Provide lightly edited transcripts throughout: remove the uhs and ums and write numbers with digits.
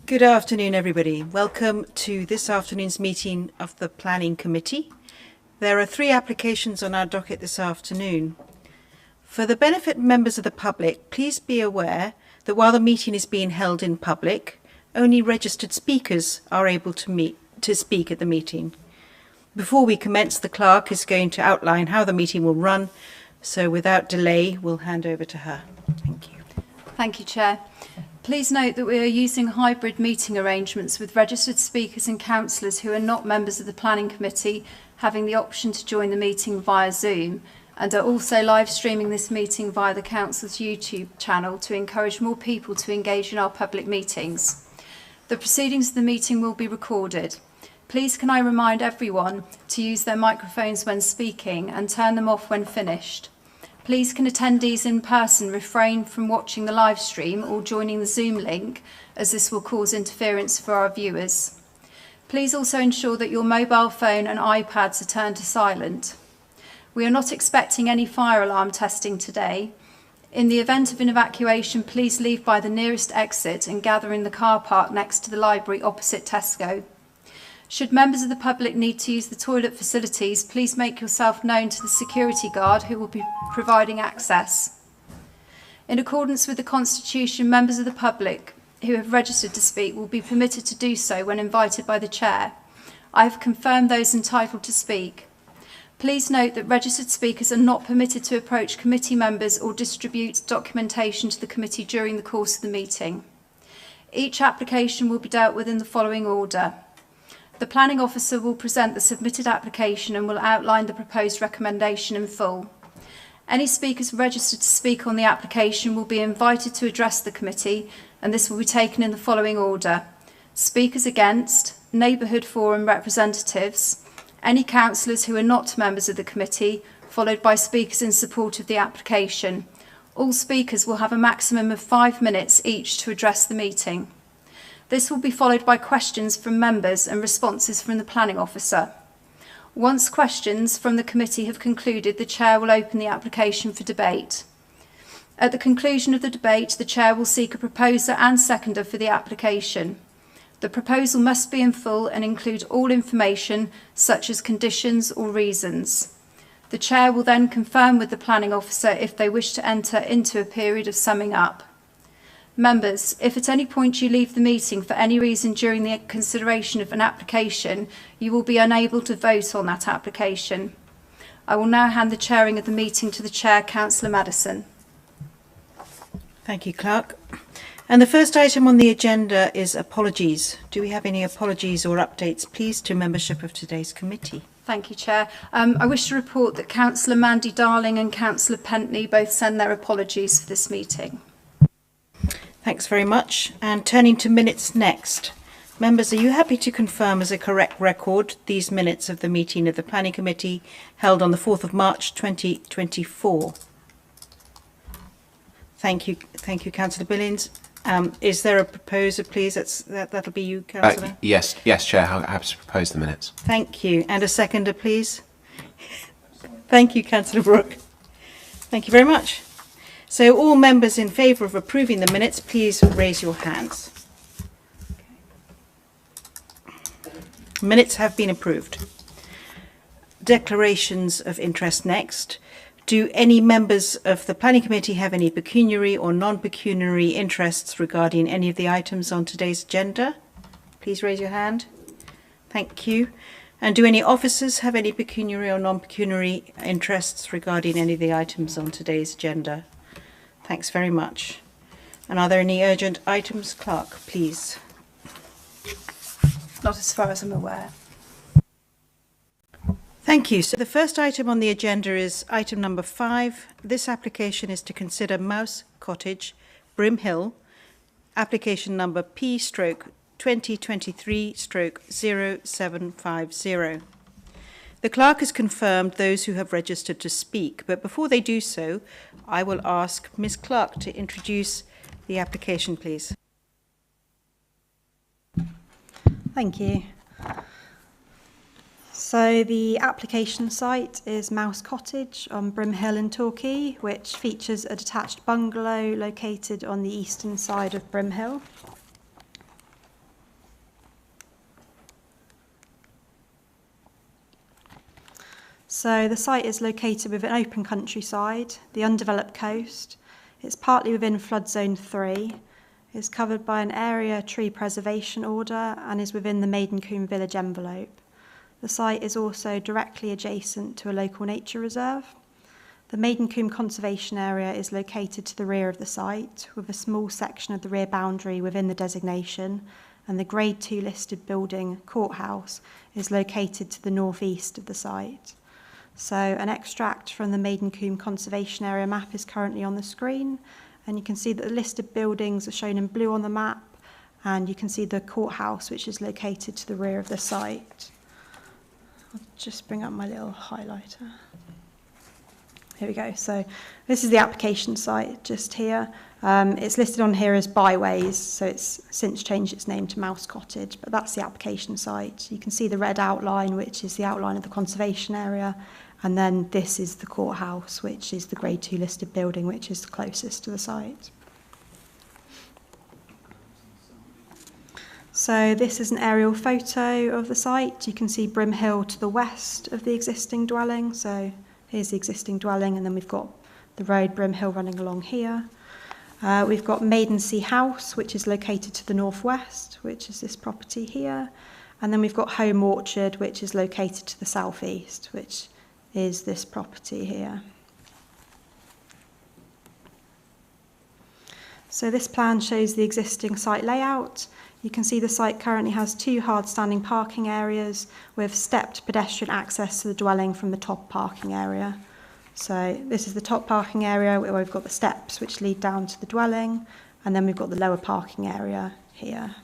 Good afternoon, everybody. Welcome to this afternoon's meeting of the Planning Committee. There are 3 applications on our docket this afternoon. For the benefit of members of the public, please be aware that while the meeting is being held in public, only registered speakers are able to speak at the meeting. Before we commence, the clerk is going to outline how the meeting will run, so without delay, we'll hand over to her. Thank you. Thank you, Chair. Please note that we are using hybrid meeting arrangements with registered speakers and councillors who are not members of the Planning Committee having the option to join the meeting via Zoom, and are also live streaming this meeting via the Council's YouTube channel to encourage more people to engage in our public meetings. The proceedings of the meeting will be recorded. Please can I remind everyone to use their microphones when speaking and turn them off when finished. Please can attendees in person refrain from watching the live stream or joining the Zoom link, as this will cause interference for our viewers. Please also ensure that your mobile phone and iPads are turned to silent. We are not expecting any fire alarm testing today. In the event of an evacuation, please leave by the nearest exit and gather in the car park next to the library opposite Tesco. Should members of the public need to use the toilet facilities, please make yourself known to the security guard who will be providing access. In accordance with the Constitution, members of the public who have registered to speak will be permitted to do so when invited by the Chair. I have confirmed those entitled to speak. Please note that registered speakers are not permitted to approach committee members or distribute documentation to the committee during the course of the meeting. Each application will be dealt with in the following order. The Planning Officer will present the submitted application and will outline the proposed recommendation in full. Any speakers registered to speak on the application will be invited to address the committee, and this will be taken in the following order. Speakers against, Neighbourhood Forum representatives, any councillors who are not members of the committee, followed by speakers in support of the application. All speakers will have a maximum of 5 minutes each to address the meeting. This will be followed by questions from members and responses from the Planning Officer. Once questions from the committee have concluded, the Chair will open the application for debate. At the conclusion of the debate, the Chair will seek a proposer and seconder for the application. The proposal must be in full and include all information, such as conditions or reasons. The Chair will then confirm with the Planning Officer if they wish to enter into a period of summing up. Members, if at any point you leave the meeting for any reason during the consideration of an application, you will be unable to vote on that application. I will now hand the chairing of the meeting to the Chair, Councillor Madison. Thank you, Clerk. And the first item on the agenda is apologies. Do we have any apologies or updates, please, to membership of today's committee? Thank you, Chair. I wish to report that Councillor Mandy Darling and Councillor Pentney both send their apologies for this meeting. Thanks very much. And turning to minutes next. Members, are you happy to confirm as a correct record these minutes of the meeting of the Planning Committee held on the 4th of March 2024? Thank you, Councillor Billings. Is there a proposer, please? That'll be you, Councillor. Yes, Chair. I'm happy to propose the minutes. Thank you. And a seconder, please. Thank you, Councillor Brooke. Thank you very much. So all members in favour of approving the minutes, please raise your hands. Minutes have been approved. Declarations of interest next. Do any members of the Planning Committee have any pecuniary or non-pecuniary interests regarding any of the items on today's agenda? Please raise your hand. Thank you. And do any officers have any pecuniary or non-pecuniary interests regarding any of the items on today's agenda? Thanks very much. And are there any urgent items, Clerk, please? Not as far as I'm aware. Thank you. So the first item on the agenda is item number 5. This application is to consider Mouse Cottage, Brim Hill, application number P/2023/0750. The clerk has confirmed those who have registered to speak, but before they do so, I will ask Ms. Clark to introduce the application, please. Thank you. So the application site is Mouse Cottage on Brim Hill in Torquay, which features a detached bungalow located on the eastern side of Brim Hill. So the site is located within open countryside, the undeveloped coast. It's partly within flood zone 3. It's covered by an area tree preservation order and is within the Maidencombe village envelope. The site is also directly adjacent to a local nature reserve. The Maidencombe conservation area is located to the rear of the site, with a small section of the rear boundary within the designation, and the Grade 2 listed building, Courthouse, is located to the northeast of the site. So an extract from the Maidencombe Conservation Area map is currently on the screen, and you can see that the listed buildings are shown in blue on the map, and you can see the courthouse, which is located to the rear of the site. I'll just bring up my little highlighter. Here we go. So this is the application site just here. It's listed on here as Byways, so it's since changed its name to Mouse Cottage, but that's the application site. You can see the red outline, which is the outline of the conservation area, and then this is the courthouse, which is the Grade 2 listed building, which is the closest to the site. So this is an aerial photo of the site. You can see Brim Hill to the west of the existing dwelling. So here's the existing dwelling, and then we've got the road Brim Hill running along here. We've got Maidensea House, which is located to the northwest, which is this property here. And then we've got Home Orchard, which is located to the southeast, which is this property here. So this plan shows the existing site layout. You can see the site currently has 2 hard-standing parking areas with stepped pedestrian access to the dwelling from the top parking area. So this is the top parking area where we've got the steps which lead down to the dwelling, and then we've got the lower parking area here.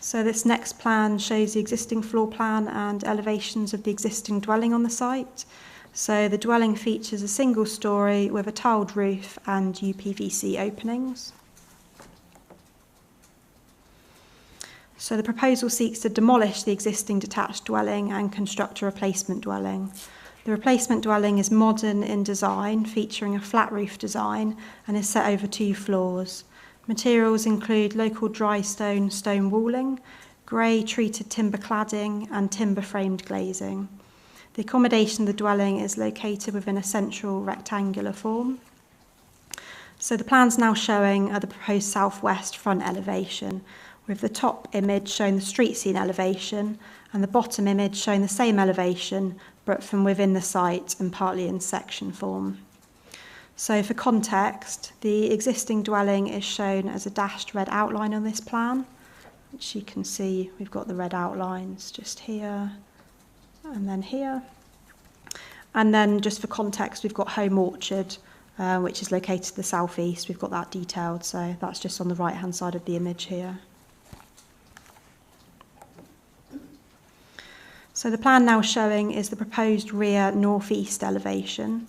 So this next plan shows the existing floor plan and elevations of the existing dwelling on the site. So the dwelling features a single storey with a tiled roof and UPVC openings. So the proposal seeks to demolish the existing detached dwelling and construct a replacement dwelling. The replacement dwelling is modern in design, featuring a flat roof design, and is set over 2 floors. Materials include local dry stone walling, grey treated timber cladding, and timber framed glazing. The accommodation of the dwelling is located within a central rectangular form. So the plans now showing are the proposed southwest front elevation, with the top image showing the street scene elevation and the bottom image showing the same elevation but from within the site and partly in section form. So for context, the existing dwelling is shown as a dashed red outline on this plan, which you can see we've got the red outlines just here and then here. And then just for context, we've got Home Orchard, which is located to the southeast. We've got that detailed, so that's just on the right-hand side of the image here. So the plan now showing is the proposed rear northeast elevation,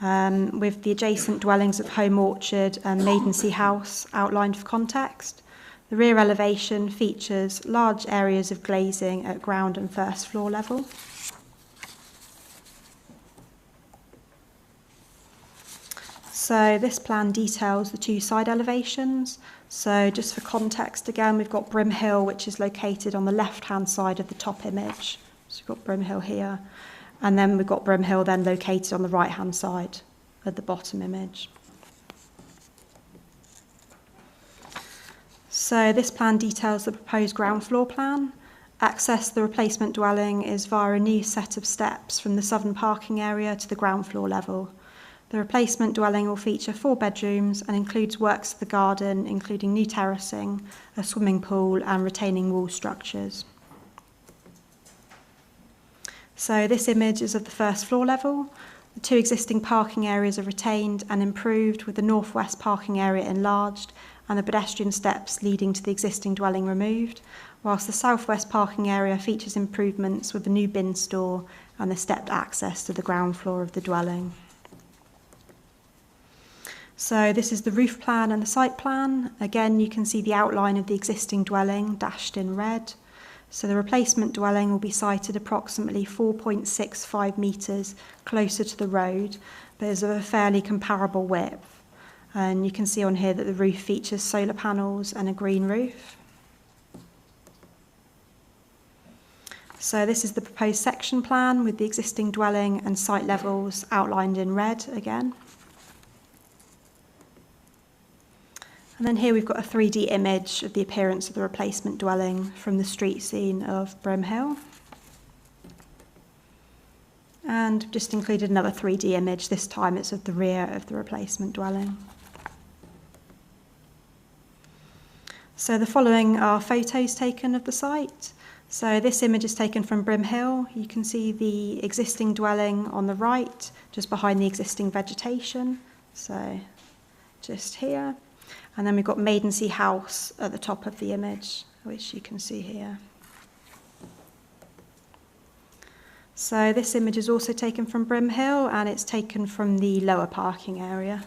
with the adjacent dwellings of Home Orchard and Maidensea House outlined for context. The rear elevation features large areas of glazing at ground and first floor level. So this plan details the 2 side elevations. So just for context again, we've got Brim Hill, which is located on the left-hand side of the top image. So we've got Brim Hill here. And then we've got Brim Hill then located on the right-hand side of the bottom image. So this plan details the proposed ground floor plan. Access to the replacement dwelling is via a new set of steps from the southern parking area to the ground floor level. The replacement dwelling will feature 4 bedrooms and includes works to the garden, including new terracing, a swimming pool and retaining wall structures. So this image is of the first floor level. The 2 existing parking areas are retained and improved, with the northwest parking area enlarged and the pedestrian steps leading to the existing dwelling removed, whilst the southwest parking area features improvements with the new bin store and the stepped access to the ground floor of the dwelling. So this is the roof plan and the site plan. Again, you can see the outline of the existing dwelling dashed in red. So the replacement dwelling will be sited approximately 4.65 metres closer to the road, but is of a fairly comparable width. And you can see on here that the roof features solar panels and a green roof. So this is the proposed section plan with the existing dwelling and site levels outlined in red again. And then here we've got a 3D image of the appearance of the replacement dwelling from the street scene of Brim Hill. And just included another 3D image, this time it's of the rear of the replacement dwelling. So the following are photos taken of the site. So this image is taken from Brim Hill. You can see the existing dwelling on the right, just behind the existing vegetation. So just here. And then we've got Maidensea House at the top of the image, which you can see here. So this image is also taken from Brim Hill, and it's taken from the lower parking area.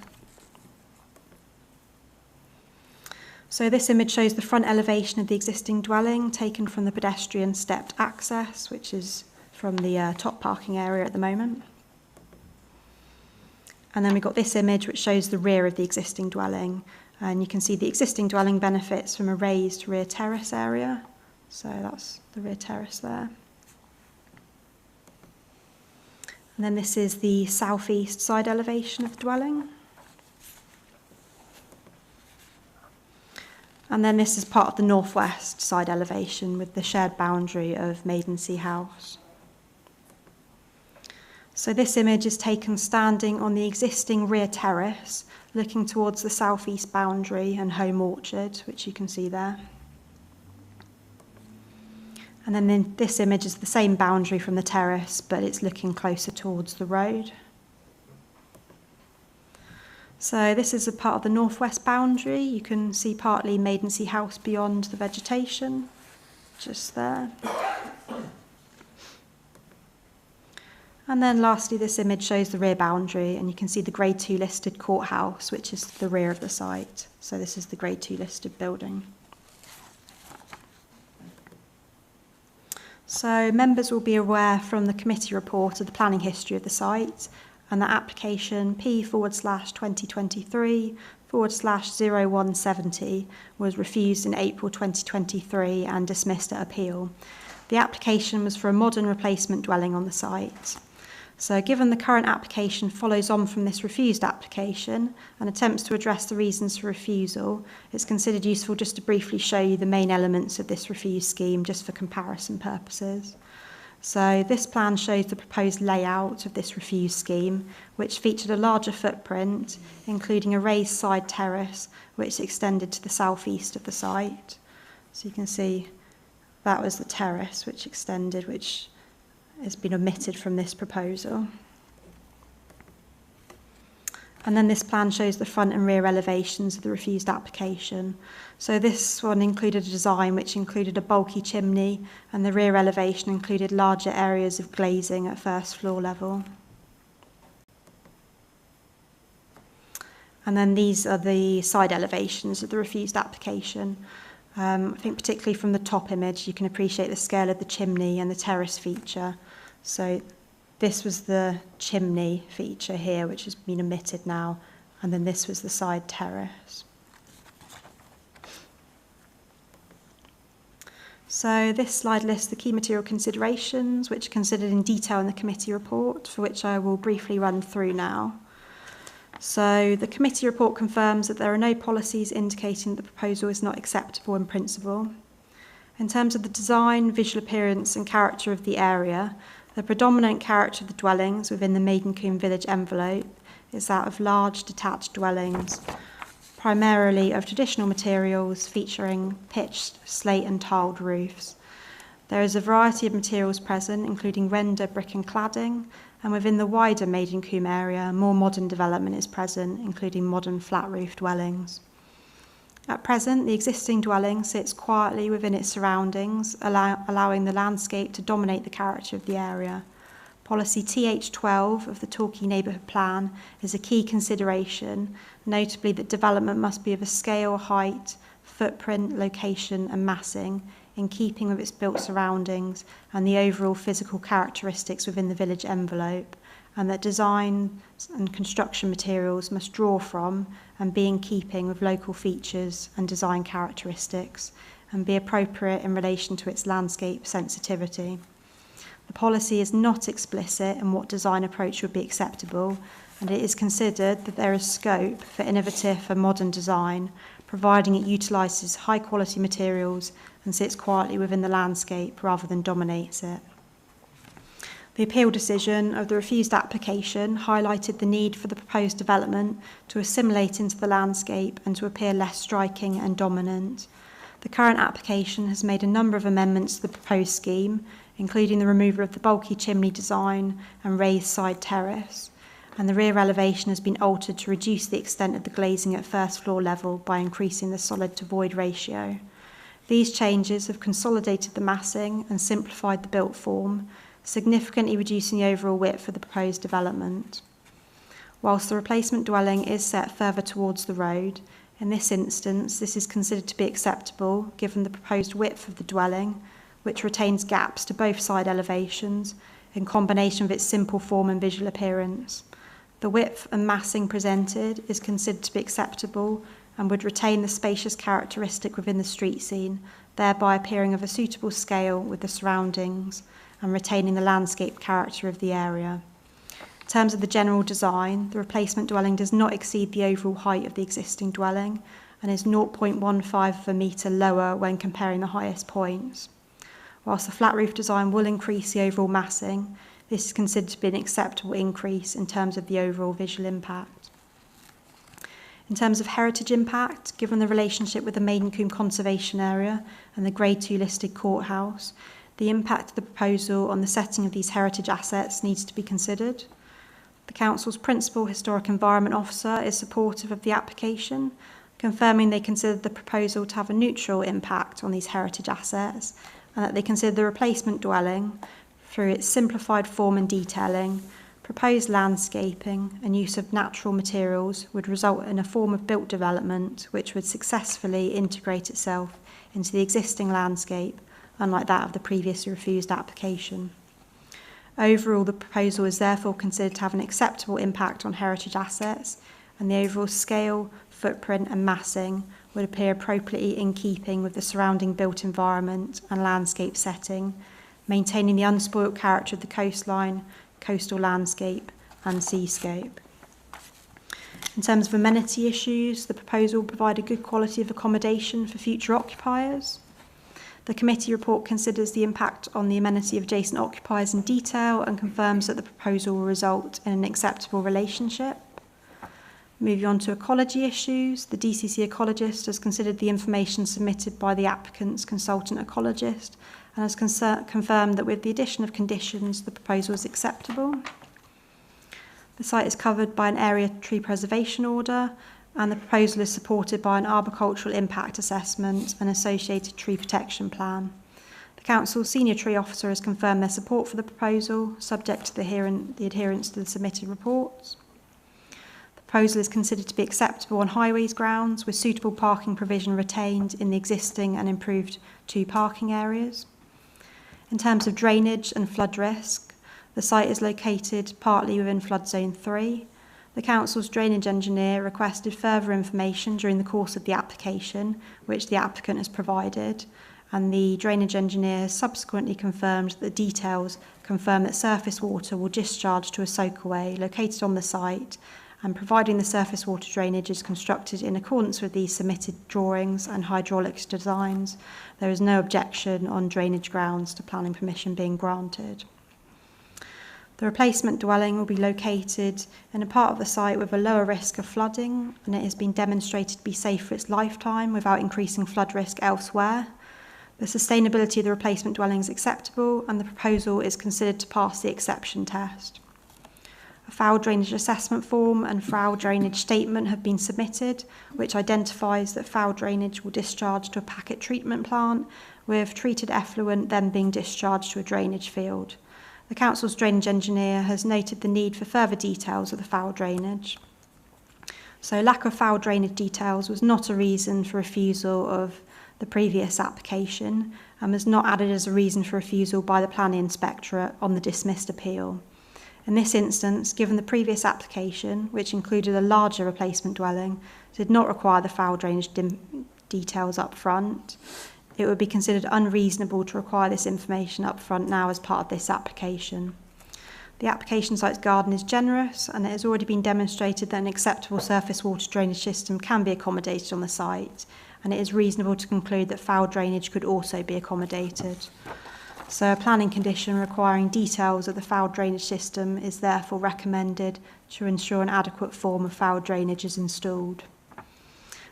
So this image shows the front elevation of the existing dwelling, taken from the pedestrian stepped access, which is from the top parking area at the moment. And then we've got this image, which shows the rear of the existing dwelling. And you can see the existing dwelling benefits from a raised rear terrace area. So that's the rear terrace there. And then this is the southeast side elevation of the dwelling. And then this is part of the northwest side elevation with the shared boundary of Maidensea House. So this image is taken standing on the existing rear terrace, looking towards the southeast boundary and home orchard, which you can see there. And then this image is the same boundary from the terrace, but it's looking closer towards the road. So this is a part of the northwest boundary. You can see partly Maidensea House beyond the vegetation, just there. And then lastly, this image shows the rear boundary, and you can see the Grade 2 listed courthouse, which is the rear of the site. So this is the Grade 2 listed building. So members will be aware from the committee report of the planning history of the site, and that application P/2023/0170 was refused in April 2023 and dismissed at appeal. The application was for a modern replacement dwelling on the site. So given the current application follows on from this refused application and attempts to address the reasons for refusal, it's considered useful just to briefly show you the main elements of this refused scheme, just for comparison purposes. So this plan shows the proposed layout of this refused scheme, which featured a larger footprint, including a raised side terrace, which extended to the southeast of the site. So you can see that was the terrace which extended, which has been omitted from this proposal. And then this plan shows the front and rear elevations of the refused application. So this one included a design which included a bulky chimney, and the rear elevation included larger areas of glazing at first floor level. And then these are the side elevations of the refused application. I think particularly from the top image, you can appreciate the scale of the chimney and the terrace feature. So this was the chimney feature here, which has been omitted now, and then this was the side terrace. So this slide lists the key material considerations, which are considered in detail in the committee report, for which I will briefly run through now. So the committee report confirms that there are no policies indicating that the proposal is not acceptable in principle. In terms of the design, visual appearance and character of the area, the predominant character of the dwellings within the Maidencombe village envelope is that of large detached dwellings, primarily of traditional materials featuring pitched slate and tiled roofs. There is a variety of materials present, including render, brick and cladding, and within the wider Maidencombe area, more modern development is present, including modern flat roof dwellings. At present, the existing dwelling sits quietly within its surroundings, allowing the landscape to dominate the character of the area. Policy TH12 of the Torquay Neighbourhood Plan is a key consideration, notably that development must be of a scale, height, footprint, location and massing, in keeping with its built surroundings and the overall physical characteristics within the village envelope, and that design and construction materials must draw from and be in keeping with local features and design characteristics and be appropriate in relation to its landscape sensitivity. The policy is not explicit in what design approach would be acceptable, and it is considered that there is scope for innovative and modern design, providing it utilises high-quality materials and sits quietly within the landscape rather than dominates it. The appeal decision of the refused application highlighted the need for the proposed development to assimilate into the landscape and to appear less striking and dominant. The current application has made a number of amendments to the proposed scheme, including the removal of the bulky chimney design and raised side terrace, and the rear elevation has been altered to reduce the extent of the glazing at first floor level by increasing the solid to void ratio. These changes have consolidated the massing and simplified the built form, significantly reducing the overall width of the proposed development. Whilst the replacement dwelling is set further towards the road, in this instance this is considered to be acceptable given the proposed width of the dwelling, which retains gaps to both side elevations in combination with its simple form and visual appearance. The width and massing presented is considered to be acceptable and would retain the spacious characteristic within the street scene, thereby appearing of a suitable scale with the surroundings and retaining the landscape character of the area. In terms of the general design, the replacement dwelling does not exceed the overall height of the existing dwelling and is 0.15 of a metre lower when comparing the highest points. Whilst the flat roof design will increase the overall massing, this is considered to be an acceptable increase in terms of the overall visual impact. In terms of heritage impact, given the relationship with the Maidencombe Conservation Area and the Grade 2 listed courthouse, the impact of the proposal on the setting of these heritage assets needs to be considered. The Council's Principal Historic Environment Officer is supportive of the application, confirming they consider the proposal to have a neutral impact on these heritage assets and that they consider the replacement dwelling, through its simplified form and detailing, proposed landscaping and use of natural materials, would result in a form of built development which would successfully integrate itself into the existing landscape, unlike that of the previously refused application. Overall, the proposal is therefore considered to have an acceptable impact on heritage assets, and the overall scale, footprint and massing would appear appropriately in keeping with the surrounding built environment and landscape setting, maintaining the unspoilt character of the coastline, coastal landscape and seascape. In terms of amenity issues, the proposal will provide a good quality of accommodation for future occupiers. The committee report considers the impact on the amenity of adjacent occupiers in detail and confirms that the proposal will result in an acceptable relationship. Moving on to ecology issues, the DCC ecologist has considered the information submitted by the applicant's consultant ecologist and has confirmed that with the addition of conditions, the proposal is acceptable. The site is covered by an area tree preservation order, and the proposal is supported by an arboricultural impact assessment and associated tree protection plan. The Council's senior tree officer has confirmed their support for the proposal, subject to the adherence to the submitted reports. The proposal is considered to be acceptable on highways grounds, with suitable parking provision retained in the existing and improved 2 parking areas. In terms of drainage and flood risk, the site is located partly within flood zone 3. The Council's drainage engineer requested further information during the course of the application, which the applicant has provided, and the drainage engineer has subsequently confirmed that the details confirm that surface water will discharge to a soakaway located on the site, and providing the surface water drainage is constructed in accordance with these submitted drawings and hydraulics designs, there is no objection on drainage grounds to planning permission being granted. The replacement dwelling will be located in a part of the site with a lower risk of flooding, and it has been demonstrated to be safe for its lifetime without increasing flood risk elsewhere. The sustainability of the replacement dwelling is acceptable, and the proposal is considered to pass the exception test. A foul drainage assessment form and foul drainage statement have been submitted, which identifies that foul drainage will discharge to a packet treatment plant, with treated effluent then being discharged to a drainage field. The Council's drainage engineer has noted the need for further details of the foul drainage. So lack of foul drainage details was not a reason for refusal of the previous application and was not added as a reason for refusal by the planning inspectorate on the dismissed appeal. In this instance, given the previous application, which included a larger replacement dwelling, did not require the foul drainage details up front, it would be considered unreasonable to require this information up front now as part of this application. The application site's garden is generous, and it has already been demonstrated that an acceptable surface water drainage system can be accommodated on the site, and it is reasonable to conclude that foul drainage could also be accommodated. So a planning condition requiring details of the foul drainage system is therefore recommended to ensure an adequate form of foul drainage is installed.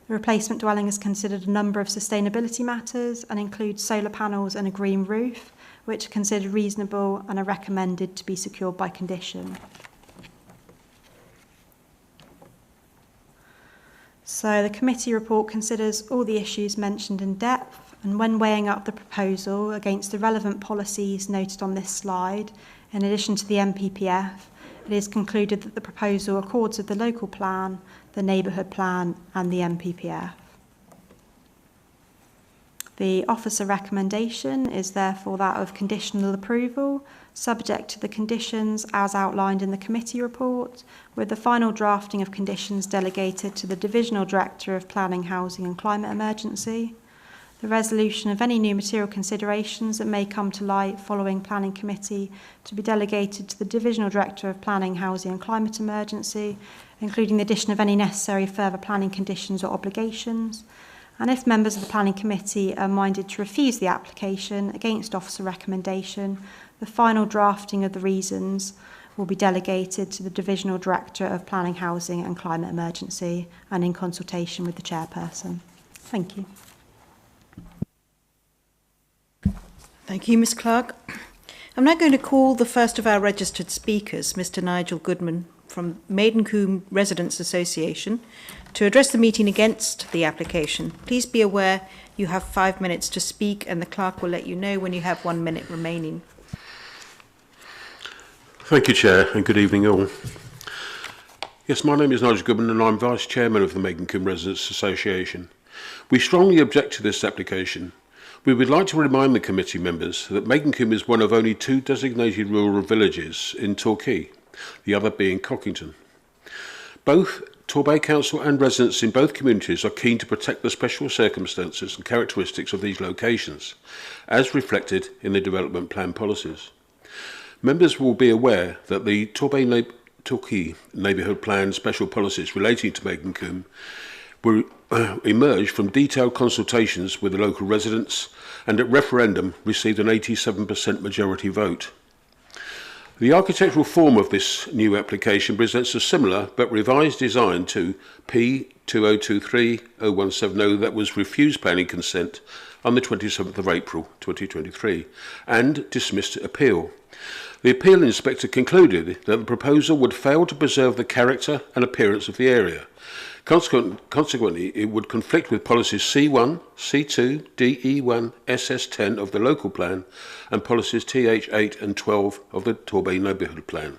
The replacement dwelling has considered a number of sustainability matters and includes solar panels and a green roof, which are considered reasonable and are recommended to be secured by condition. So the committee report considers all the issues mentioned in depth, and when weighing up the proposal against the relevant policies noted on this slide, in addition to the MPPF, it is concluded that the proposal accords with the local plan, the neighbourhood plan and the MPPF. The officer recommendation is therefore that of conditional approval, subject to the conditions as outlined in the committee report, with the final drafting of conditions delegated to the Divisional Director of Planning, Housing and Climate Emergency. The resolution of any new material considerations that may come to light following Planning Committee to be delegated to the Divisional Director of Planning, Housing and Climate Emergency, including the addition of any necessary further planning conditions or obligations. And if members of the Planning Committee are minded to refuse the application against officer recommendation, the final drafting of the reasons will be delegated to the Divisional Director of Planning, Housing and Climate Emergency and in consultation with the chairperson. Thank you. Thank you, Ms Clark. I'm now going to call the first of our registered speakers, Mr Nigel Goodman from Maidencombe Residents Association, to address the meeting against the application. Please be aware you have 5 minutes to speak and the clerk will let you know when you have 1 minute remaining. Thank you, Chair, and good evening all. Yes, my name is Nigel Goodman and I'm Vice Chairman of the Maidencombe Residents Association. We strongly object to this application. We would like to remind the committee members that Maidencombe is one of only 2 designated rural villages in Torquay, the other being Cockington. Both Torbay Council and residents in both communities are keen to protect the special circumstances and characteristics of these locations, as reflected in the development plan policies. Members will be aware that the Torquay Neighbourhood Plan special policies relating to Maidencombe were emerged from detailed consultations with the local residents and at referendum received an 87% majority vote. The architectural form of this new application presents a similar but revised design to P2023-0170 that was refused planning consent on the 27th of April 2023 and dismissed appeal. The appeal inspector concluded that the proposal would fail to preserve the character and appearance of the area. Consequently, it would conflict with policies C1, C2, DE1, SS10 of the local plan and policies TH8 and 12 of the Torbay Neighbourhood Plan.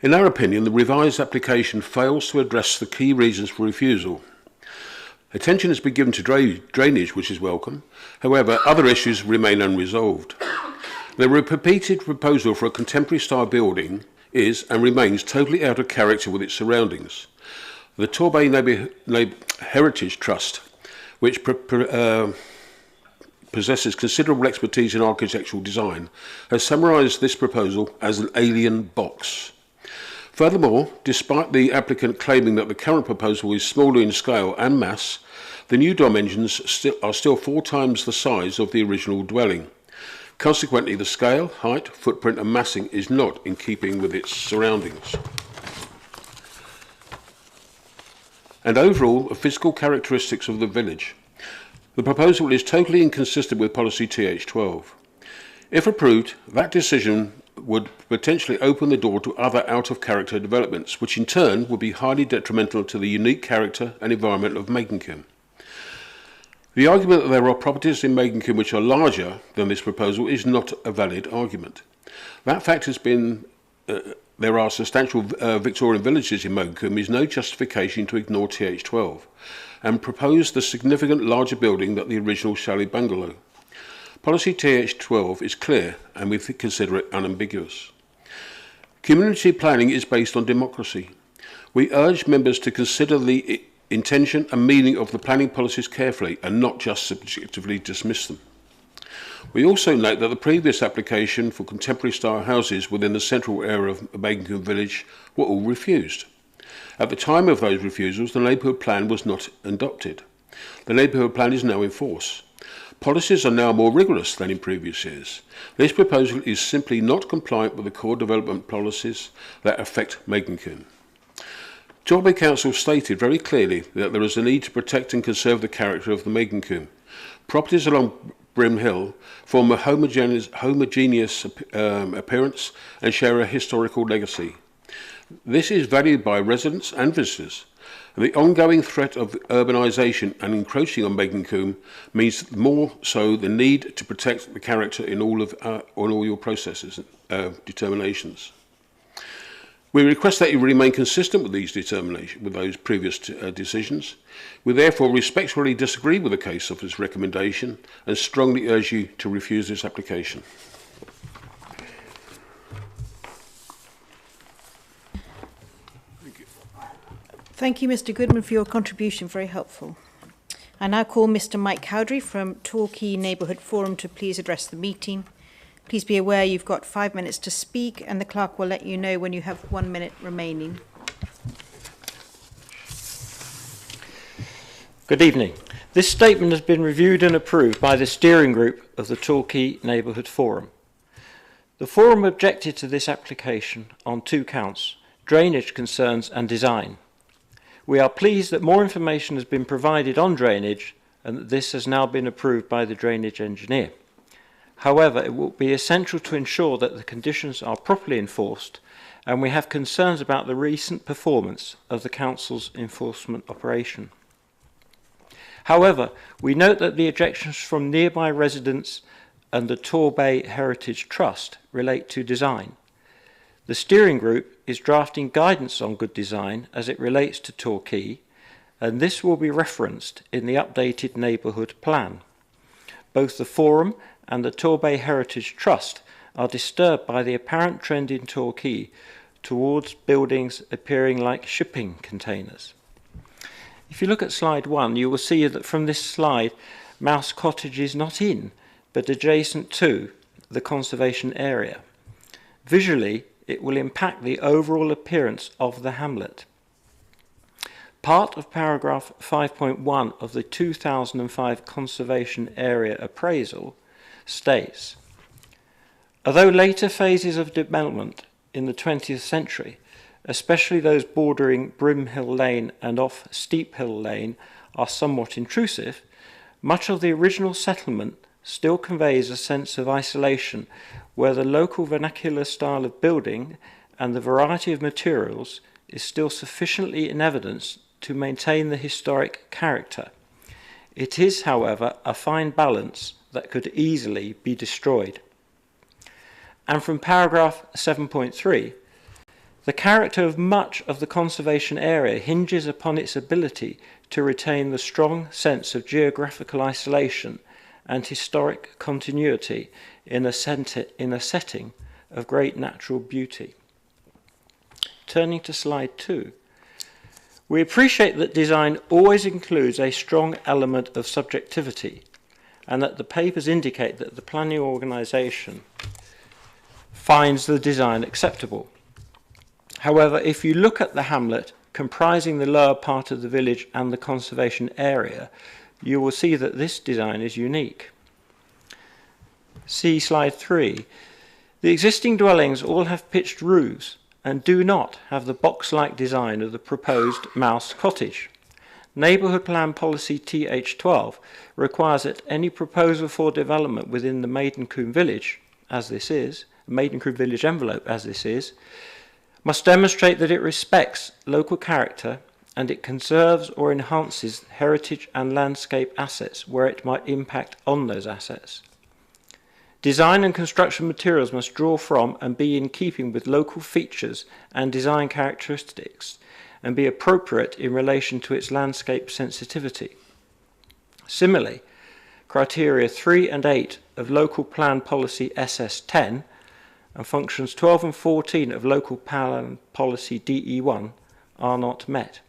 In our opinion, the revised application fails to address the key reasons for refusal. Attention has been given to drainage, which is welcome. However, other issues remain unresolved. The repeated proposal for a contemporary style building is and remains totally out of character with its surroundings. The Torbay Heritage Trust, which possesses considerable expertise in architectural design, has summarised this proposal as an alien box. Furthermore, despite the applicant claiming that the current proposal is smaller in scale and mass, the new dimensions are still 4 times the size of the original dwelling. Consequently, the scale, height, footprint and massing is not in keeping with its surroundings. And overall, the physical characteristics of the village. The proposal is totally inconsistent with policy TH12. If approved, that decision would potentially open the door to other out-of-character developments, which in turn would be highly detrimental to the unique character and environment of Maidencombe. The argument that there are properties in Maidencombe which are larger than this proposal is not a valid argument. That fact has been there are substantial Victorian villages in Maidencombe is no justification to ignore TH12 and propose the significant larger building than the original chalet bungalow. Policy TH12 is clear and we consider it unambiguous. Community planning is based on democracy. We urge members to consider the intention and meaning of the planning policies carefully and not just subjectively dismiss them. We also note that the previous application for contemporary style houses within the central area of Maidcombe Village were all refused. At the time of those refusals, the neighbourhood plan was not adopted. The neighbourhood plan is now in force. Policies are now more rigorous than in previous years. This proposal is simply not compliant with the core development policies that affect Maidcombe. Torbay Council stated very clearly that there is a need to protect and conserve the character of the Maidcombe. Properties along Brim Hill form a homogeneous appearance and share a historical legacy. This is valued by residents and visitors. The ongoing threat of urbanisation and encroaching on Maidcombe means more so the need to protect the character in all your processes determinations. We request that you remain consistent with these determinations, with those previous decisions. We therefore respectfully disagree with the case officer's recommendation and strongly urge you to refuse this application. Thank you, Mr. Goodman, for your contribution. Very helpful. I now call Mr. Mike Cowdery from Torquay Neighbourhood Forum to please address the meeting. Please be aware you've got 5 minutes to speak, and the clerk will let you know when you have 1 minute remaining. Good evening. This statement has been reviewed and approved by the steering group of the Torquay Neighbourhood Forum. The Forum objected to this application on 2 counts: drainage concerns and design. We are pleased that more information has been provided on drainage and that this has now been approved by the drainage engineer. However, it will be essential to ensure that the conditions are properly enforced, and we have concerns about the recent performance of the Council's enforcement operation. However, we note that the objections from nearby residents and the Torbay Heritage Trust relate to design. The steering group is drafting guidance on good design as it relates to Torquay, and this will be referenced in the updated neighbourhood plan. Both the Forum and the Torbay Heritage Trust are disturbed by the apparent trend in Torquay towards buildings appearing like shipping containers. If you look at slide 1, you will see that from this slide, Mouse Cottage is not in, but adjacent to the conservation area. Visually, it will impact the overall appearance of the hamlet. Part of paragraph 5.1 of the 2005 Conservation Area Appraisal states, although later phases of development in the 20th century, especially those bordering Brim Hill Lane and off Steep Hill Lane, are somewhat intrusive, much of the original settlement still conveys a sense of isolation where the local vernacular style of building and the variety of materials is still sufficiently in evidence to maintain the historic character. It is, however, a fine balance that could easily be destroyed. And from paragraph 7.3, the character of much of the conservation area hinges upon its ability to retain the strong sense of geographical isolation and historic continuity in a setting of great natural beauty. Turning to slide 2. We appreciate that design always includes a strong element of subjectivity, and that the papers indicate that the planning organisation finds the design acceptable. However, if you look at the hamlet comprising the lower part of the village and the conservation area, you will see that this design is unique. See slide 3. The existing dwellings all have pitched roofs and do not have the box-like design of the proposed Mouse Cottage. Neighbourhood Plan Policy TH12 requires that any proposal for development within the Maidcombe Village, as this is, Maidcombe Village envelope as this is, must demonstrate that it respects local character and it conserves or enhances heritage and landscape assets where it might impact on those assets. Design and construction materials must draw from and be in keeping with local features and design characteristics and be appropriate in relation to its landscape sensitivity. Similarly, criteria 3 and 8 of Local Plan Policy SS10 and functions 12 and 14 of Local Plan Policy DE1 are not met.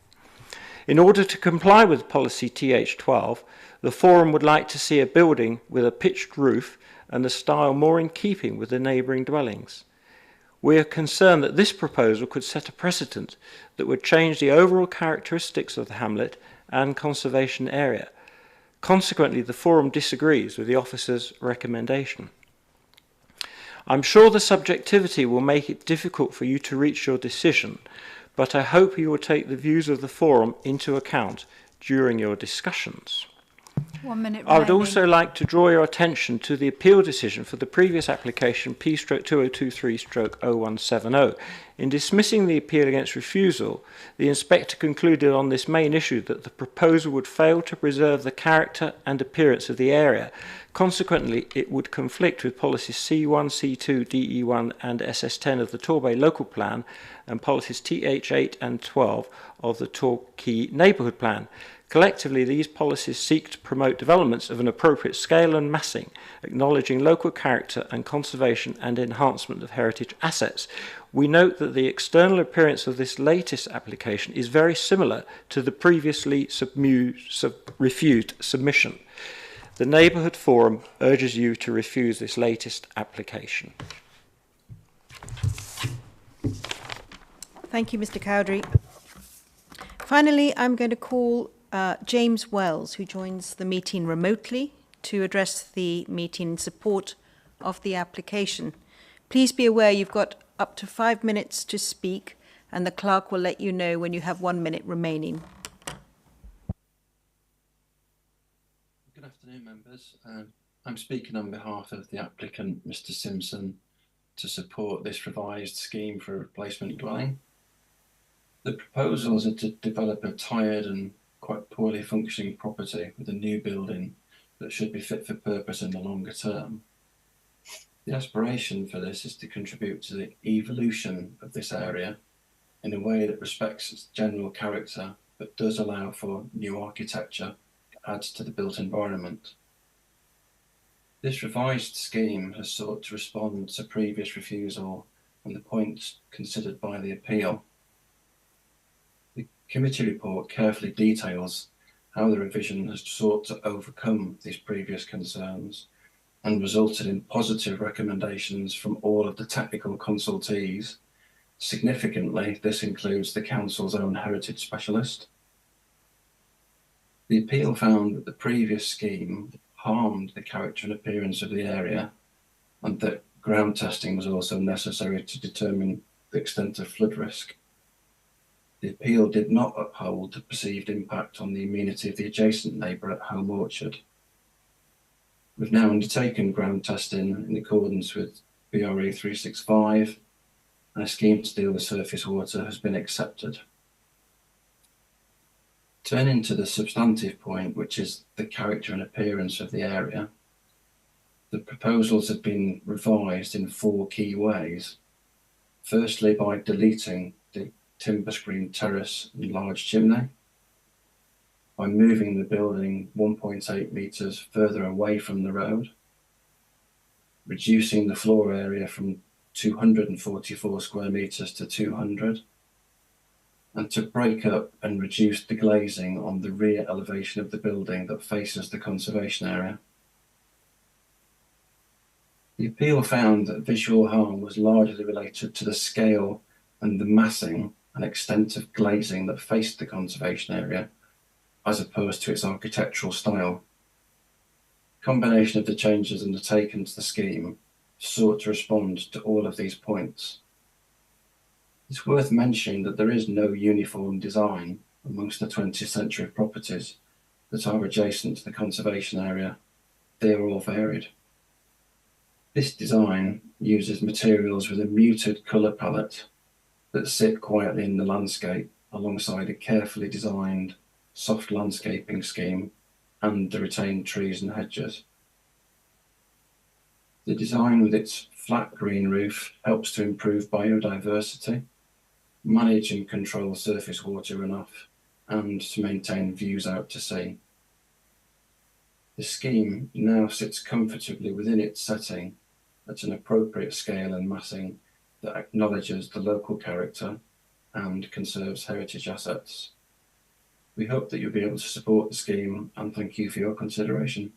In order to comply with policy TH12, the Forum would like to see a building with a pitched roof and a style more in keeping with the neighbouring dwellings. We are concerned that this proposal could set a precedent that would change the overall characteristics of the hamlet and conservation area. Consequently, the Forum disagrees with the officer's recommendation. I'm sure the subjectivity will make it difficult for you to reach your decision, but I hope you will take the views of the Forum into account during your discussions. 1 minute I would remaining. also like to draw your attention to the appeal decision for the previous application P/2023/0170. In dismissing the appeal against refusal, the inspector concluded on this main issue that the proposal would fail to preserve the character and appearance of the area. Consequently, it would conflict with policies C1, C2, DE1 and SS10 of the Torbay local plan and policies TH8 and 12 of the Torquay neighbourhood plan. Collectively, these policies seek to promote developments of an appropriate scale and massing, acknowledging local character and conservation and enhancement of heritage assets. We note that the external appearance of this latest application is very similar to the previously refused submission. The Neighbourhood Forum urges you to refuse this latest application. Thank you, Mr. Cowdery. Finally, I'm going to call James Wells, who joins the meeting remotely, to address the meeting in support of the application. Please be aware you've got up to 5 minutes to speak, and the clerk will let you know when you have 1 minute remaining. Good afternoon, members. I'm speaking on behalf of the applicant, Mr. Simpson, to support this revised scheme for a replacement dwelling. The proposals are to develop a tired and quite poorly functioning property with a new building that should be fit for purpose in the longer term. The aspiration for this is to contribute to the evolution of this area in a way that respects its general character but does allow for new architecture that adds to the built environment. This revised scheme has sought to respond to previous refusal and the points considered by the appeal. The committee report carefully details how the revision has sought to overcome these previous concerns and resulted in positive recommendations from all of the technical consultees. Significantly, this includes the Council's own heritage specialist. The appeal found that the previous scheme harmed the character and appearance of the area and that ground testing was also necessary to determine the extent of flood risk. The appeal did not uphold the perceived impact on the amenity of the adjacent neighbour at Home Orchard. We've now undertaken ground testing in accordance with BRE 365 and a scheme to deal with surface water has been accepted. Turning to the substantive point, which is the character and appearance of the area, the proposals have been revised in 4 key ways. Firstly, by deleting the timber screen terrace and large chimney, by moving the building 1.8 metres further away from the road, reducing the floor area from 244 square metres to 200, and to break up and reduce the glazing on the rear elevation of the building that faces the conservation area. The appeal found that visual harm was largely related to the scale and the massing and extent of glazing that faced the conservation area, as opposed to its architectural style. Combination of the changes undertaken to the scheme sought to respond to all of these points. It's worth mentioning that there is no uniform design amongst the 20th century properties that are adjacent to the conservation area. They are all varied. This design uses materials with a muted colour palette that sit quietly in the landscape alongside a carefully designed soft landscaping scheme and the retained trees and hedges. The design with its flat green roof helps to improve biodiversity, manage and control surface water runoff, and to maintain views out to sea. The scheme now sits comfortably within its setting at an appropriate scale and massing that acknowledges the local character and conserves heritage assets. We hope that you'll be able to support the scheme, and thank you for your consideration.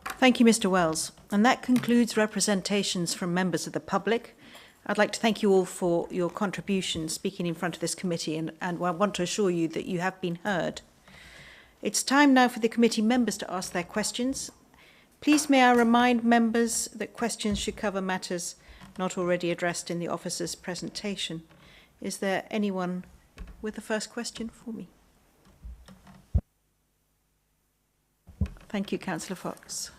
Thank you, Mr. Wells. And that concludes representations from members of the public. I'd like to thank you all for your contributions speaking in front of this committee, and I want to assure you that you have been heard. It's time now for the committee members to ask their questions. Please may I remind members that questions should cover matters not already addressed in the officer's presentation. Is there anyone with the first question for me? Thank you, Councillor Fox.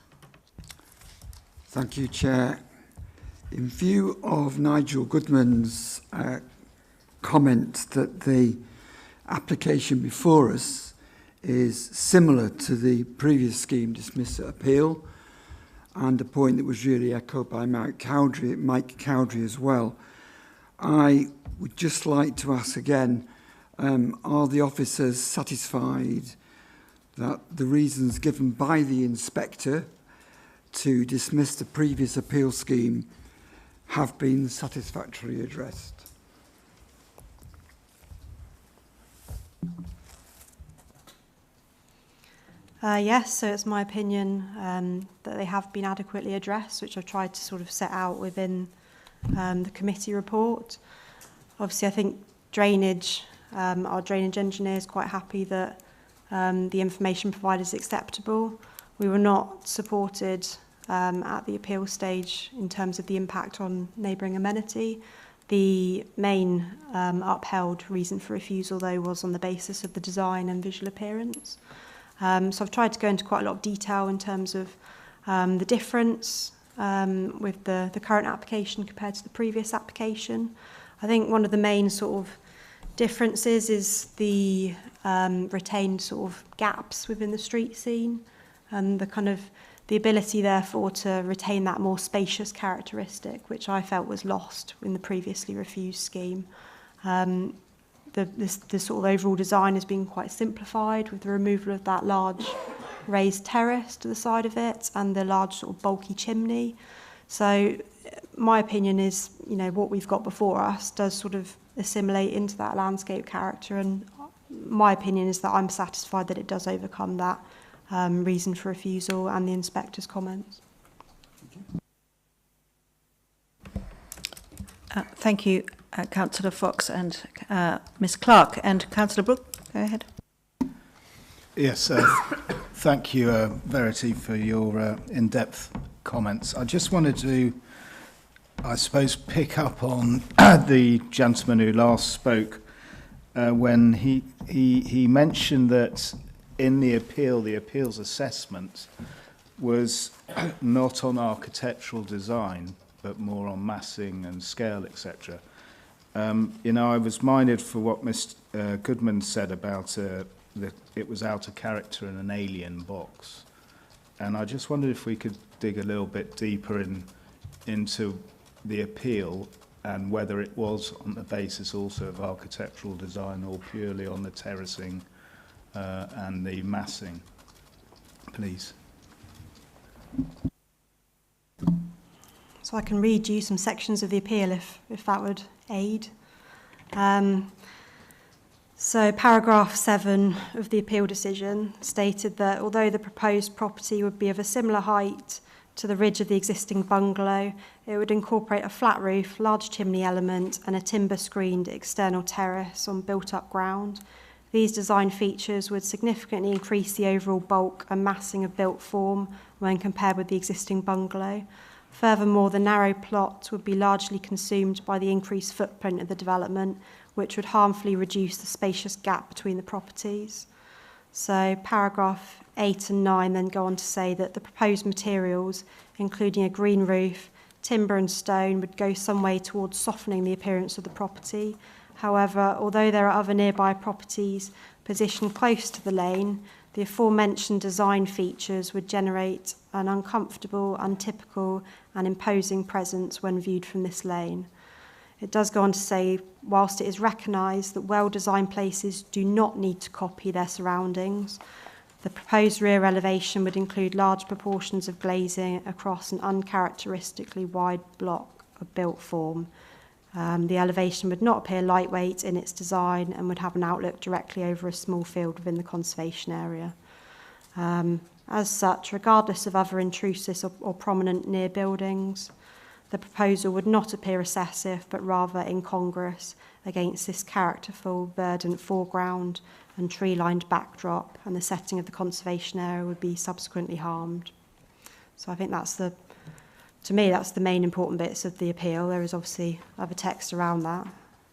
Thank you, Chair. In view of Nigel Goodman's comment that the application before us is similar to the previous scheme dismissal appeal, and a point that was really echoed by Mike Cowdrey as well, I would just like to ask again, are the officers satisfied that the reasons given by the inspector to dismiss the previous appeal scheme have been satisfactorily addressed? Yes, so it's my opinion that they have been adequately addressed, which I've tried to sort of set out within the committee report. Obviously, I think drainage, our drainage engineer is quite happy that the information provided is acceptable. We were not supported at the appeal stage in terms of the impact on neighbouring amenity. The main upheld reason for refusal, though, was on the basis of the design and visual appearance. So I've tried to go into quite a lot of detail in terms of the difference with the current application compared to the previous application. I think one of the main sort of differences is the retained sort of gaps within the street scene and the kind of the ability, therefore, to retain that more spacious characteristic, which I felt was lost in the previously refused scheme. The sort of overall design has been quite simplified with the removal of that large raised terrace to the side of it and the large sort of bulky chimney. So my opinion is, you know, what we've got before us does sort of assimilate into that landscape character, and my opinion is that I'm satisfied that it does overcome that reason for refusal and the inspector's comments. Thank you, Councillor Fox and Ms Clark. And Councillor Brooke, go ahead. Yes, thank you, Verity, for your in-depth comments. I just wanted to, I suppose, pick up on the gentleman who last spoke when he mentioned that in the appeal, the appeals assessment was not on architectural design, but more on massing and scale, etc. You know, I was minded for what Mr. Goodman said about that it was out of character in an alien box. And I just wondered if we could dig a little bit deeper into the appeal and whether it was on the basis also of architectural design or purely on the terracing and the massing, please. So I can read you some sections of the appeal if that would aid. So paragraph 7 of the appeal decision stated that although the proposed property would be of a similar height to the ridge of the existing bungalow, it would incorporate a flat roof, large chimney element and a timber-screened external terrace on built-up ground. These design features would significantly increase the overall bulk and massing of built form when compared with the existing bungalow. Furthermore, the narrow plot would be largely consumed by the increased footprint of the development, which would harmfully reduce the spacious gap between the properties. So paragraph 8 and 9 then go on to say that the proposed materials, including a green roof, timber and stone, would go some way towards softening the appearance of the property. However, although there are other nearby properties positioned close to the lane, the aforementioned design features would generate an uncomfortable, untypical and imposing presence when viewed from this lane. It does go on to say, whilst it is recognised that well-designed places do not need to copy their surroundings, the proposed rear elevation would include large proportions of glazing across an uncharacteristically wide block of built form. The elevation would not appear lightweight in its design and would have an outlook directly over a small field within the conservation area. As such, regardless of other intrusive or prominent near buildings, the proposal would not appear excessive, but rather incongruous against this characterful, verdant foreground and tree-lined backdrop, and the setting of the conservation area would be subsequently harmed. So I think to me, that's the main important bits of the appeal. There is obviously other text around that.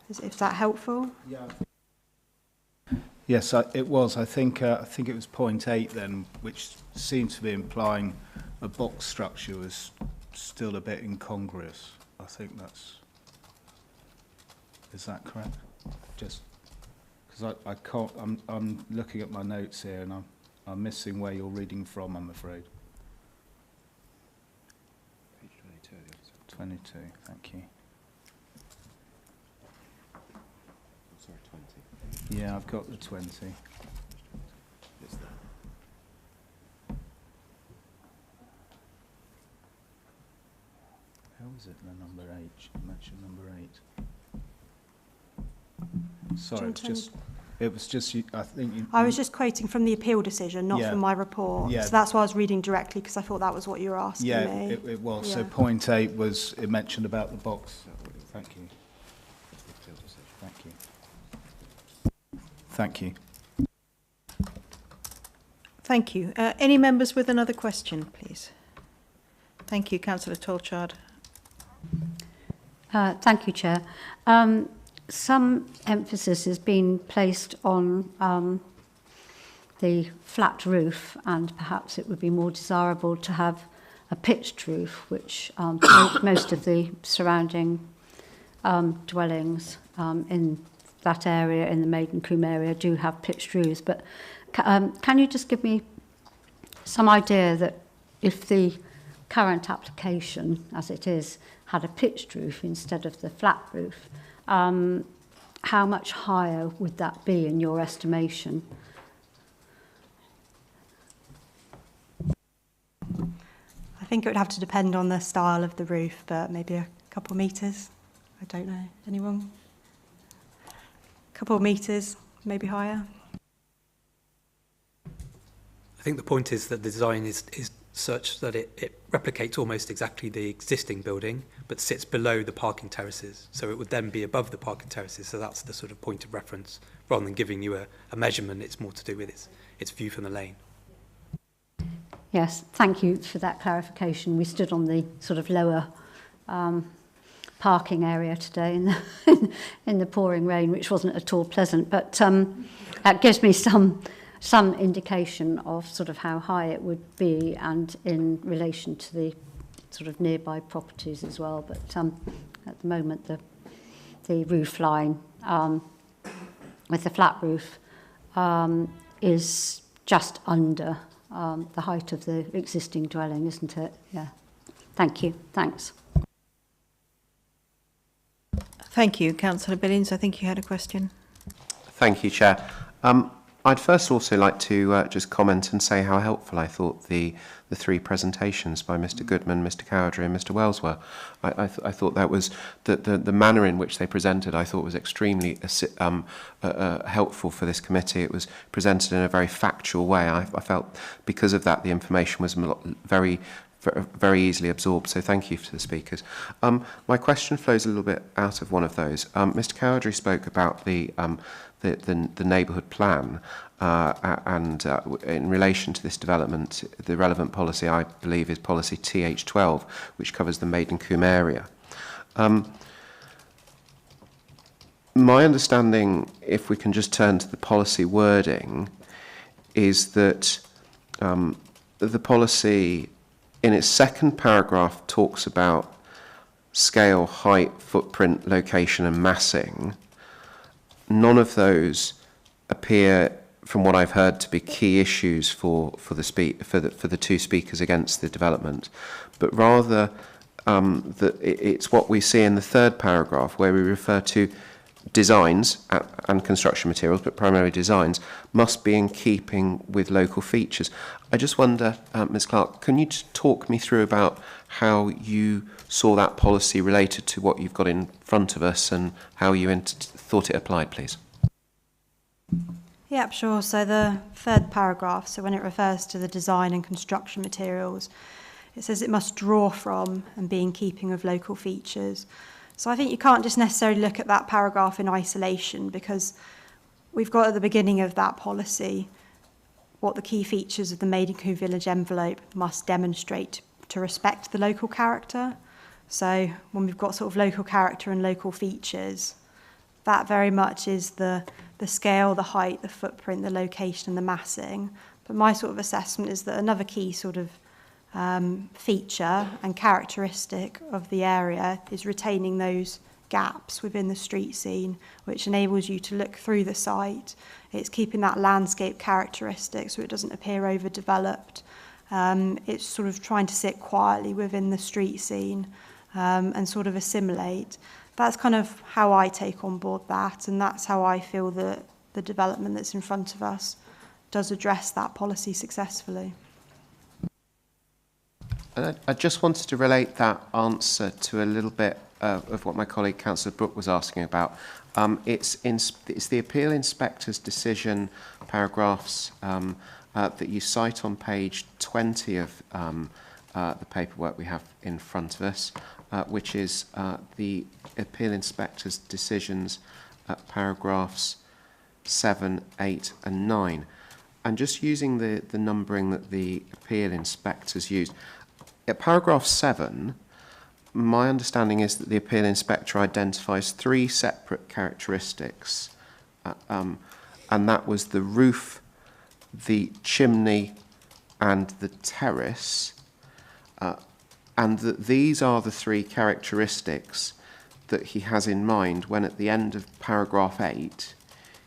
Is that helpful? Yeah. Yes, it was. I think it was point 8 then, which seemed to be implying a box structure was still a bit incongruous. I think is that correct? Just because I can't. I'm looking at my notes here and I'm missing where you're reading from, I'm afraid. Page 22. 22. Thank you. Sorry, 20. Yeah, I've got the 20. It's there. How is it the number 8? You mentioned number 8. Sorry, it was just I think I was just quoting from the appeal decision, not from my report. Yeah. So that's why I was reading directly, because I thought that was what you were asking me. Yeah, it was. Yeah. So point 8 was, it mentioned about the box. Thank you. Thank you. Thank you. Thank you. Any members with another question, please? Thank you, Councillor Tolchard. Thank you, Chair. Some emphasis has been placed on the flat roof, and perhaps it would be more desirable to have a pitched roof, which most of the surrounding dwellings in that area, in the Maidencombe area, do have pitched roofs. But can you just give me some idea that if the current application, as it is, had a pitched roof instead of the flat roof, how much higher would that be in your estimation? I think it would have to depend on the style of the roof, but maybe a couple of metres. I don't know. Anyone? A couple of metres, maybe higher. I think the point is that the design is such that it replicates almost exactly the existing building, but sits below the parking terraces. So it would then be above the parking terraces. So that's the sort of point of reference. Rather than giving you a measurement, it's more to do with its view from the lane. Yes, thank you for that clarification. We stood on the sort of lower parking area today in the pouring rain, which wasn't at all pleasant. But that gives me some indication of sort of how high it would be, and in relation to the sort of nearby properties as well. But at the moment, the roof line with the flat roof is just under the height of the existing dwelling, isn't it? Yeah. Thank you. Thanks. Thank you. Councillor Billings, I think you had a question. Thank you, Chair. I'd first also like to just comment and say how helpful I thought the three presentations by Mr. Goodman, Mr. Cowdery and Mr. Wells were. I thought that was the manner in which they presented, I thought was extremely helpful for this committee. It was presented in a very factual way. I felt because of that the information was very easily absorbed, so thank you to the speakers. My question flows a little bit out of one of those. Mr. Cowdery spoke about the neighbourhood plan and in relation to this development, the relevant policy, I believe, is policy TH12, which covers the Maidencombe area. My understanding, if we can just turn to the policy wording, is that the policy in its second paragraph talks about scale, height, footprint, location and massing. None of those appear, from what I've heard, to be key issues for the two speakers against the development, but rather that it's what we see in the third paragraph, where we refer to designs and construction materials, but primarily designs, must be in keeping with local features. I just wonder, Ms Clark, can you talk me through about how you saw that policy related to what you've got in front of us and how you thought it applied, please? Yep, sure. So the third paragraph, so when it refers to the design and construction materials, it says it must draw from and be in keeping with local features. So I think you can't just necessarily look at that paragraph in isolation, because we've got at the beginning of that policy what the key features of the Maidencoombe Village envelope must demonstrate to respect the local character. So when we've got sort of local character and local features, that very much is the scale, the height, the footprint, the location and the massing. But my sort of assessment is that another key sort of feature and characteristic of the area is retaining those gaps within the street scene, which enables you to look through the site. It's keeping that landscape characteristic so it doesn't appear overdeveloped. It's sort of trying to sit quietly within the street scene and sort of assimilate. That's kind of how I take on board that, and that's how I feel that the development that's in front of us does address that policy successfully. I just wanted to relate that answer to a little bit of what my colleague Councillor Brooke was asking about. It's the appeal inspector's decision paragraphs that you cite on page 20 of the paperwork we have in front of us, which is the appeal inspector's decisions paragraphs 7, 8 and 9. And just using the numbering that the appeal inspectors used, at paragraph 7, my understanding is that the appeal inspector identifies 3 separate characteristics, and that was the roof, the chimney, and the terrace, and that these are the 3 characteristics that he has in mind when at the end of paragraph 8,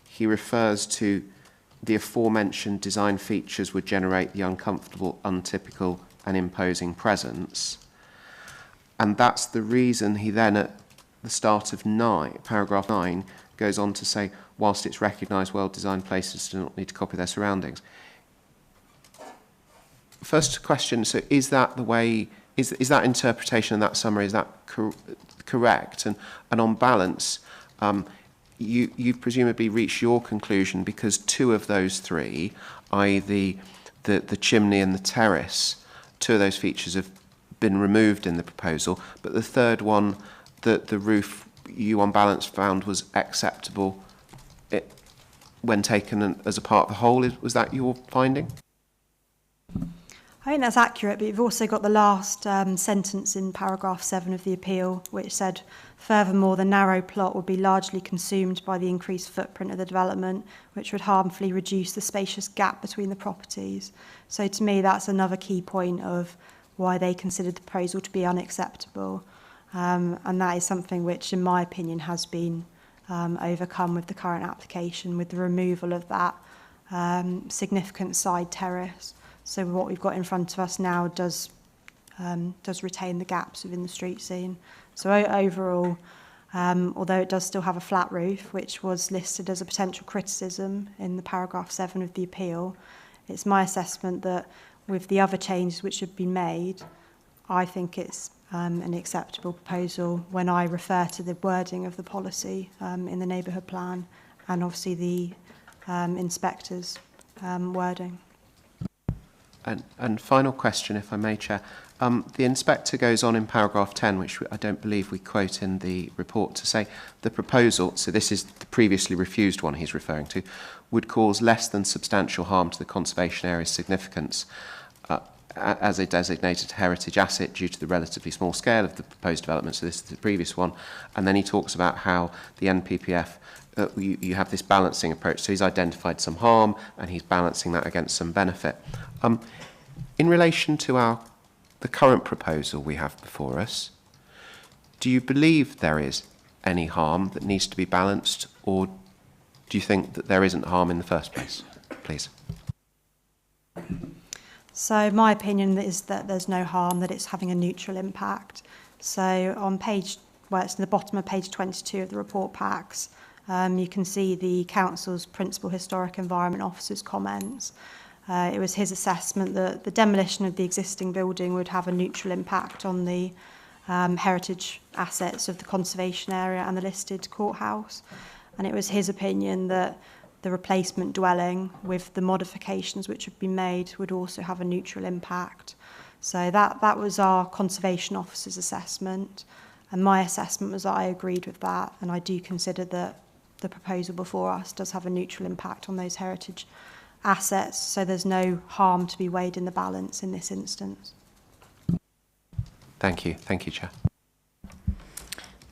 he refers to the aforementioned design features would generate the uncomfortable, untypical, and imposing presence. And that's the reason he then at the start of paragraph 9 goes on to say, whilst it's recognised well-designed places do not need to copy their surroundings. First question, so is that the way, is that interpretation and that summary, is that correct? And on balance, you've presumably reached your conclusion because 2 of those 3, i.e. the chimney and the terrace, 2 of those features have been removed in the proposal, but the third one, the roof, you on balance found was acceptable when taken as a part of the whole. Was that your finding? I think that's accurate, but you've also got the last sentence in paragraph 7 of the appeal, which said, furthermore, the narrow plot would be largely consumed by the increased footprint of the development, which would harmfully reduce the spacious gap between the properties. So to me, that's another key point of why they considered the proposal to be unacceptable. And that is something which, in my opinion, has been overcome with the current application, with the removal of that significant side terrace. So what we've got in front of us now does retain the gaps within the street scene. So overall, although it does still have a flat roof, which was listed as a potential criticism in the paragraph 7 of the appeal, it's my assessment that with the other changes which have been made, I think it's an acceptable proposal when I refer to the wording of the policy in the neighbourhood plan and obviously the inspector's wording. And final question, if I may, Chair. The inspector goes on in paragraph 10, which I don't believe we quote in the report, to say the proposal, so this is the previously refused one he's referring to, would cause less than substantial harm to the conservation area's significance as a designated heritage asset due to the relatively small scale of the proposed development. So this is the previous one. And then he talks about how the NPPF, you have this balancing approach. So he's identified some harm and he's balancing that against some benefit. In relation to the current proposal we have before us, do you believe there is any harm that needs to be balanced, or do you think that there isn't harm in the first place? Please. So my opinion is that there's no harm, that it's having a neutral impact. So on page, well, it's in the bottom of page 22 of the report packs, You can see the Council's Principal Historic Environment Officer's comments. It was his assessment that the demolition of the existing building would have a neutral impact on the heritage assets of the conservation area and the listed courthouse. And it was his opinion that the replacement dwelling with the modifications which have been made would also have a neutral impact. So that was our conservation officer's assessment, and my assessment was that I agreed with that, and I do consider that the proposal before us does have a neutral impact on those heritage assets, so there's no harm to be weighed in the balance in this instance. Thank you, Chair.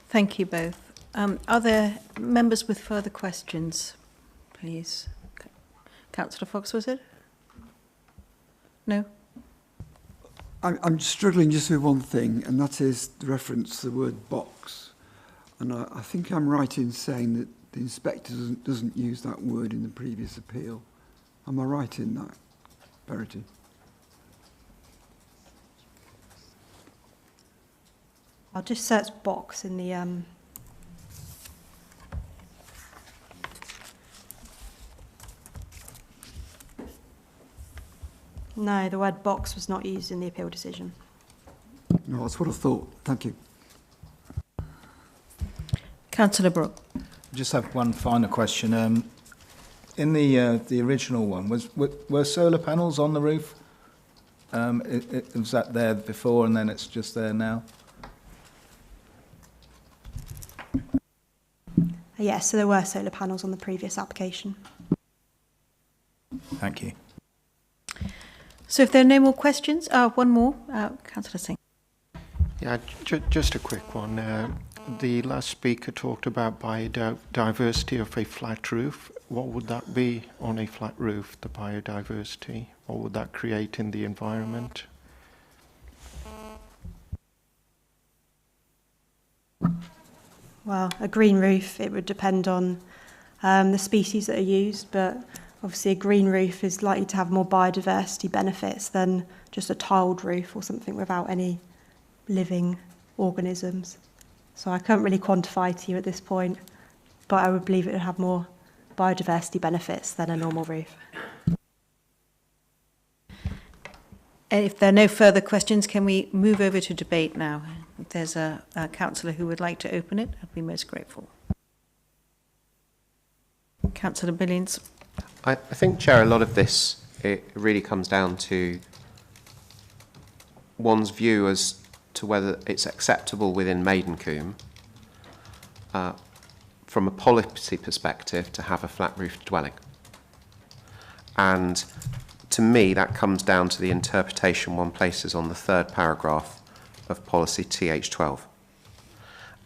Thank you both. Are there members with further questions, please? Councillor Fox, was it? No? I'm struggling just with one thing, and that is the reference to the word box. And I think I'm right in saying that the inspector doesn't use that word in the previous appeal. Am I right in that, Verity? I'll just search box in the No, the word box was not used in the appeal decision. No, that's what I thought. Thank you. Councillor Brooke. I just have one final question. In the original one, were solar panels on the roof? Was that there before and then it's just there now? Yes, so there were solar panels on the previous application. Thank you. So if there are no more questions, one more, Councillor Singh. Yeah, just a quick one. The last speaker talked about biodiversity of a flat roof. What would that be on a flat roof, the biodiversity? What would that create in the environment? Well, a green roof, it would depend on the species that are used, but obviously a green roof is likely to have more biodiversity benefits than just a tiled roof or something without any living organisms. So I can't really quantify to you at this point, but I would believe it would have more biodiversity benefits than a normal roof. If there are no further questions, can we move over to debate now? If there's a councillor who would like to open it, I'd be most grateful. Councillor Billings. I think, Chair, a lot of this, it really comes down to one's view as to whether it's acceptable within Maidencombe from a policy perspective to have a flat-roofed dwelling. And to me, that comes down to the interpretation one places on the third paragraph of policy TH12.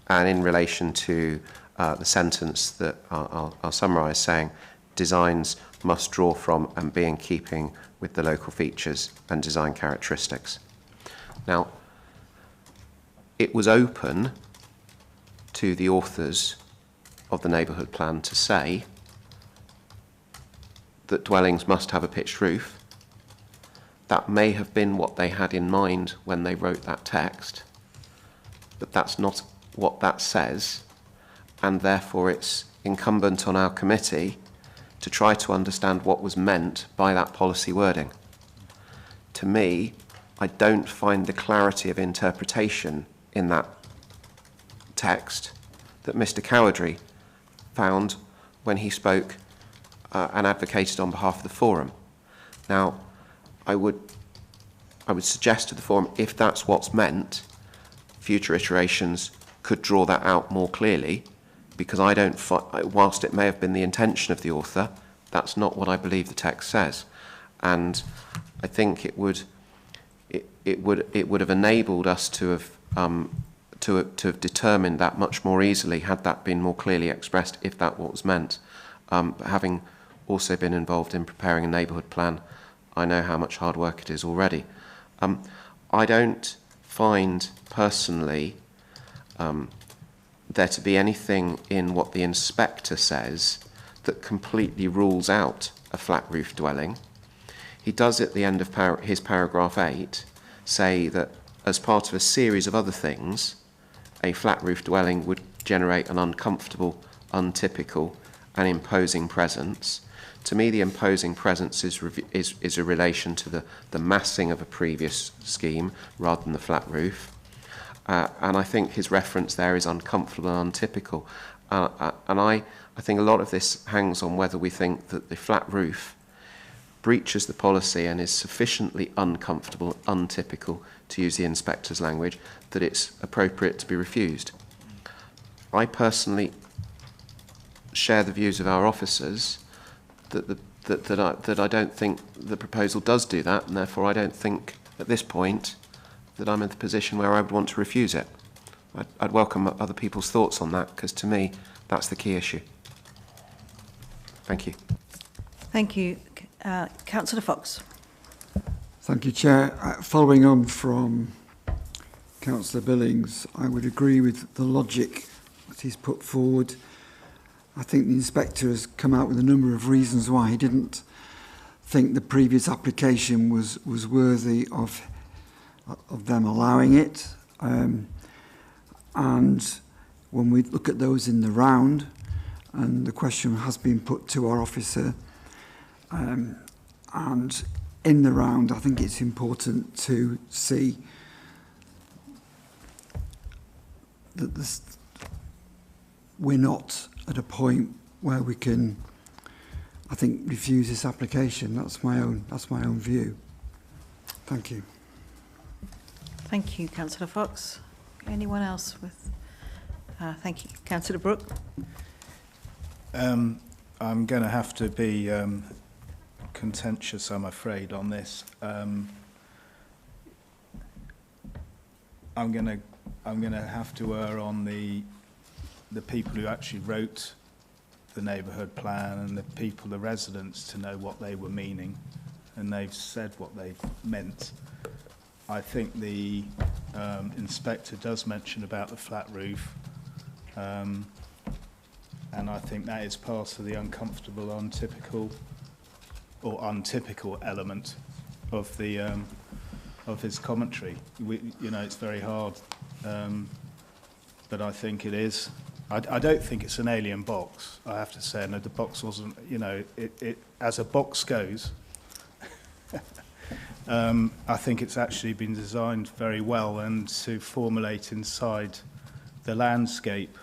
And in relation to the sentence that I'll summarise saying, designs must draw from and be in keeping with the local features and design characteristics. Now, it was open to the authors of the neighbourhood plan to say that dwellings must have a pitched roof. That may have been what they had in mind when they wrote that text, but that's not what that says, and therefore it's incumbent on our committee to try to understand what was meant by that policy wording. To me, I don't find the clarity of interpretation in that text that Mr. Cowardry found when he spoke and advocated on behalf of the forum. Now, I would suggest to the forum, if that's what's meant, future iterations could draw that out more clearly, because I don't, whilst it may have been the intention of the author, that's not what I believe the text says. And I think it would have enabled us to have determined that much more easily had that been more clearly expressed, if that was meant. But having also been involved in preparing a neighbourhood plan, I know how much hard work it is already. I don't find personally there to be anything in what the inspector says that completely rules out a flat roof dwelling. He does at the end of his paragraph 8 say that as part of a series of other things, a flat roof dwelling would generate an uncomfortable untypical, an imposing presence. To me, the imposing presence is a relation to the massing of a previous scheme rather than the flat roof. And I think his reference there is uncomfortable and untypical. And I think a lot of this hangs on whether we think that the flat roof breaches the policy and is sufficiently uncomfortable, untypical, to use the inspector's language, that it's appropriate to be refused. I personally share the views of our officers that I don't think the proposal does do that, and therefore I don't think at this point that I'm in the position where I would want to refuse it. I'd welcome other people's thoughts on that, because to me that's the key issue. Thank you. Thank you. Councillor Fox. Thank you, Chair. Following on from Councillor Billings, I would agree with the logic that he's put forward. I think the inspector has come out with a number of reasons why he didn't think the previous application was worthy of them allowing it. And when we look at those in the round, and the question has been put to our officer, and in the round, I think it's important to see that we're not at a point where we can, I think, refuse this application. That's my own view. Thank you. Thank you, Councillor Fox. Anyone else with? Thank you, Councillor Brooke. I'm going to have to be contentious, I'm afraid, on this. I'm going to have to err on the people who actually wrote the neighbourhood plan and the residents, to know what they were meaning, and they've said what they meant. I think the inspector does mention about the flat roof, and I think that is part of the uncomfortable, untypical element of the of his commentary. It's very hard, but I think it is. I don't think it's an alien box, I have to say. No, the box wasn't, it as a box goes, I think it's actually been designed very well, and to formulate inside the landscape.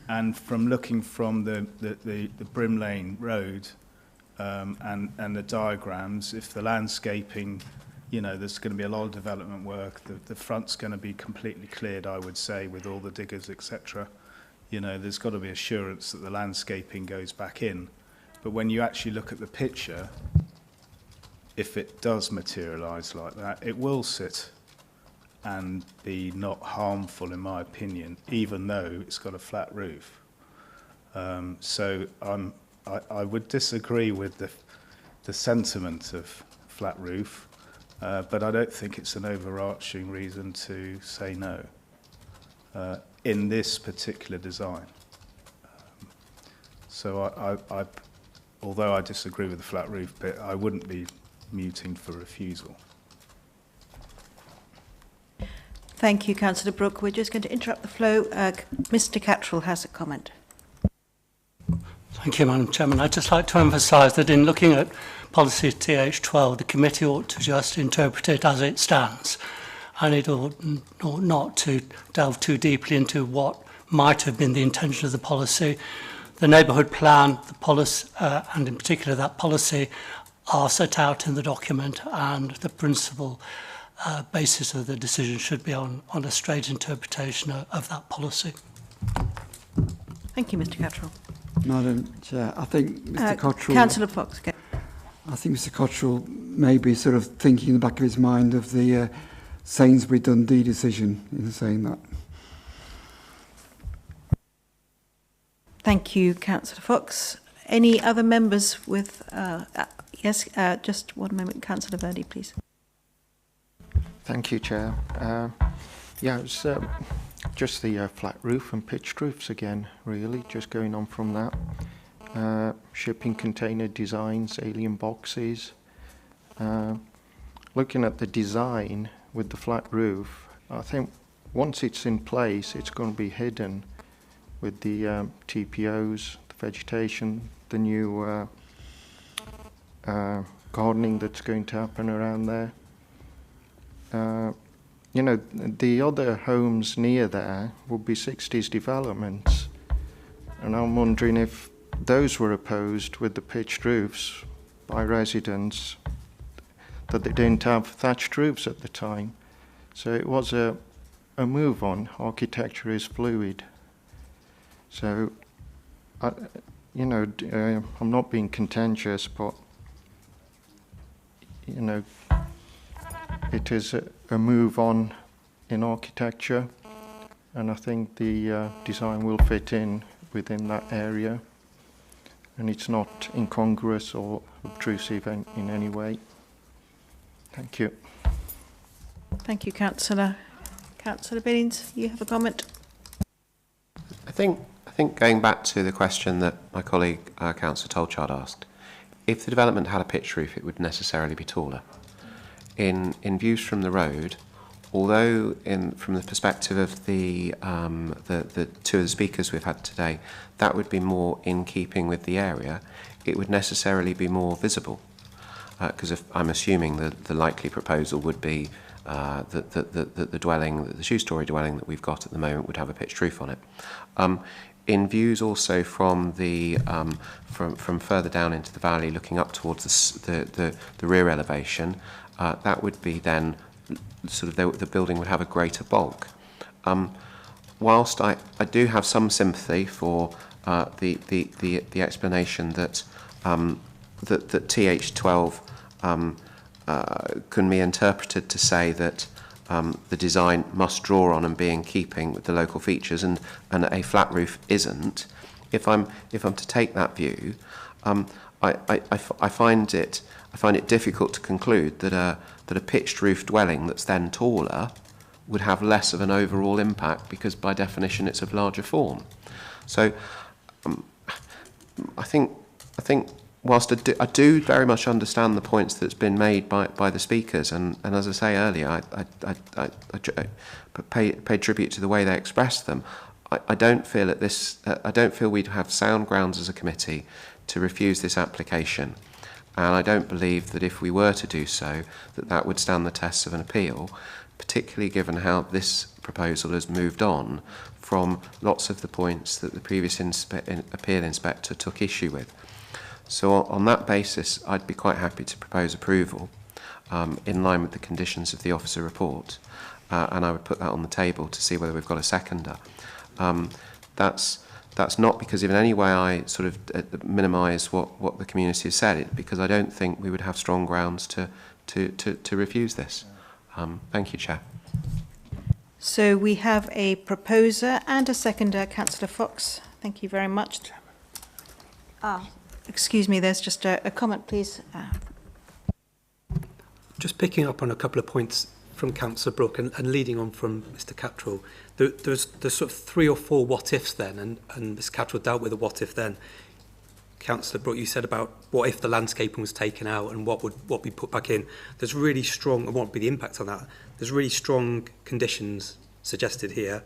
And from looking from the Brim Lane Road and the diagrams, if the landscaping, there's going to be a lot of development work. The front's going to be completely cleared, I would say, with all the diggers, etc. There's got to be assurance that the landscaping goes back in. But when you actually look at the picture, if it does materialise like that, it will sit and be not harmful, in my opinion, even though it's got a flat roof. So I would disagree with the sentiment of flat roof, but I don't think it's an overarching reason to say no in this particular design. So although I disagree with the flat roof bit, I wouldn't be muting for refusal. Thank you, Councillor Brooke. We're just going to interrupt the flow. Mr. Cattrall has a comment. Thank you, Madam Chairman. I'd just like to emphasise that in looking at policy TH12, the committee ought to just interpret it as it stands, and it ought not to delve too deeply into what might have been the intention of the policy. The neighbourhood plan, the policy, and in particular that policy, are set out in the document, and the principal basis of the decision should be on a straight interpretation of that policy. Thank you, Mr. Cattrall. Madam Chair, I think Mr. Cottrell... Councillor Fox. Okay. I think Mr. Cottrell may be sort of thinking in the back of his mind of the Sainsbury Dundee decision in saying that. Thank you, Councillor Fox. Any other members with... yes, just one moment. Councillor Verdi, please. Thank you, Chair. Yeah, it's just the flat roof and pitched roofs again, really, just going on from that. Shipping container designs, alien boxes. Looking at the design with the flat roof, I think once it's in place, it's going to be hidden with the TPOs, the vegetation, the new gardening that's going to happen around there. You know, the other homes near there will be 60s developments, and I'm wondering if those were opposed with the pitched roofs by residents, that they didn't have thatched roofs at the time. So it was a move on. Architecture is fluid. So, you know, I'm not being contentious, but, you know, it is a move on in architecture, and I think the design will fit in within that area, and it's not incongruous or obtrusive in any way. Thank you. Thank you, Councillor. Councillor Billings, you have a comment? I think going back to the question that my colleague Councillor Tolchard asked, if the development had a pitched roof, it would necessarily be taller. In views from the road, although from the perspective of the two of the speakers we've had today, that would be more in keeping with the area, it would necessarily be more visible. Because I'm assuming the likely proposal would be that the dwelling, the two-storey dwelling that we've got at the moment would have a pitched roof on it. In views also from the from further down into the valley, looking up towards the rear elevation, that would be then sort of the building would have a greater bulk. Whilst I do have some sympathy for the explanation that that TH12 can be interpreted to say that the design must draw on and be in keeping with the local features, and a flat roof isn't. If I'm to take that view, I find it difficult to conclude that a pitched roof dwelling that's then taller would have less of an overall impact, because by definition it's of larger form. So I think whilst I do very much understand the points that's been made by the speakers, and as I say earlier, I pay tribute to the way they expressed them. I don't feel I don't feel we'd have sound grounds as a committee to refuse this application, and I don't believe that if we were to do so, that would stand the test of an appeal, particularly given how this proposal has moved on from lots of the points that the previous appeal inspector took issue with. So on that basis, I'd be quite happy to propose approval in line with the conditions of the officer report, and I would put that on the table to see whether we've got a seconder. That's not because in any way I sort of minimise what the community has said, because I don't think we would have strong grounds to refuse this. Thank you, Chair. So we have a proposer and a seconder, Councillor Fox. Thank you very much. Excuse me, there's just a comment, please. Just picking up on a couple of points from Councillor Brooke and leading on from Mr Cattrall, there's sort of 3 or 4 what-ifs then, and Mr Cattrall dealt with a what-if then. Councillor Brooke, you said about what if the landscaping was taken out and what would be put back in. There's really strong, and what would be the impact on that? There's really strong conditions suggested here,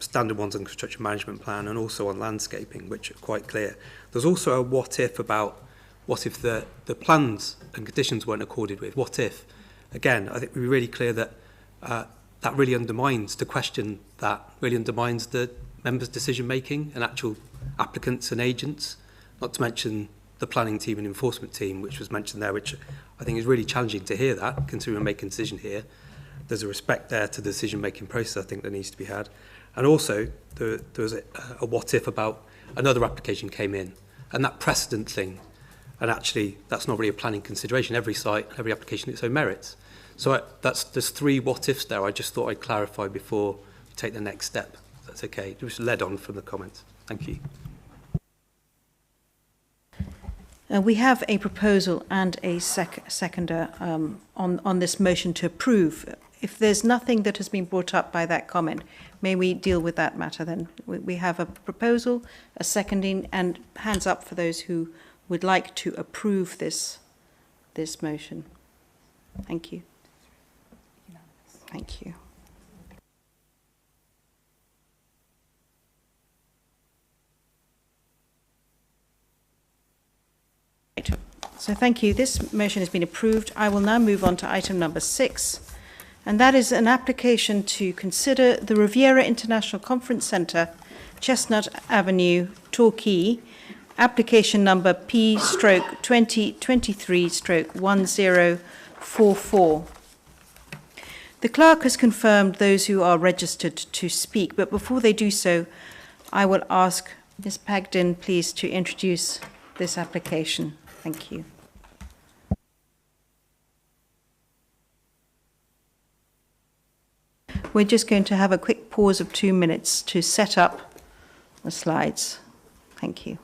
standard ones on construction management plan and also on landscaping, which are quite clear. There's also a what-if about what if the plans and conditions weren't accorded with. What if? Again, I think we're really clear that that really undermines the question, that really undermines the members' decision-making and actual applicants and agents, not to mention the planning team and enforcement team, which was mentioned there, which I think is really challenging to hear that, considering we're making a decision here. There's a respect there to the decision-making process, I think, that needs to be had. And also, there was a what-if about another application came in, and that precedent thing, and actually, that's not really a planning consideration. Every site, every application, its own merits. So there's 3 what-ifs there. I just thought I'd clarify before we take the next step. That's okay. It was led on from the comments. Thank you. We have a proposal and a seconder on this motion to approve. If there's nothing that has been brought up by that comment, may we deal with that matter then? We have a proposal, a seconding, and hands up for those who would like to approve this motion. Thank you. Thank you. So thank you. This motion has been approved. I will now move on to item number 6, and that is an application to consider the Riviera International Conference Centre, Chestnut Avenue, Torquay, application number P/2023/1044. The clerk has confirmed those who are registered to speak, but before they do so, I will ask Ms. Pagden, please, to introduce this application. Thank you. We're just going to have a quick pause of 2 minutes to set up the slides. Thank you.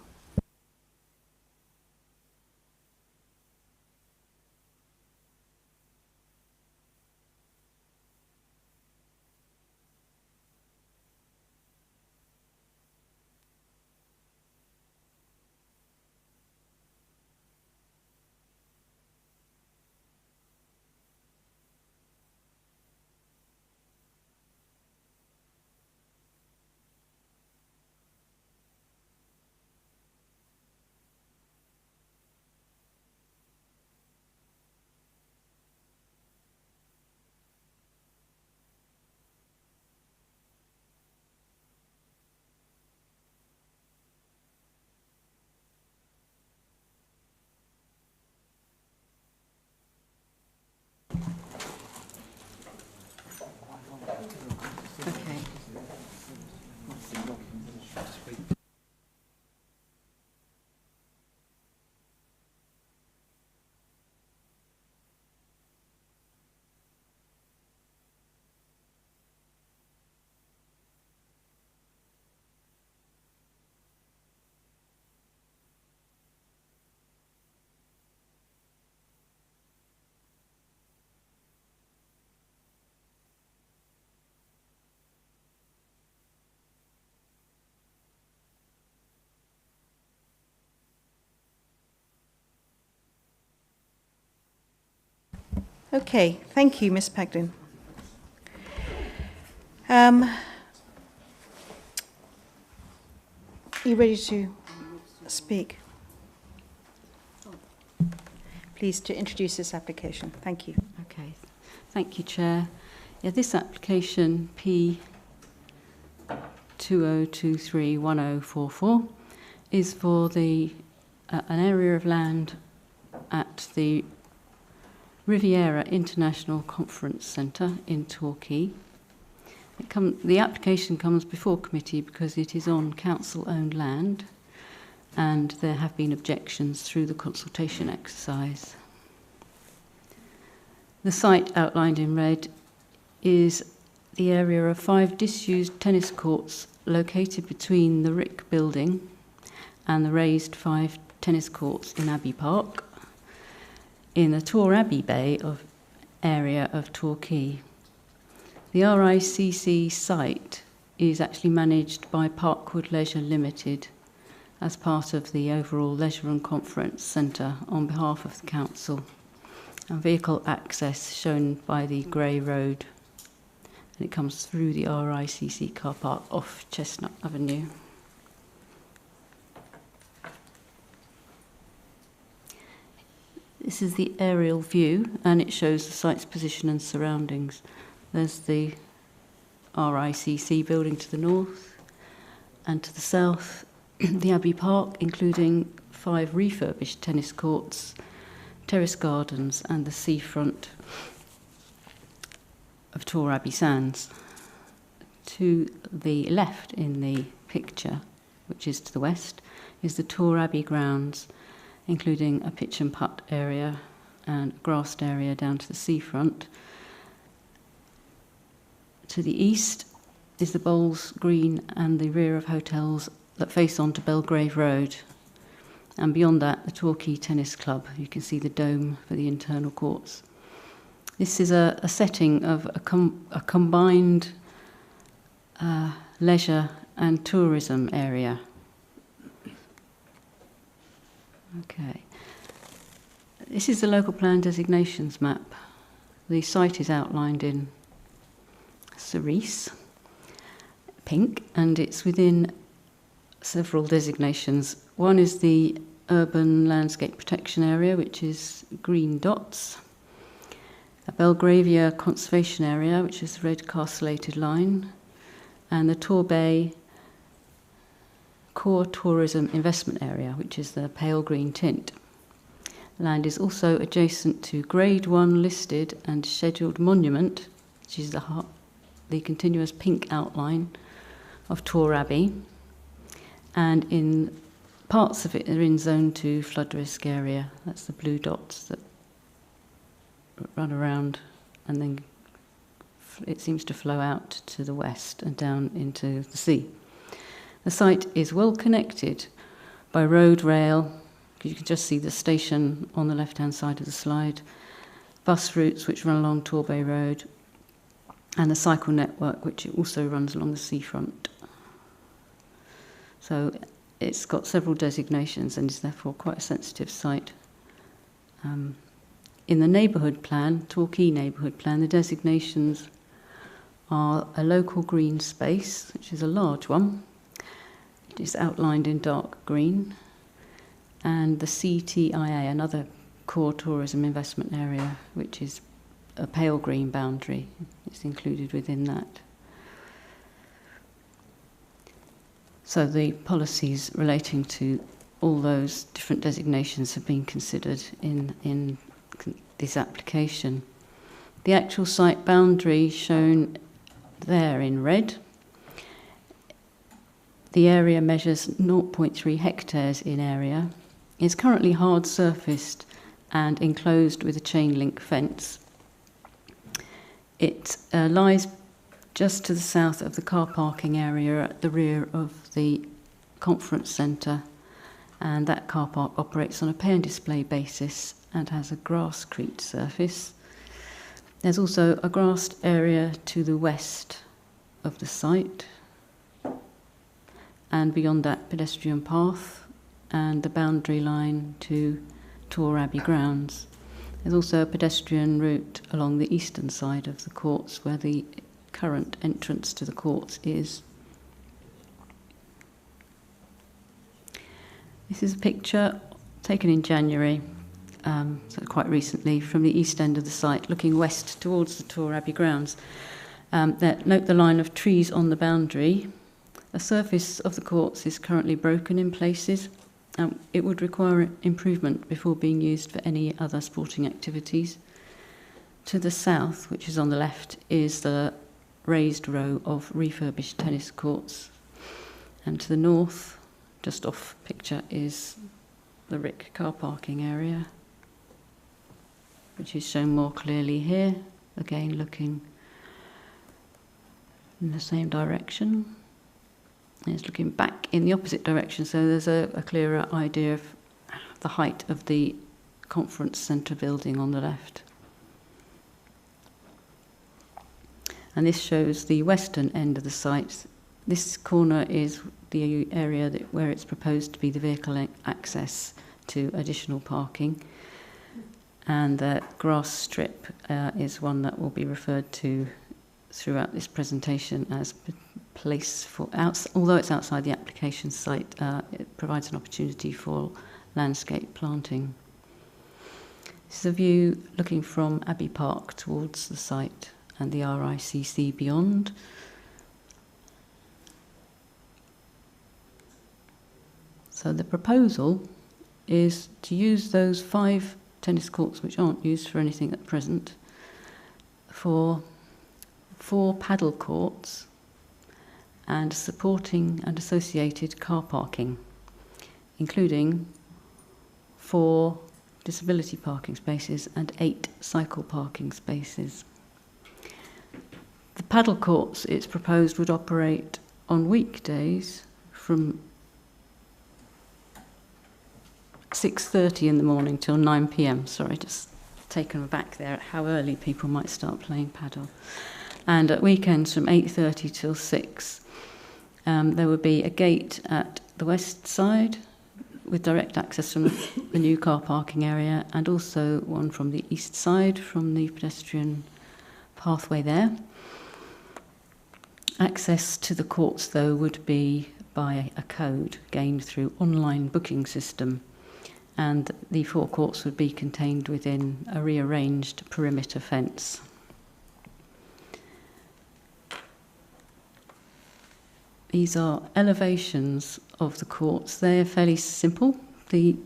Okay, thank you, Ms. Pagden. Are you ready to speak? Please, to introduce this application. Thank you. Okay, thank you, Chair. Yeah, this application P20231044 is for an area of land at the Riviera International Conference Centre in Torquay. The application comes before committee because it is on council-owned land, and there have been objections through the consultation exercise. The site outlined in red is the area of 5 disused tennis courts located between the Rick building and the raised 5 tennis courts in Abbey Park, in the Torbay Bay area of Torquay. The RICC site is actually managed by Parkwood Leisure Limited as part of the overall Leisure and Conference Centre on behalf of the council. And vehicle access shown by the grey road, and it comes through the RICC car park off Chestnut Avenue. This is the aerial view, and it shows the site's position and surroundings. There's the RICC building to the north, and to the south, the Abbey Park, including 5 refurbished tennis courts, terrace gardens, and the seafront of Torbay Sands. To the left in the picture, which is to the west, is the Torbay grounds, including a pitch and putt area and a grassed area down to the seafront. To the east is the Bowls Green and the rear of hotels that face onto Belgrave Road. And beyond that, the Torquay Tennis Club. You can see the dome for the internal courts. This is a setting of a combined leisure and tourism area. Okay. This is the local plan designations map. The site is outlined in cerise, pink, and it's within several designations. One is the urban landscape protection area, which is green dots, a Belgravia conservation area, which is the red castellated line, and the Torbay core tourism investment area, which is the pale green tint. Land is also adjacent to Grade 1 listed and scheduled monument, which is the continuous pink outline of Tor Abbey, and in parts of it are in Zone 2 flood risk area. That's the blue dots that run around, and then it seems to flow out to the west and down into the sea. The site is well connected by road, rail. You can just see the station on the left-hand side of the slide, bus routes which run along Torbay Road, and the cycle network which also runs along the seafront. So it's got several designations and is therefore quite a sensitive site. In the neighbourhood plan, Torquay neighbourhood plan, the designations are a local green space, which is a large one. It is outlined in dark green, and the CTIA, another core tourism investment area, which is a pale green boundary, is included within that. So the policies relating to all those different designations have been considered in this application. The actual site boundary shown there in red. The area measures 0.3 hectares in area. It's currently hard surfaced and enclosed with a chain link fence. It lies just to the south of the car parking area at the rear of the conference centre, and that car park operates on a pay and display basis and has a grasscrete surface. There's also a grassed area to the west of the site, and beyond that pedestrian path and the boundary line to Tor Abbey grounds. There's also a pedestrian route along the eastern side of the courts where the current entrance to the courts is. This is a picture taken in January, so quite recently, from the east end of the site, looking west towards the Tor Abbey grounds. Note the line of trees on the boundary. The surface of the courts is currently broken in places. It would require improvement before being used for any other sporting activities. To the south, which is on the left, is the raised row of refurbished tennis courts. And to the north, just off picture, is the Rick car parking area, which is shown more clearly here, again looking in the same direction. It's looking back in the opposite direction, so there's a clearer idea of the height of the conference centre building on the left. And this shows the western end of the site. This corner is the area where it's proposed to be the vehicle access to additional parking. And the grass strip is one that will be referred to throughout this presentation as place for, although it's outside the application site, it provides an opportunity for landscape planting. This is a view looking from Abbey Park towards the site and the RICC beyond. So the proposal is to use those 5 tennis courts which aren't used for anything at present for 4 paddle courts and supporting and associated car parking, including 4 disability parking spaces and 8 cycle parking spaces. The paddle courts, it's proposed, would operate on weekdays from 6:30 in the morning till 9 p.m. Sorry, just taken aback there at how early people might start playing paddle. And at weekends from 8:30 till 6. There would be a gate at the west side with direct access from the new car parking area, and also one from the east side from the pedestrian pathway there. Access to the courts, though, would be by a code gained through online booking system. and the forecourts would be contained within a rearranged perimeter fence. These are elevations of the courts. They're fairly simple. The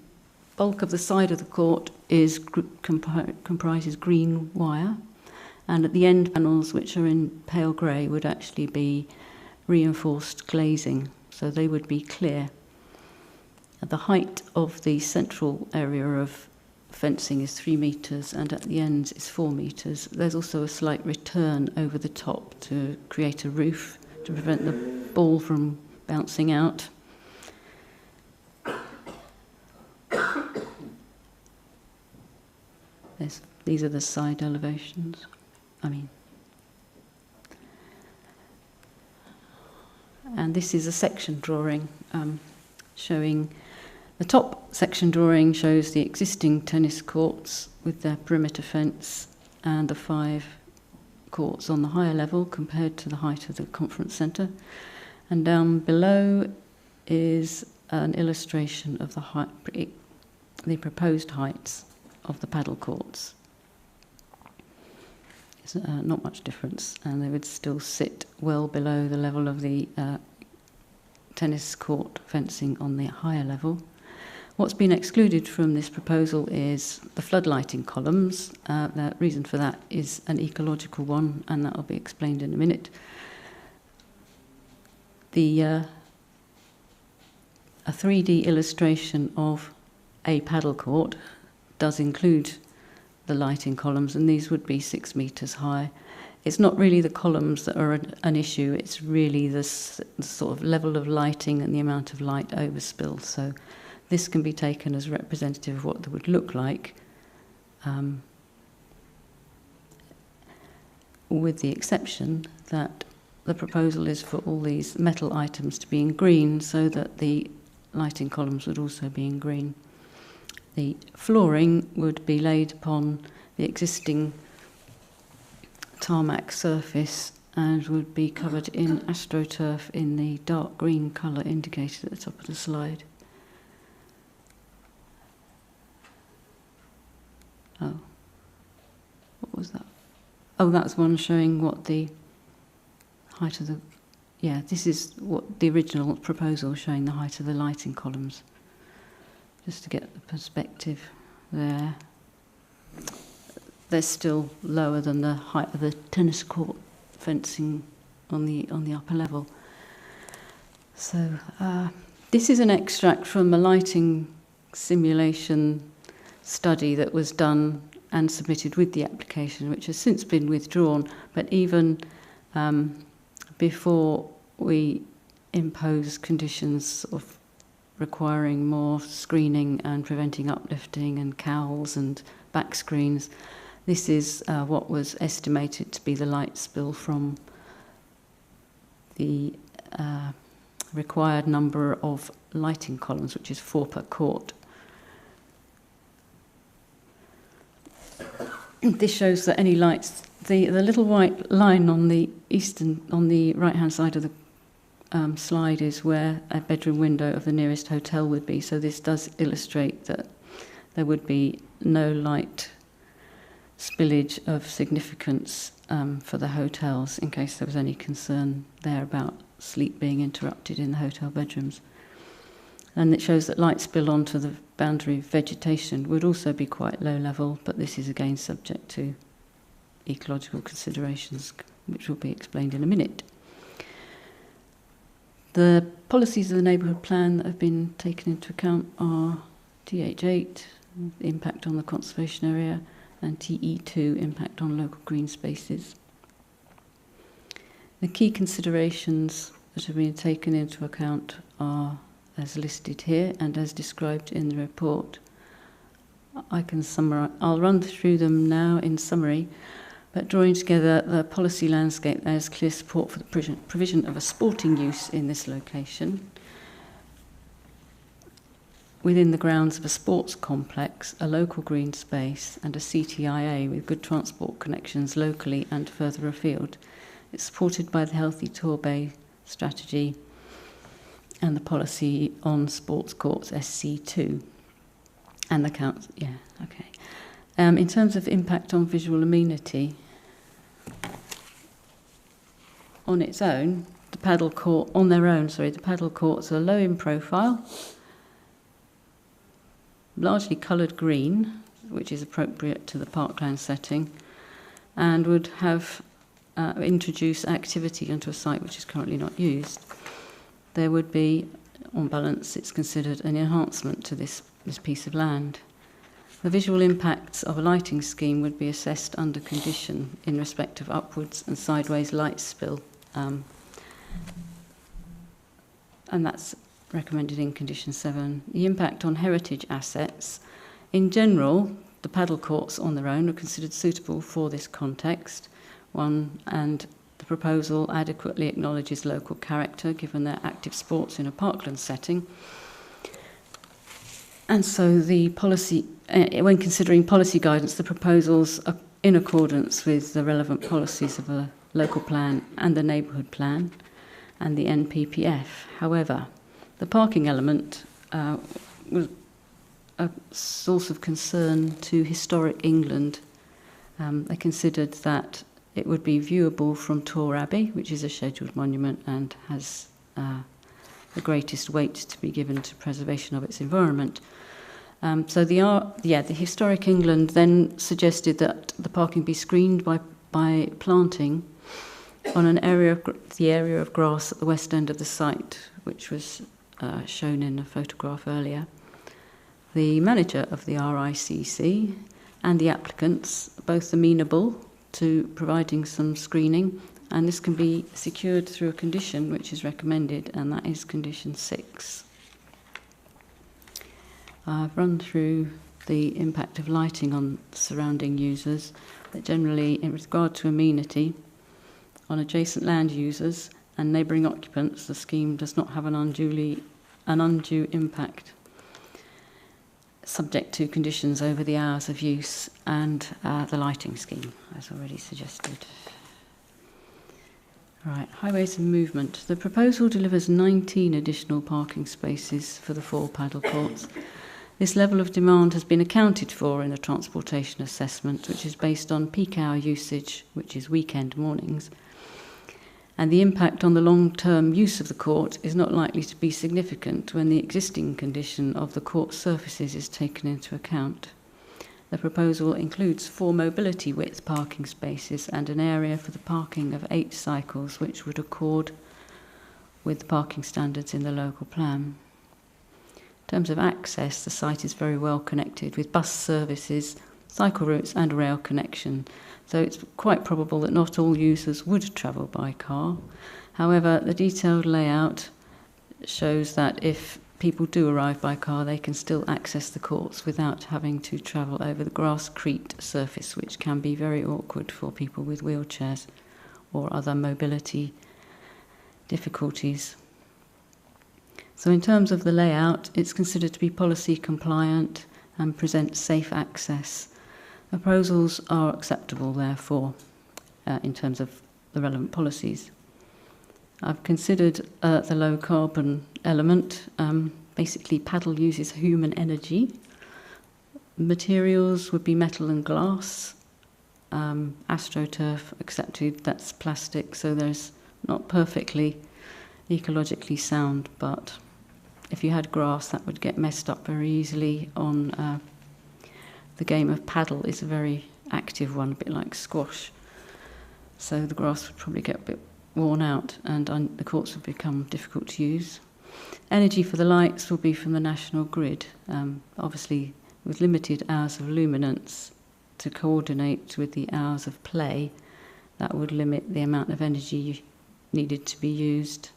bulk of the side of the court comprises green wire, and at the end panels, which are in pale grey, would actually be reinforced glazing, so they would be clear. The height of the central area of fencing is 3 metres, and at the ends is 4 metres. There's also a slight return over the top to create a roof to prevent the ball from bouncing out. These are the side elevations. And this is a section drawing showing the top section drawing shows the existing tennis courts with their perimeter fence and the 5 courts on the higher level compared to the height of the conference centre. And down below is an illustration of the proposed heights of the paddle courts. There's not much difference, and they would still sit well below the level of the tennis court fencing on the higher level. What's been excluded from this proposal is the floodlighting columns. The reason for that is an ecological one, and that will be explained in a minute. A 3D illustration of a paddle court does include the lighting columns, and these would be 6 metres high. It's not really the columns that are an issue, it's really the sort of level of lighting and the amount of light overspill. So this can be taken as representative of what they would look like, with the exception that the proposal is for all these metal items to be in green, so that the lighting columns would also be in green. The flooring would be laid upon the existing tarmac surface and would be covered in astroturf in the dark green colour indicated at the top of the slide. Oh, what was that? Oh, that's one showing what the height of the... Yeah, this is what the original proposal, showing the height of the lighting columns. Just to get the perspective there. They're still lower than the height of the tennis court fencing on the upper level. So this is an extract from a lighting simulation study that was done and submitted with the application, which has since been withdrawn. But even before we impose conditions of requiring more screening and preventing uplifting and cowls and back screens, this is what was estimated to be the light spill from the required number of lighting columns, which is 4 per court. This shows that any lights, the little white line on the right hand side of the slide is where a bedroom window of the nearest hotel would be. So this does illustrate that there would be no light spillage of significance for the hotels, in case there was any concern there about sleep being interrupted in the hotel bedrooms. And it shows that light spill onto the boundary vegetation would also be quite low level, but this is again subject to ecological considerations, which will be explained in a minute. The policies of the neighbourhood plan that have been taken into account are TH8, the impact on the conservation area, and TE2, impact on local green spaces. The key considerations that have been taken into account are as listed here and as described in the report. I can summarize. I'll run through them now in summary, but drawing together the policy landscape, there's clear support for the provision of a sporting use in this location within the grounds of a sports complex, a local green space, and a CTIA with good transport connections locally and further afield. It's supported by the Healthy Torbay strategy and the policy on sports courts, SC2. And the council, yeah, okay. In terms of impact on visual amenity, on its own, the paddle courts are low in profile, largely coloured green, which is appropriate to the parkland setting, and would have introduce activity into a site which is currently not used. There would be, on balance, it's considered an enhancement to this piece of land. The visual impacts of a lighting scheme would be assessed under condition in respect of upwards and sideways light spill, and that's recommended in condition 7. The impact on heritage assets. In general, the paddle courts on their own are considered suitable for this context. And the proposal adequately acknowledges local character given their active sports in a parkland setting. And so the policy, when considering policy guidance, the proposals are in accordance with the relevant policies of a local plan and the neighbourhood plan and the NPPF. However, the parking element was a source of concern to historic England. They considered that it would be viewable from Tor Abbey, which is a scheduled monument and has the greatest weight to be given to preservation of its environment. So the historic England then suggested that the parking be screened by planting on the area of grass at the west end of the site, which was shown in a photograph earlier. The manager of the RICC and the applicants are both amenable to providing some screening, and this can be secured through a condition which is recommended, and that is condition 6. I've run through the impact of lighting on surrounding users, that generally, in regard to amenity, on adjacent land users and neighbouring occupants, the scheme does not have an undue impact, subject to conditions over the hours of use and the lighting scheme, as already suggested. Right, highways and movement. The proposal delivers 19 additional parking spaces for the 4 paddle courts. This level of demand has been accounted for in the transportation assessment, which is based on peak hour usage, which is weekend mornings. And the impact on the long-term use of the court is not likely to be significant when the existing condition of the court surfaces is taken into account. The proposal includes 4 mobility width parking spaces and an area for the parking of 8 cycles, which would accord with the parking standards in the local plan. In terms of access, the site is very well connected with bus services, cycle routes and rail connection. So it's quite probable that not all users would travel by car. However, the detailed layout shows that if people do arrive by car, they can still access the courts without having to travel over the grasscrete surface, which can be very awkward for people with wheelchairs or other mobility difficulties. So in terms of the layout, it's considered to be policy compliant and presents safe access. Proposals are acceptable, therefore, in terms of the relevant policies. I've considered the low carbon element. Basically, paddle uses human energy. Materials would be metal and glass. AstroTurf accepted, that's plastic, so there's not perfectly ecologically sound, but if you had grass, that would get messed up very easily on the game of paddle is a very active one, a bit like squash. So the grass would probably get a bit worn out and the courts would become difficult to use. Energy for the lights will be from the national grid, obviously with limited hours of luminance to coordinate with the hours of play. That would limit the amount of energy needed to be used,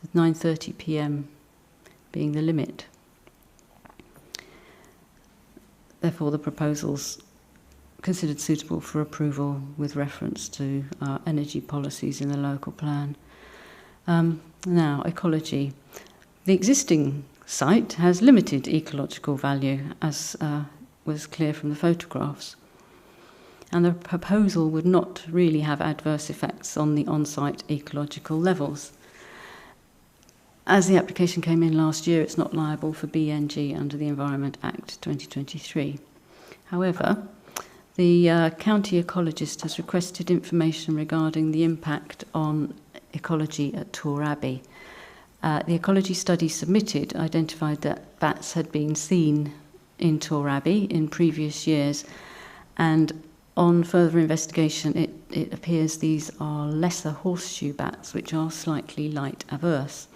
with 9:30 p.m. being the limit. Therefore, the proposal's considered suitable for approval with reference to our energy policies in the local plan. Now, ecology. The existing site has limited ecological value, as was clear from the photographs. And the proposal would not really have adverse effects on the on-site ecological levels. as the application came in last year, it's not liable for BNG under the Environment Act 2023. However, the county ecologist has requested information regarding the impact on ecology at Torbay. The ecology study submitted identified that bats had been seen in Torbay in previous years, and on further investigation it appears these are lesser horseshoe bats which are slightly light averse.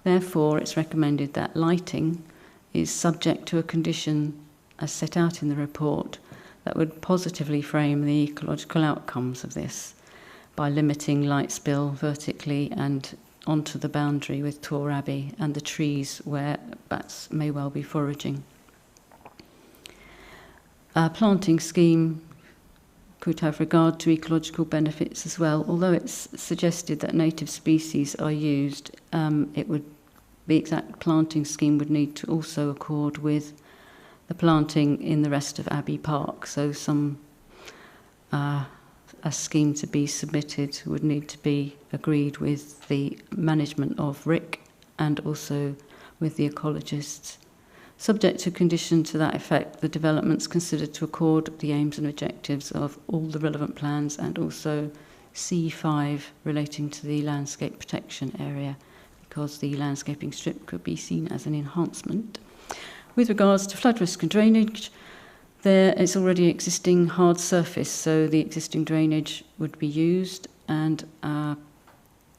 Therefore, it's recommended that lighting is subject to a condition as set out in the report that would positively frame the ecological outcomes of this by limiting light spill vertically and onto the boundary with Torbay and the trees where bats may well be foraging. A planting scheme could have regard to ecological benefits as well. Although it's suggested that native species are used, the exact planting scheme would need to also accord with the planting in the rest of Abbey Park. So a scheme to be submitted would need to be agreed with the management of RIC and also with the ecologists. Subject to condition to that effect, the development's considered to accord the aims and objectives of all the relevant plans and also C5 relating to the landscape protection area, because the landscaping strip could be seen as an enhancement. With regards to flood risk and drainage, there is already existing hard surface, so the existing drainage would be used, and our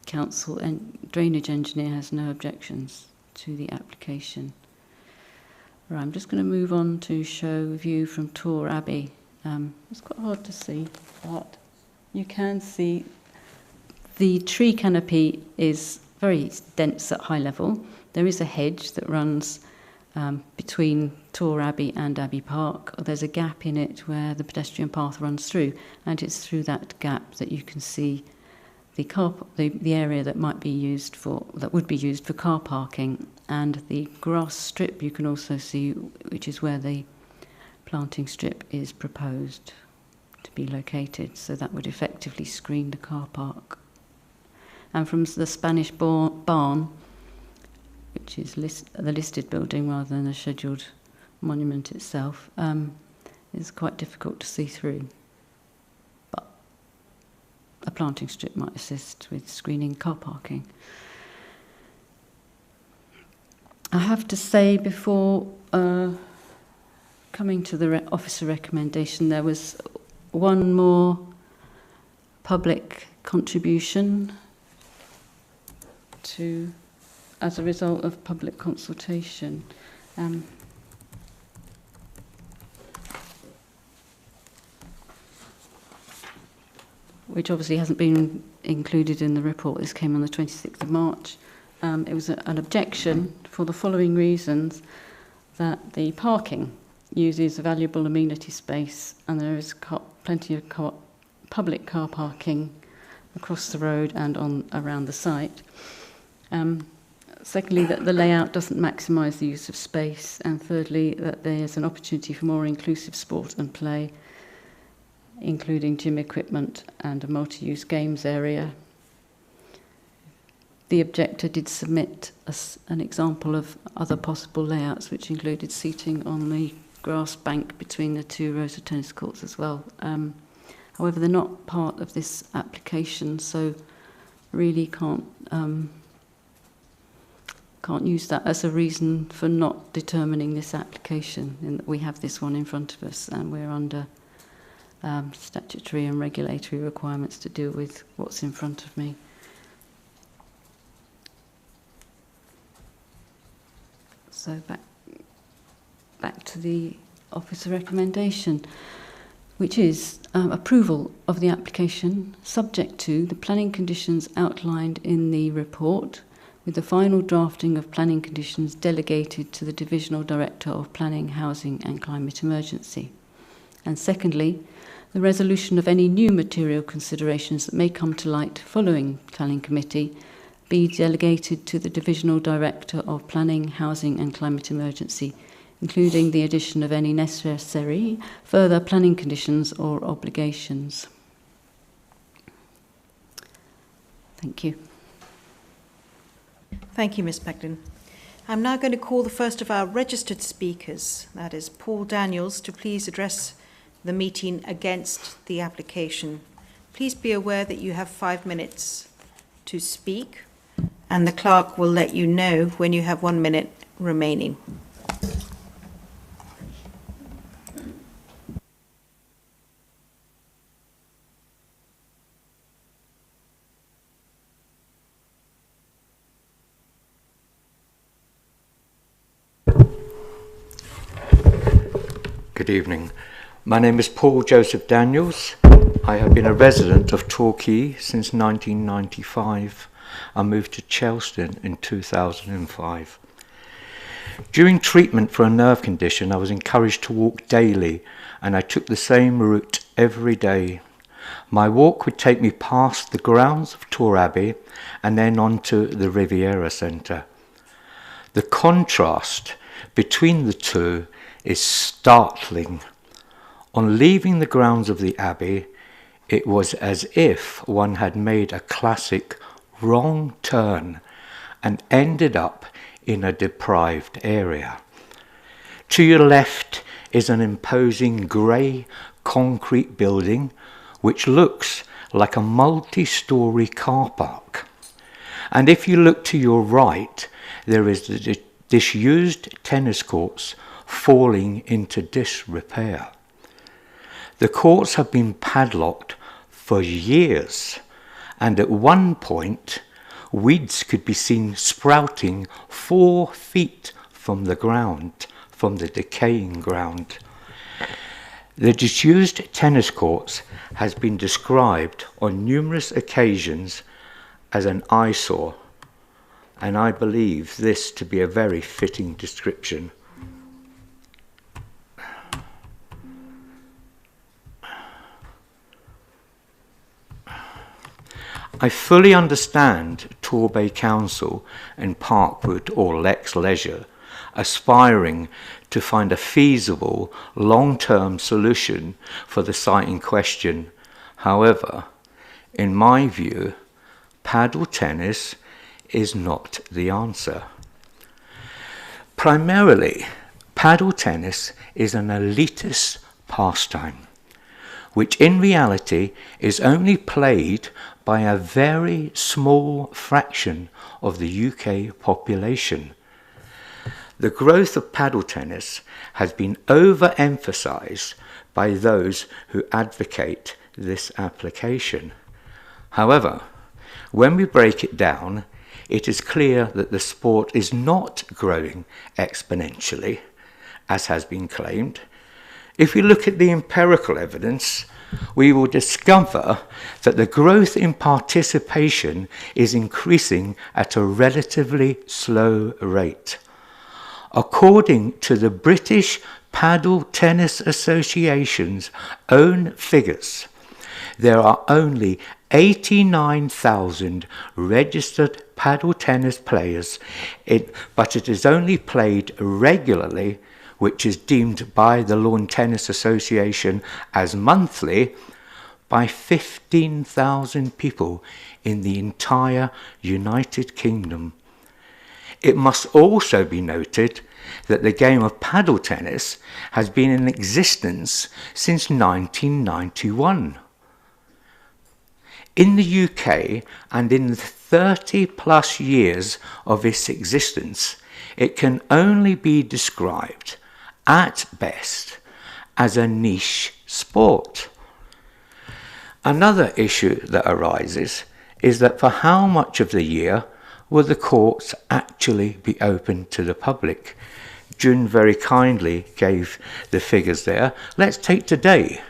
council and drainage engineer has no objections to the application. Right, I'm just going to move on to show a view from Torbay. It's quite hard to see, but you can see the tree canopy is very dense at high level. There is a hedge that runs between Torbay and Abbey Park. There's a gap in it where the pedestrian path runs through, and it's through that gap that you can see the area that would be used for car parking, and the grass strip you can also see, which is where the planting strip is proposed to be located. So that would effectively screen the car park. And from the Spanish barn, which is the listed building rather than the scheduled monument itself, is quite difficult to see through. But a planting strip might assist with screening car parking. I have to say, before coming to the officer recommendation, there was one more public contribution as a result of public consultation. Which obviously hasn't been included in the report. This came on the 26th of March. It was an objection for the following reasons: that the parking uses a valuable amenity space and there is plenty of public car parking across the road and around the site. Secondly, that the layout doesn't maximise the use of space, and thirdly, that there's an opportunity for more inclusive sport and play, including gym equipment and a multi-use games area. The objector did submit an example of other possible layouts, which included seating on the grass bank between the two rows of tennis courts as well. However, they're not part of this application, so really can't use that as a reason for not determining this application. In that we have this one in front of us, and we're under statutory and regulatory requirements to deal with what's in front of me. So back to the officer recommendation, which is approval of the application subject to the planning conditions outlined in the report, with the final drafting of planning conditions delegated to the Divisional Director of Planning, Housing and Climate Emergency. And secondly, the resolution of any new material considerations that may come to light following Planning Committee be delegated to the Divisional Director of Planning, Housing and Climate Emergency, including the addition of any necessary further planning conditions or obligations. Thank you. Thank you, Ms Pegden. I'm now going to call the first of our registered speakers, that is Paul Daniels, to please address the meeting against the application. Please be aware that you have 5 minutes to speak, and the clerk will let you know when you have 1 minute remaining. Good evening. My name is Paul Joseph Daniels. I have been a resident of Torquay since 1995. I moved to Chelston in 2005. During treatment for a nerve condition, I was encouraged to walk daily, and I took the same route every day. My walk would take me past the grounds of Torbay and then on to the Riviera Centre. The contrast between the two is startling. On leaving the grounds of the Abbey, it was as if one had made a classic wrong turn and ended up in a deprived area. To your left is an imposing grey concrete building which looks like a multi-storey car park. And if you look to your right, there is the disused tennis courts falling into disrepair. The courts have been padlocked for years, and at one point weeds could be seen sprouting 4 feet from the ground, from the decaying ground. The disused tennis courts has been described on numerous occasions as an eyesore, and I believe this to be a very fitting description. I fully understand Torbay Council and Parkwood or Lex Leisure aspiring to find a feasible long-term solution for the site in question. However, in my view, padel tennis is not the answer. Primarily, padel tennis is an elitist pastime, which in reality is only played by a very small fraction of the UK population. The growth of padel tennis has been overemphasised by those who advocate this application. However, when we break it down, it is clear that the sport is not growing exponentially, as has been claimed. If we look at the empirical evidence, we will discover that the growth in participation is increasing at a relatively slow rate. According to the British Padel Tennis Association's own figures, there are only 89,000 registered padel tennis players, but it is only played regularly, which is deemed by the Lawn Tennis Association as monthly, by 15,000 people in the entire United Kingdom. It must also be noted that the game of padel tennis has been in existence since 1991. In the UK, and in the 30 plus years of its existence, it can only be described at best as a niche sport. Another issue that arises is that for how much of the year will the courts actually be open to the public? June very kindly gave the figures there. Let's take today.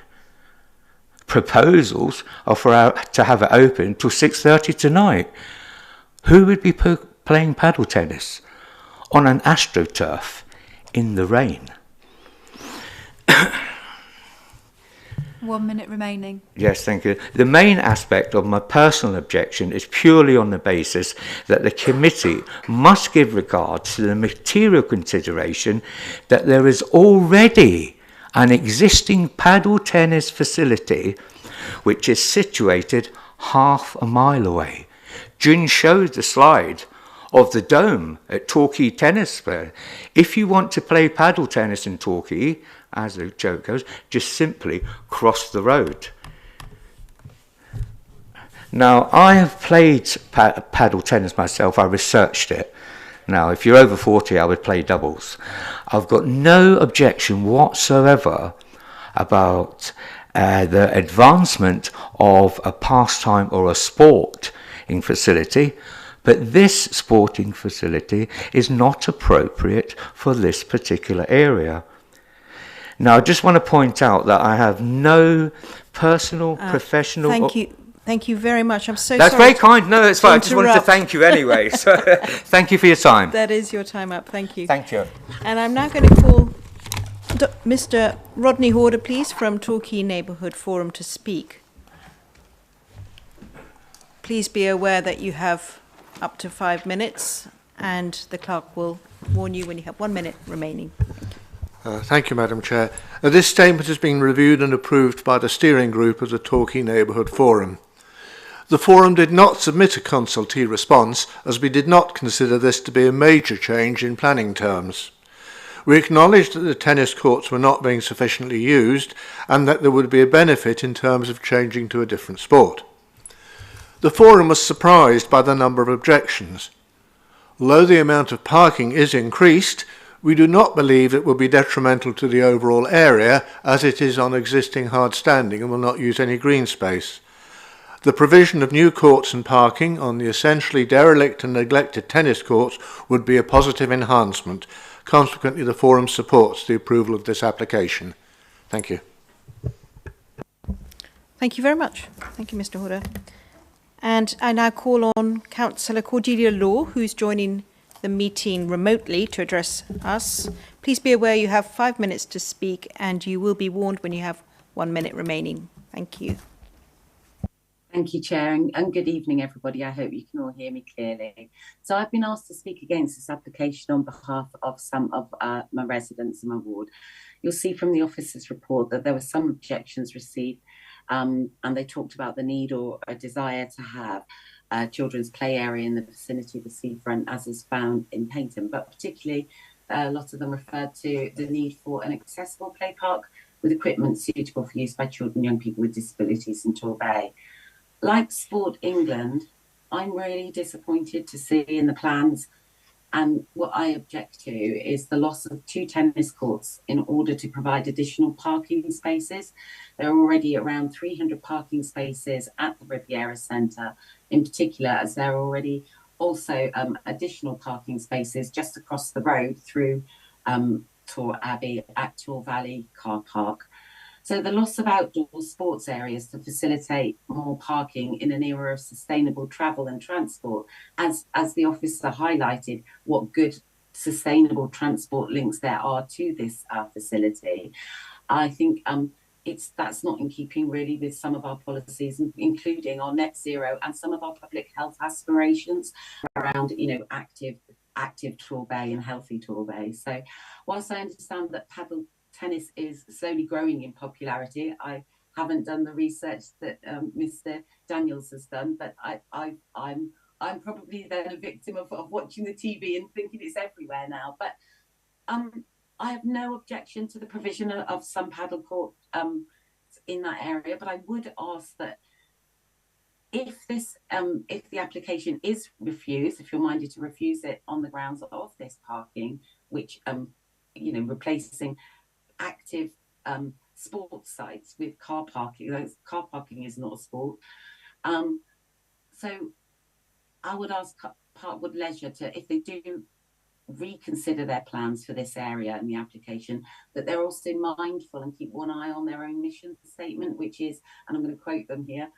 Proposals are to have it open till 6:30 tonight. Who would be playing padel tennis on an AstroTurf in the rain? 1 minute remaining. Yes, thank you. The main aspect of my personal objection is purely on the basis that the committee must give regard to the material consideration that there is already an existing padel tennis facility which is situated half a mile away. June showed the slide of the dome at Torquay Tennis Fair. If you want to play paddle tennis in Torquay, as the joke goes, just simply cross the road. Now, I have played paddle tennis myself. I researched it. Now, if you're over 40, I would play doubles. I've got no objection whatsoever about the advancement of a pastime or a sporting facility, but this sporting facility is not appropriate for this particular area. Now, I just want to point out that I have no personal, professional... Thank you very much. I'm so That's sorry. That's very kind. No, it's fine. I just wanted to thank you anyway. So, thank you for your time. That is your time up. Thank you. Thank you. And I'm now going to call Mr. Rodney Horder, please, from Torquay Neighbourhood Forum to speak. Please be aware that you have up to 5 minutes, and the clerk will warn you when you have 1 minute remaining. Thank you, Madam Chair. This statement has been reviewed and approved by the steering group of the Torquay Neighbourhood Forum. The Forum did not submit a consultee response, as we did not consider this to be a major change in planning terms. We acknowledged that the tennis courts were not being sufficiently used and that there would be a benefit in terms of changing to a different sport. The Forum was surprised by the number of objections. Although the amount of parking is increased, we do not believe it will be detrimental to the overall area, as it is on existing hard standing and will not use any green space. The provision of new courts and parking on the essentially derelict and neglected tennis courts would be a positive enhancement. Consequently, the Forum supports the approval of this application. Thank you. Thank you very much. Thank you, Mr. Horder. And I now call on Councillor Cordelia Law, who's joining the meeting remotely to address us. Please be aware you have 5 minutes to speak, and you will be warned when you have 1 minute remaining. Thank you. Thank you, Chair, and good evening, everybody. I hope you can all hear me clearly. So I've been asked to speak against this application on behalf of some of my residents in my ward. You'll see from the officer's report that there were some objections received, and they talked about the need or a desire to have a children's play area in the vicinity of the seafront, as is found in Paynton, but particularly a lot of them referred to the need for an accessible play park with equipment suitable for use by children and young people with disabilities in Torbay. Like Sport England, I'm really disappointed to see in the plans, and what I object to is the loss of 2 tennis courts in order to provide additional parking spaces. There are already around 300 parking spaces at the Riviera Centre, in particular, as there are already also additional parking spaces just across the road through Tor Abbey at Tor Valley Car Park. So the loss of outdoor sports areas to facilitate more parking in an era of sustainable travel and transport, as the officer highlighted what good sustainable transport links there are to this facility. I think that's not in keeping really with some of our policies, including our net zero and some of our public health aspirations around, active Torbay and healthy Torbay. So whilst I understand that paddle tennis is slowly growing in popularity, I haven't done the research that Mr. Daniels has done, but I'm probably then a victim of watching the TV and thinking it's everywhere now. But I have no objection to the provision of some paddle court in that area, but I would ask that if the application is refused, if you're minded to refuse it on the grounds of this parking, which replacing active sports sites with car parking. Car parking is not a sport. So I would ask Parkwood Leisure to, if they do reconsider their plans for this area in the application, that they're also mindful and keep one eye on their own mission statement, which is, and I'm going to quote them here,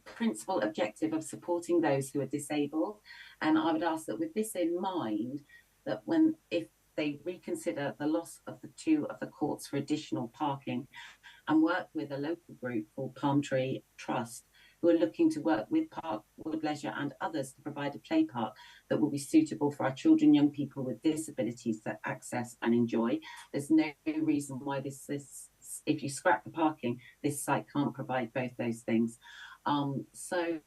principal objective of supporting those who are disabled. And I would ask that with this in mind, that if they reconsider the loss of the 2 of the courts for additional parking and work with a local group called Palm Tree Trust, who are looking to work with Parkwood Leisure and others to provide a play park that will be suitable for our children, young people with disabilities to access and enjoy. There's no reason why this if you scrap the parking, this site can't provide both those things. So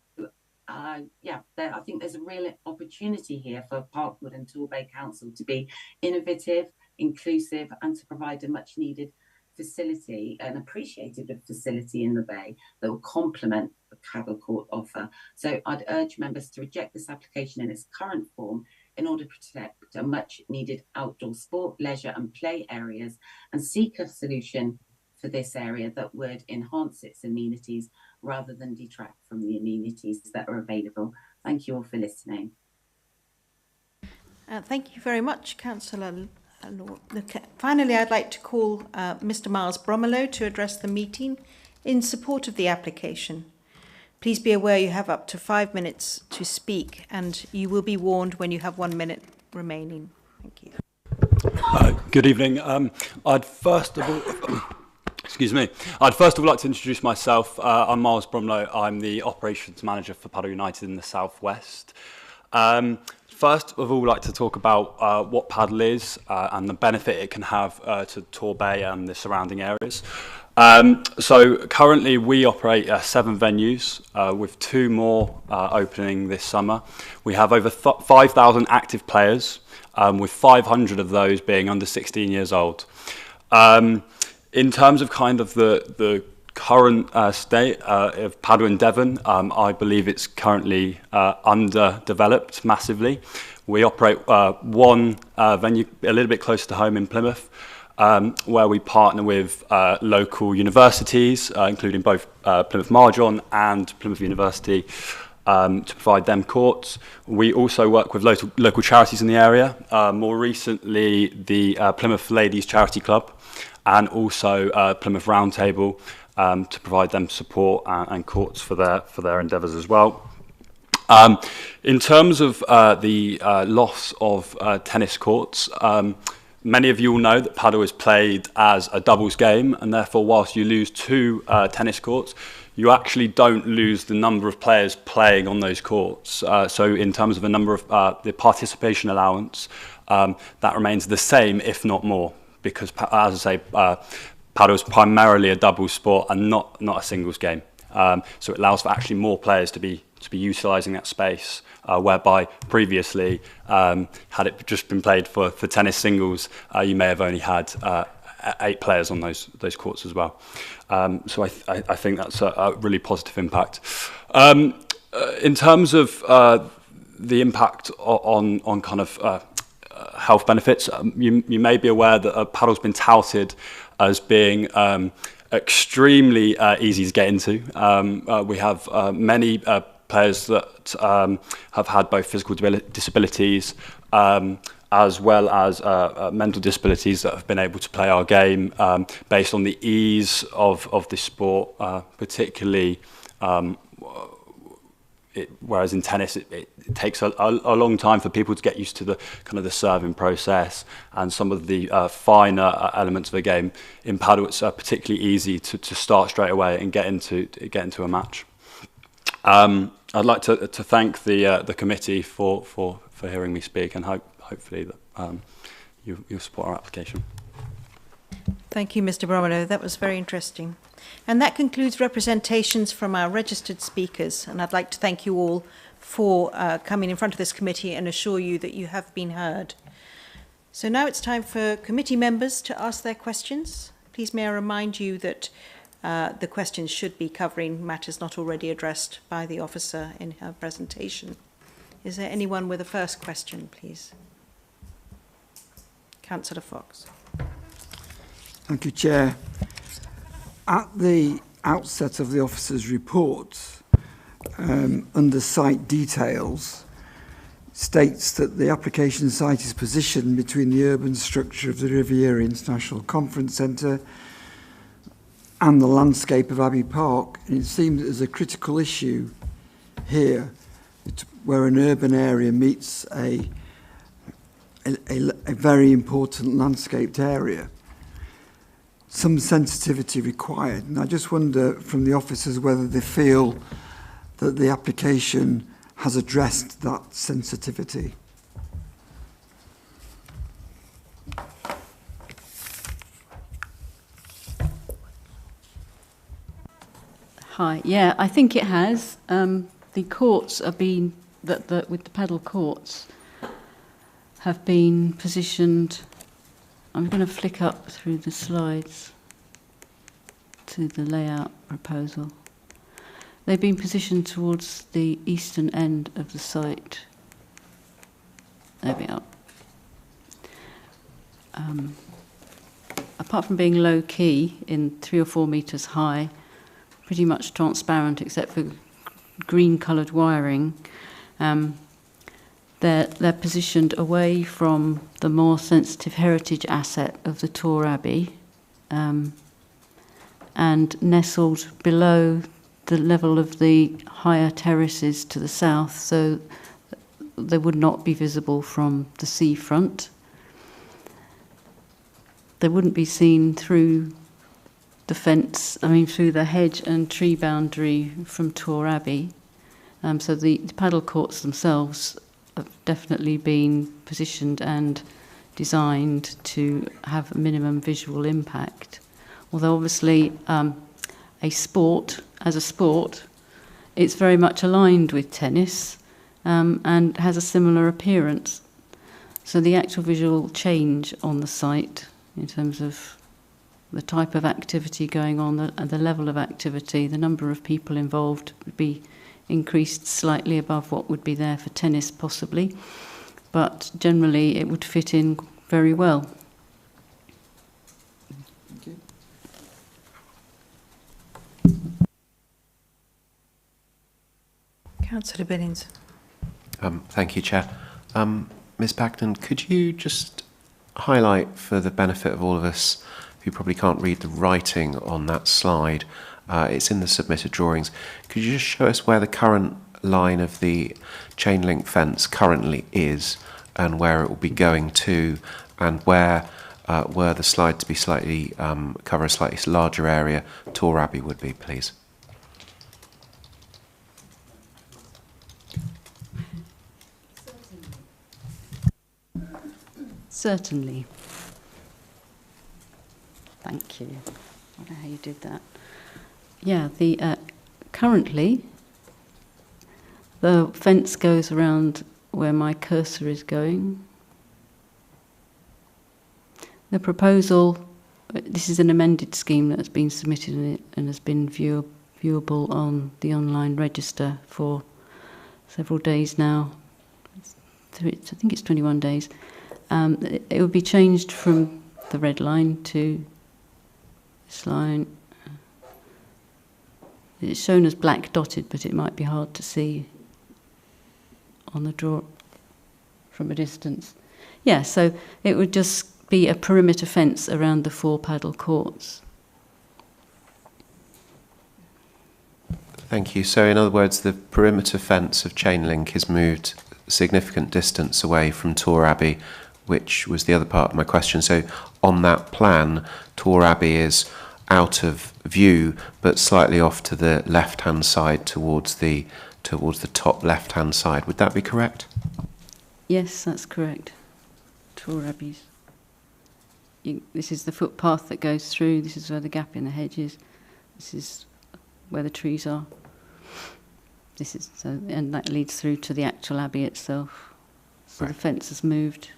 I think there's a real opportunity here for Parkwood and Torbay Council to be innovative, inclusive, and to provide a much needed facility, an appreciated facility in the Bay that will complement the paddle court offer. So I'd urge members to reject this application in its current form in order to protect a much needed outdoor sport, leisure and play areas, and seek a solution for this area that would enhance its amenities rather than detract from the amenities that are available. Thank you all for listening. Thank you very much, Councillor. Finally, I'd like to call Mr. Miles Bromelow to address the meeting in support of the application. Please be aware you have up to 5 minutes to speak, and you will be warned when you have 1 minute remaining. Thank you. Good evening. I'd first of all like to introduce myself. I'm Miles Bromelow. I'm the operations manager for Padel United in the Southwest. First of all, I'd like to talk about what padel is and the benefit it can have to Torbay and the surrounding areas. So currently we operate 7 venues with 2 more opening this summer. We have over 5,000 active players, with 500 of those being under 16 years old. In terms of kind of the current state of padel in Devon, I believe it's currently underdeveloped massively. We operate one venue a little bit closer to home in Plymouth, where we partner with local universities, including both Plymouth Marjon and Plymouth University, to provide them courts. We also work with local charities in the area, more recently the Plymouth Ladies Charity Club, and also Plymouth Roundtable, to provide them support and courts for their endeavours as well. In terms of the loss of tennis courts, many of you will know that padel is played as a doubles game, and therefore whilst you lose 2 tennis courts, you actually don't lose the number of players playing on those courts. So in terms of a number of the participation allowance, that remains the same, if not more, because as I say, padel is primarily a doubles sport and not a singles game. So it allows for actually more players to be utilising that space, whereby previously, had it just been played for tennis singles, you may have only had 8 players on those courts as well. So I think that's a really positive impact. In terms of the impact on kind of health benefits, you may be aware that padel's been touted as being extremely easy to get into. We have many players that have had both physical disabilities as well as mental disabilities that have been able to play our game based on the ease of the sport, particularly whereas in tennis it takes a long time for people to get used to the kind of the serving process and some of the finer elements of the game. In padel, it's particularly easy to start straight away and get into a match. I'd like to thank the committee for hearing me speak, and hopefully that you'll support our application. Thank you, Mr. Bromelow. That was very interesting. And that concludes representations from our registered speakers. And I'd like to thank you all for coming in front of this committee and assure you that you have been heard. So now it's time for committee members to ask their questions. Please may I remind you that the questions should be covering matters not already addressed by the officer in her presentation. Is there anyone with a first question, please? Councillor Fox. Thank you, Chair. At the outset of the officer's report, under site details, states that the application site is positioned between the urban structure of the Riviera International Conference Centre and the landscape of Abbey Park. And it seems that there's a critical issue here where an urban area meets a very important landscaped area. Some sensitivity required. And I just wonder from the officers whether they feel that the application has addressed that sensitivity. Hi, yeah, I think it has. the courts are being, with the padel courts, have been positioned. I'm going to flick up through the slides to the layout proposal. They've been positioned towards the eastern end of the site. There we are. Apart from being low key in 3 or 4 metres high, pretty much transparent except for green coloured wiring, they're positioned away from the more sensitive heritage asset of the Tor Abbey, and nestled below the level of the higher terraces to the south, so they would not be visible from the seafront. They wouldn't be seen through the fence, through the hedge and tree boundary from Tor Abbey. So the padel courts themselves have definitely been positioned and designed to have a minimum visual impact. Although obviously as a sport, it's very much aligned with tennis and has a similar appearance. So the actual visual change on the site in terms of the type of activity going on, the level of activity, the number of people involved would be increased slightly above what would be there for tennis possibly, but generally it would fit in very well. Thank you. Councillor Billings. Thank you, Chair. Ms Bagnan, could you just highlight for the benefit of all of us who probably can't read the writing on that slide, it's in the submitted drawings, could you just show us where the current line of the chain link fence currently is and where it will be going to, and where were the slide to be slightly cover a slightly larger area Tor Abbey would be, please? Certainly. Thank you. I don't know how you did that. Yeah, currently the fence goes around where my cursor is going. The proposal, this is an amended scheme that has been submitted and has been viewable on the online register for several days now. I think it's 21 days. It would be changed from the red line to this line. It's shown as black dotted, but it might be hard to see on the draw from a distance. Yeah, so it would just be a perimeter fence around the 4 padel courts. Thank you. So in other words, the perimeter fence of chain link is moved a significant distance away from Tor Abbey, which was the other part of my question. So on that plan, Tor Abbey is out of view, but slightly off to the left-hand side towards the top left-hand side. Would that be correct? Yes, that's correct. Tor Abbey's. This is the footpath that goes through. This is where the gap in the hedge is. This is where the trees are. And that leads through to the actual abbey itself. So right. The fence has moved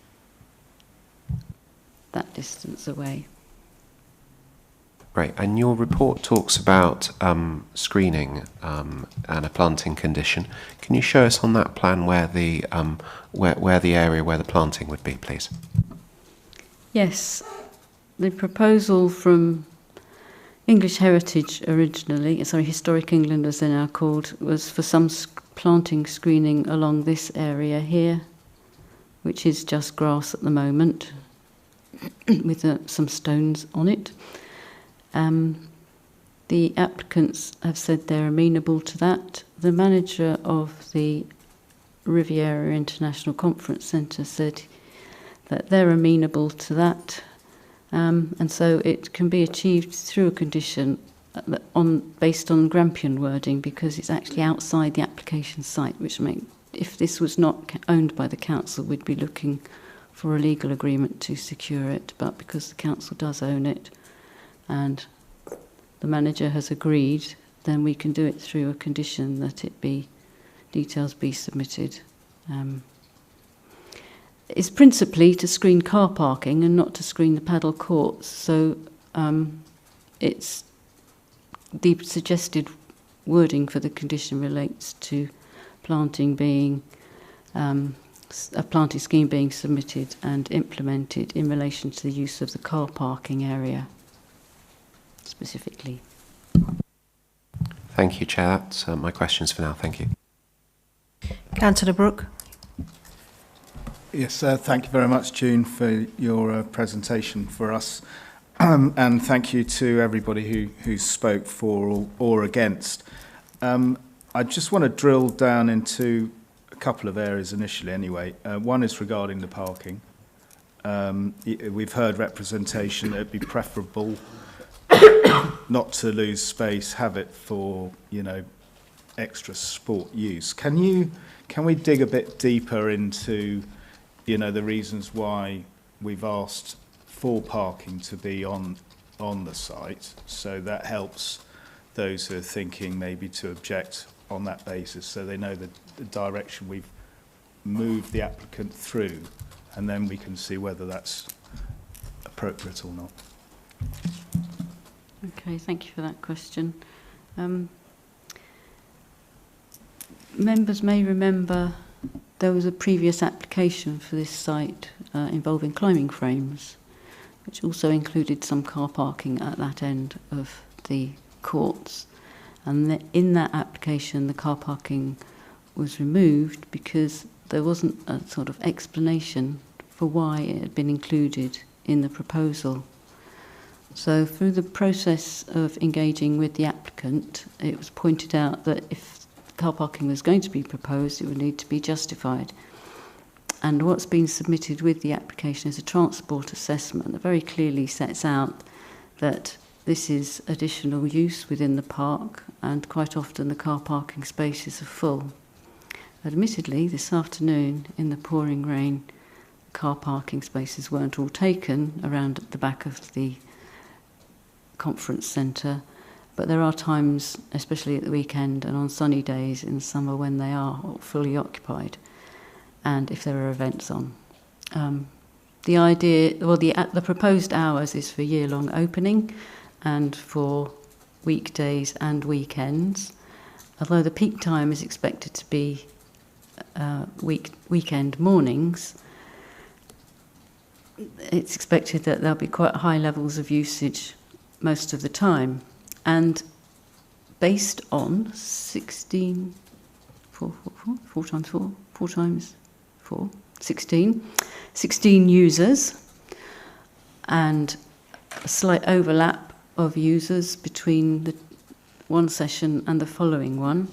that distance away. Right, and your report talks about screening and a planting condition. Can you show us on that plan where the area where the planting would be, please? Yes, the proposal from English Heritage originally, Historic England as they're now called, was for some planting screening along this area here, which is just grass at the moment, with some stones on it. The applicants have said they're amenable to that. The manager of the Riviera International Conference Centre said that they're amenable to that, and so it can be achieved through a condition based on Grampian wording, because it's actually outside the application site, which if this was not owned by the council, we'd be looking for a legal agreement to secure it, but because the council does own it and the manager has agreed, then we can do it through a condition that it be details be submitted. It's principally to screen car parking and not to screen the padel courts. So it's the suggested wording for the condition relates to planting being a planting scheme being submitted and implemented in relation to the use of the car parking area specifically. Thank you, Chair. That's my questions for now. Thank you. Councillor Brooke. Yes, thank you very much, June, for your presentation for us. And thank you to everybody who spoke for or against. I just want to drill down into a couple of areas initially anyway. One is regarding the parking. We've heard representation that it'd be preferable not to lose space, have it for, extra sport use. Can we dig a bit deeper into, the reasons why we've asked for parking to be on the site? So that helps those who are thinking maybe to object on that basis, so they know the direction we've moved the applicant through, and then we can see whether that's appropriate or not. Okay, thank you for that question. Members may remember there was a previous application for this site involving climbing frames, which also included some car parking at that end of the courts. And in that application, the car parking was removed because there wasn't a sort of explanation for why it had been included in the proposal. So through the process of engaging with the applicant, it was pointed out that if car parking was going to be proposed, it would need to be justified. And what's been submitted with the application is a transport assessment that very clearly sets out that this is additional use within the park, and quite often the car parking spaces are full. Admittedly, this afternoon, in the pouring rain, car parking spaces weren't all taken around at the back of the conference centre, but there are times, especially at the weekend and on sunny days in summer, when they are fully occupied, and if there are events on. The idea, well, the proposed hours is for year-long opening and for weekdays and weekends, although the peak time is expected to be weekend mornings. It's expected that there'll be quite high levels of usage most of the time, and based on 16 users and a slight overlap of users between the one session and the following one.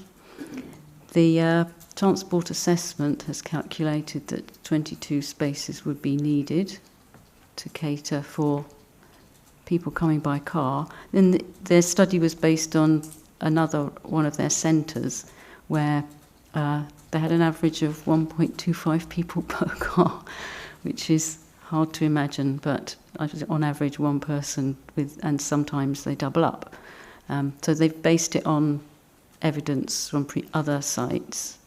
The transport assessment has calculated that 22 spaces would be needed to cater for people coming by car. Then their study was based on another one of their centres where they had an average of 1.25 people per car, which is hard to imagine, but on average one person and sometimes they double up. So they've based it on evidence from other sites,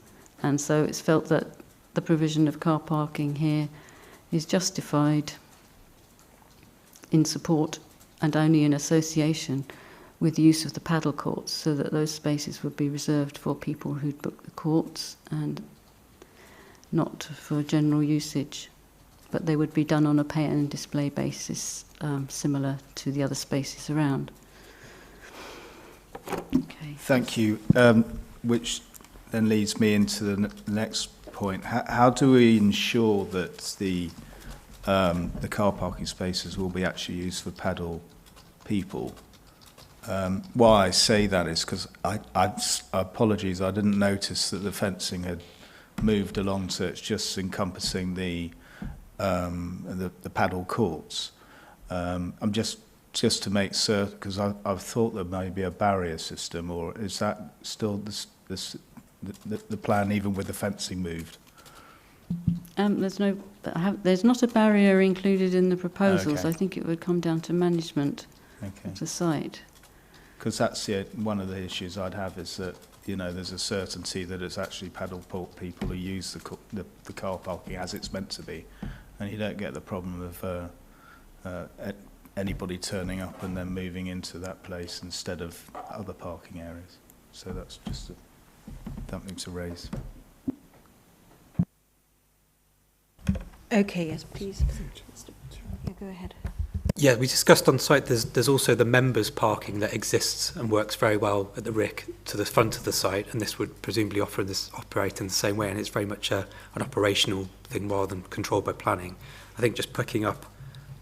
and so it's felt that the provision of car parking here is justified in support and only in association with the use of the padel courts, so that those spaces would be reserved for people who'd booked the courts and not for general usage. But they would be done on a pay and display basis, similar to the other spaces around. Okay. Thank you. Which then leads me into the next point. How do we ensure that the car parking spaces will be actually used for padel people? Why I say that is because apologies, I didn't notice that the fencing had moved along, so it's just encompassing the padel courts. I'm just to make certain, because I've thought there may be a barrier system, or is that still the plan even with the fencing moved? There's not a barrier included in the proposals. Okay. I think it would come down to management of the site. Because that's one of the issues I'd have, is that you know, there's a certainty that it's actually paddle people who use the car parking as it's meant to be, and you don't get the problem of anybody turning up and then moving into that place instead of other parking areas. So that's just something to raise. Okay, yes, please. Yeah, go ahead. Yeah, we discussed on site there's also the members parking that exists and works very well at the RIC to the front of the site, and this would presumably operate in the same way, and it's very much an operational thing rather than controlled by planning. I think just picking up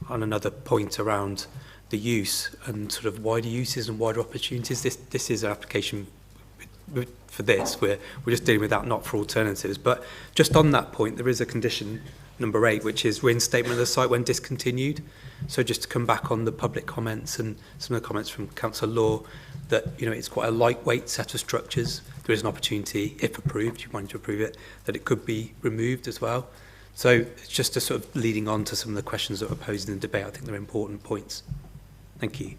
on another point around the use and sort of wider uses and wider opportunities, this is an application for this. We're just dealing with that, not for alternatives. But just on that point, there is a condition number 8, which is reinstatement of the site when discontinued. So just to come back on the public comments and some of the comments from Councillor Law, that it's quite a lightweight set of structures. There is an opportunity, if approved, you wanted to approve it, that it could be removed as well. So it's just a sort of leading on to some of the questions that were posed in the debate. I think they're important points. Thank you.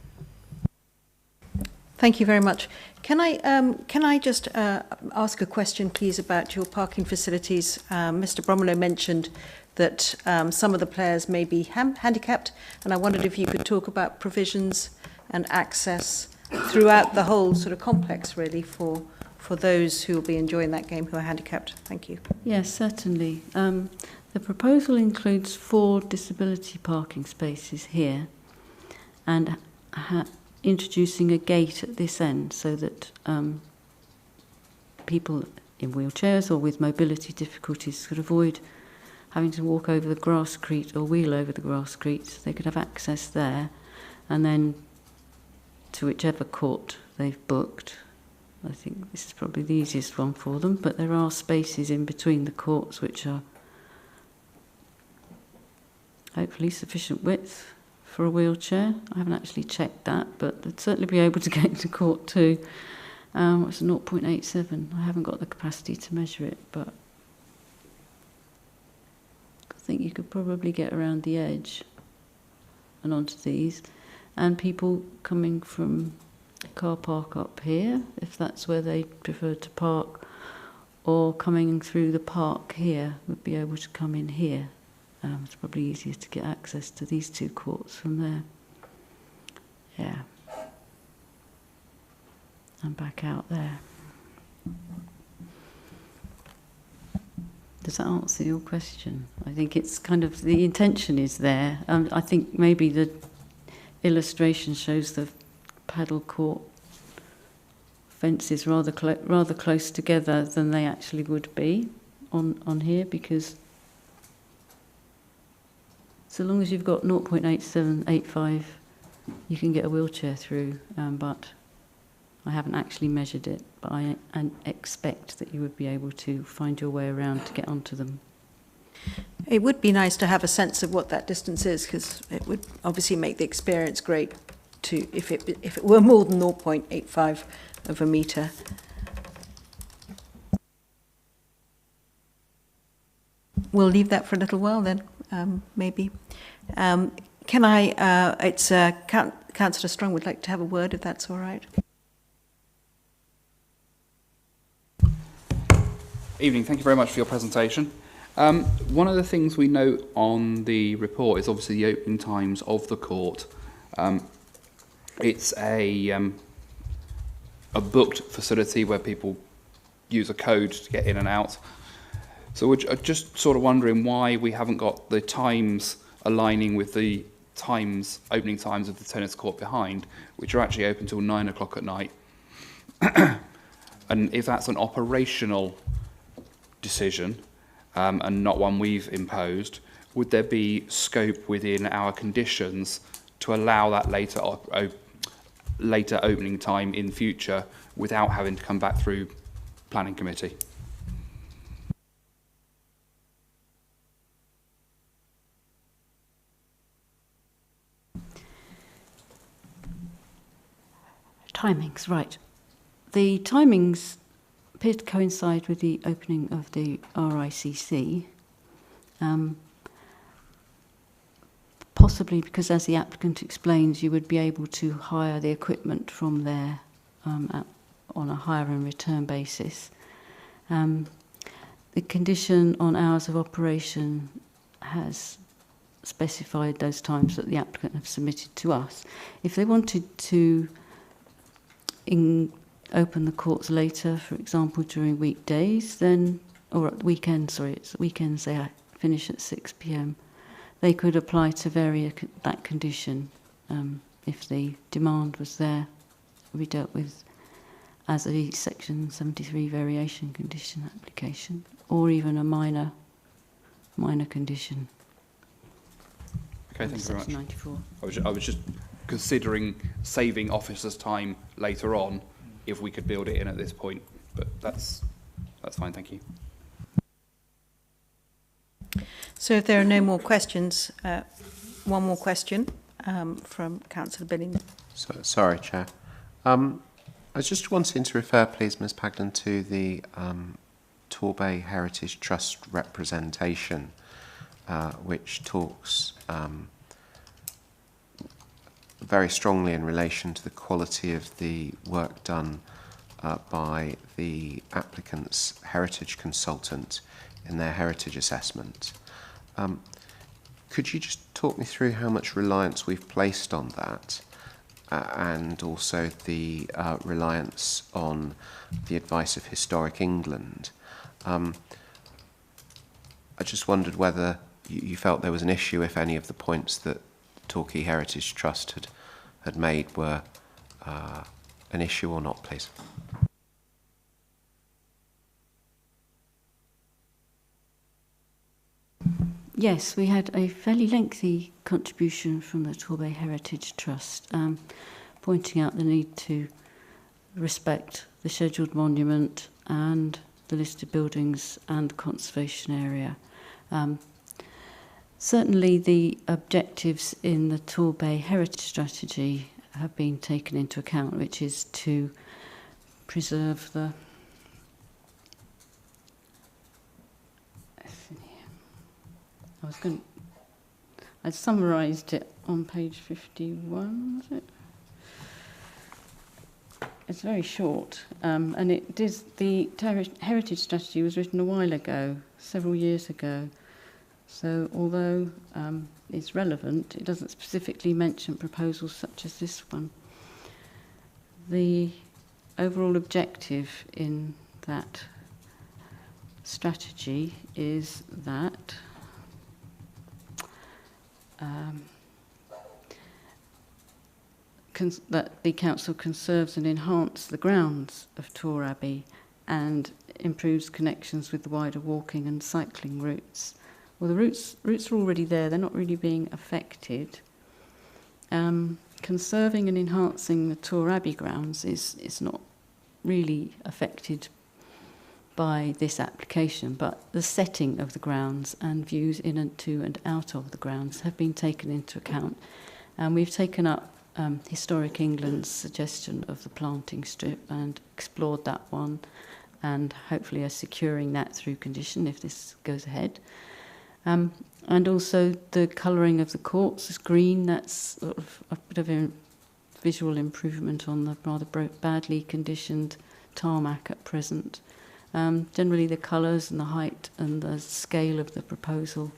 Thank you very much. Can I just ask a question, please, about your parking facilities? Mr. Bromlow mentioned that some of the players may be handicapped, and I wondered if you could talk about provisions and access throughout the whole sort of complex, really, for those who will be enjoying that game who are handicapped. Thank you. Yes, certainly. The proposal includes 4 disability parking spaces here, and introducing a gate at this end so that people in wheelchairs or with mobility difficulties could avoid having to walk over the grasscrete or wheel over the grasscrete. They could have access there, and then to whichever court they've booked. I think this is probably the easiest one for them, but there are spaces in between the courts which are hopefully sufficient width for a wheelchair. I haven't actually checked that, but they'd certainly be able to get into court too. It's a 0.87. I haven't got the capacity to measure it, but I think you could probably get around the edge and onto these. And people coming from car park up here, if that's where they prefer to park, or coming through the park here, would be able to come in here. It's probably easier to get access to these 2 courts from there. Yeah. And back out there. Does that answer your question? I think it's kind of, the intention is there. I think maybe the illustration shows the paddle court fences rather close together than they actually would be on here, because so long as you've got 0.8785, you can get a wheelchair through, but I haven't actually measured it, but I expect that you would be able to find your way around to get onto them. It would be nice to have a sense of what that distance is, because it would obviously make the experience great to if it were more than 0.85 of a metre. We'll leave that for a little while then, maybe. Can I, Councillor Strong would like to have a word, if that's all right. Evening, thank you very much for your presentation. One of the things we note on the report is obviously the opening times of the court. It's a booked facility where people use a code to get in and out. So we're just sort of wondering why we haven't got the times aligning with the opening times of the tennis court behind, which are actually open till 9 o'clock at night. And if that's an operational decision and not one we've imposed, would there be scope within our conditions to allow that later opening time in future without having to come back through planning committee? Timings, right. The timings appear to coincide with the opening of the RICC, possibly because, as the applicant explains, you would be able to hire the equipment from there on a hire and return basis. The condition on hours of operation has specified those times that the applicant have submitted to us. If they wanted to open the courts later, for example, during weekdays, then, or at weekends, sorry, it's weekends they finish at 6 p.m. They could apply to vary that condition if the demand was there. We dealt with as a Section 73 variation condition application, or even a minor condition. Okay, thank you very much. 94. I was just considering saving officers' time later on if we could build it in at this point, but that's fine, thank you. So if there are no more questions, one more question from Councillor Billing. Sorry, Chair. I was just wanting to refer, please, Ms Pagden, to the Torbay Heritage Trust representation, which talks very strongly in relation to the quality of the work done by the applicant's heritage consultant in their heritage assessment. Could you just talk me through how much reliance we've placed on that, and also the reliance on the advice of Historic England? I just wondered whether you felt there was an issue if any of the points that Torquay Heritage Trust had made were an issue or not, please. Yes, we had a fairly lengthy contribution from the Torbay Heritage Trust, pointing out the need to respect the scheduled monument and the listed buildings and the conservation area. Certainly the objectives in the Torbay Heritage Strategy have been taken into account, which is to preserve the I summarised it on page 51, was it? It's very short, and it is the heritage strategy was written a while ago, several years ago. So although it's relevant, it doesn't specifically mention proposals such as this one. The overall objective in that strategy is that that the council conserves and enhances the grounds of Tor Abbey and improves connections with the wider walking and cycling routes. Well, the routes are already there, they're not really being affected. Conserving and enhancing the Tor Abbey grounds is not really affected by this application, but the setting of the grounds and views in and to and out of the grounds have been taken into account. And we've taken up Historic England's suggestion of the planting strip and explored that one, and hopefully are securing that through condition if this goes ahead. And also the colouring of the courts is green. That's sort of a bit of a visual improvement on the rather badly conditioned tarmac at present. Generally the colours and the height and the scale of the proposal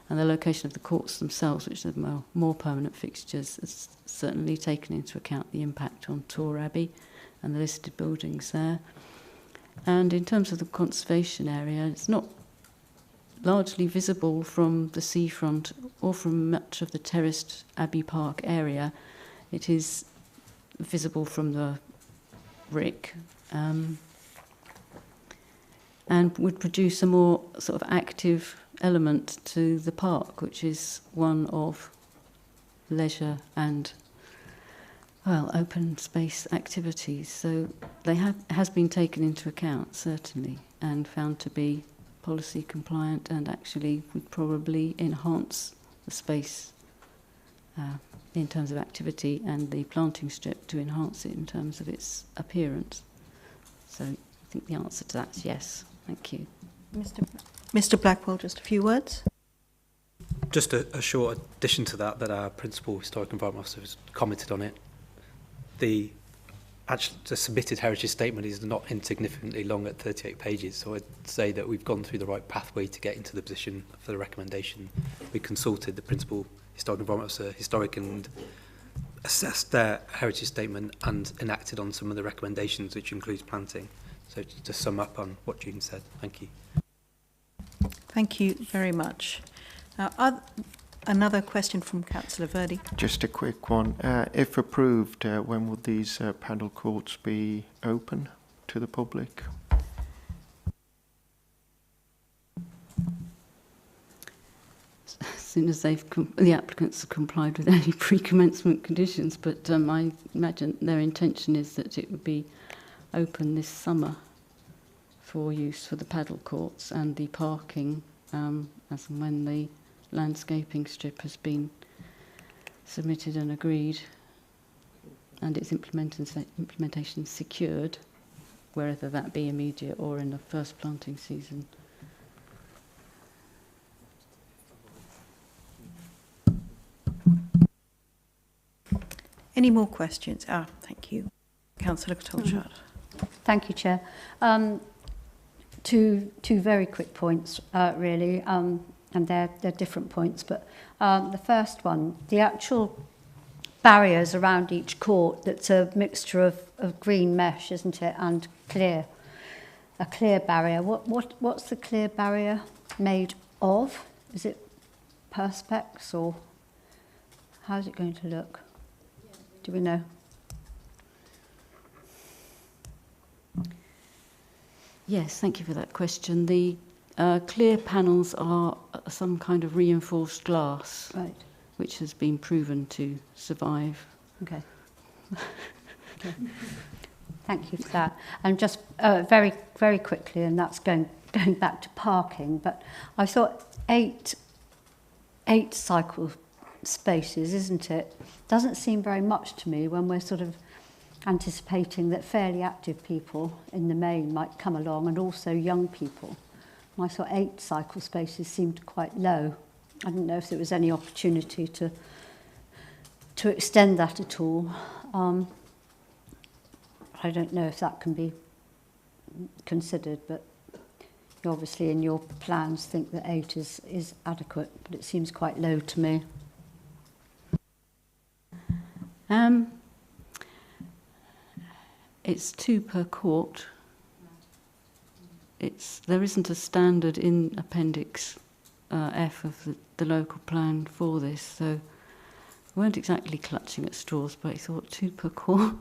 and the location of the courts themselves, which are more permanent fixtures, has certainly taken into account the impact on Tor Abbey and the listed buildings there. And in terms of the conservation area, it's not largely visible from the seafront or from much of the terraced Abbey Park area. It is visible from the Rick, and would produce a more sort of active element to the park, which is one of leisure and, well, open space activities. So they has been taken into account, certainly, and found to be policy compliant, and actually would probably enhance the space in terms of activity, and the planting strip to enhance it in terms of its appearance. So I think the answer to that is yes. Thank you. Mr. Blackwell, just a few words. Just a short addition to that our Principal Historic Environment Officer has commented on it. The actually, the submitted heritage statement is not insignificantly long at 38 pages, so I'd say that we've gone through the right pathway to get into the position for the recommendation. We consulted the principal historic environment officer, historic, and assessed their heritage statement and enacted on some of the recommendations, which includes planting. So to sum up on what June said, thank you. Thank you very much. Another question from Councillor Verdi. Just a quick one. If approved, when would these paddle courts be open to the public? As soon as the applicants have complied with any pre-commencement conditions, but I imagine their intention is that it would be open this summer for use for the paddle courts and the parking as and when the landscaping strip has been submitted and agreed and its implementation secured, whether that be immediate or in the first planting season. Any more questions? Thank you. Councillor Tolchard. Thank you, Chair. Two very quick points, really, and they're different points. But the first one, the actual barriers around each court, that's a mixture of green mesh, isn't it, and clear, a clear barrier. What's the clear barrier made of? Is it perspex, or how's it going to look? Do we know? Yes, thank you for that question. The clear panels are some kind of reinforced glass, right, which has been proven to survive. Okay. Okay. Thank you for that. And just very, very quickly, and that's going back to parking, but I thought eight cycle spaces, isn't it? Doesn't seem very much to me when we're sort of anticipating that fairly active people in the main might come along, and also young people. I thought 8 cycle spaces seemed quite low. I didn't know if there was any opportunity to extend that at all. I don't know if that can be considered, but you obviously in your plans think that 8 is adequate, but it seems quite low to me. It's 2 per court. There isn't a standard in Appendix F of the local plan for this, so we weren't exactly clutching at straws, but I thought 2 per court.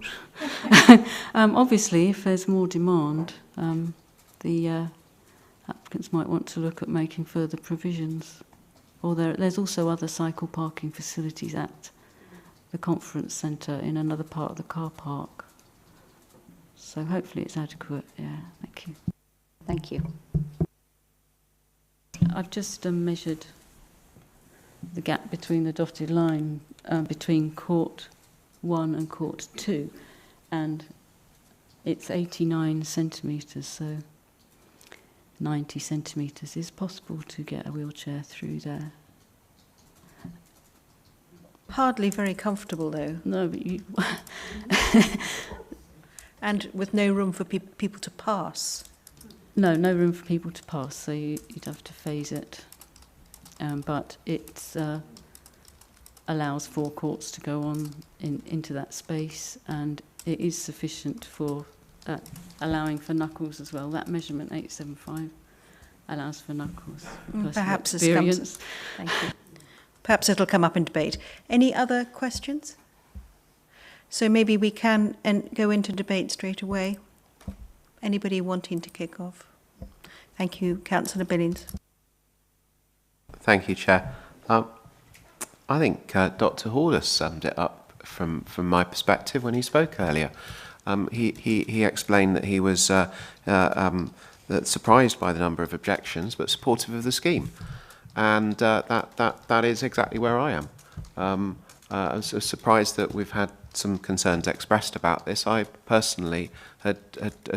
Obviously, if there's more demand, the applicants might want to look at making further provisions. Or there's also other cycle parking facilities at the conference centre in another part of the car park. So hopefully it's adequate. Yeah, thank you. Thank you. I've just measured the gap between the dotted line between court 1 and court 2, and it's 89 centimetres, so 90 centimetres is possible to get a wheelchair through there. Hardly very comfortable, though. No, but you... And with no room for people to pass. No room for people to pass, so you'd have to phase it. But it allows 4 courts to go on into that space, and it is sufficient for allowing for knuckles as well. That measurement 875 allows for knuckles. Perhaps experience. Thank you. Perhaps it'll come up in debate. Any other questions? So maybe we can go into debate straight away. Anybody wanting to kick off? Thank you, Councillor Billings. Thank you, Chair. I think Dr. Hall has summed it up from my perspective when he spoke earlier. He explained that he was surprised by the number of objections, but supportive of the scheme, and that is exactly where I am. I was surprised that we've had some concerns expressed about this. I personally had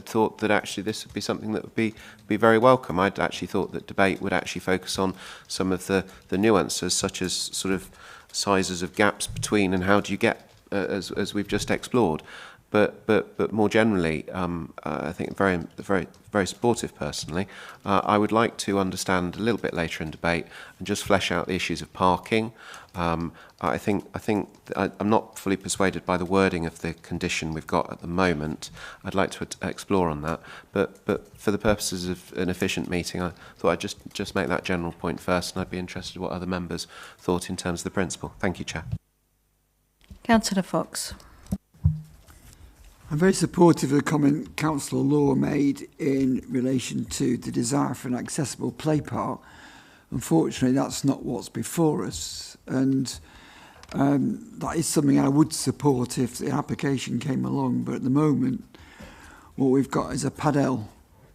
thought that actually this would be something that would be very welcome. I'd actually thought that debate would actually focus on some of the nuances, such as sort of sizes of gaps between and how do you get, as we've just explored. But more generally, I think very supportive personally. I would like to understand a little bit later in debate and just flesh out the issues of parking. I think I'm not fully persuaded by the wording of the condition we've got at the moment. I'd like to explore on that. But for the purposes of an efficient meeting, I thought I'd just make that general point first, and I'd be interested in what other members thought in terms of the principle. Thank you, Chair. Councillor Fox. I'm very supportive of the comment Councillor Law made in relation to the desire for an accessible play park. Unfortunately, that's not what's before us, and that is something I would support if the application came along, but at the moment what we've got is a padel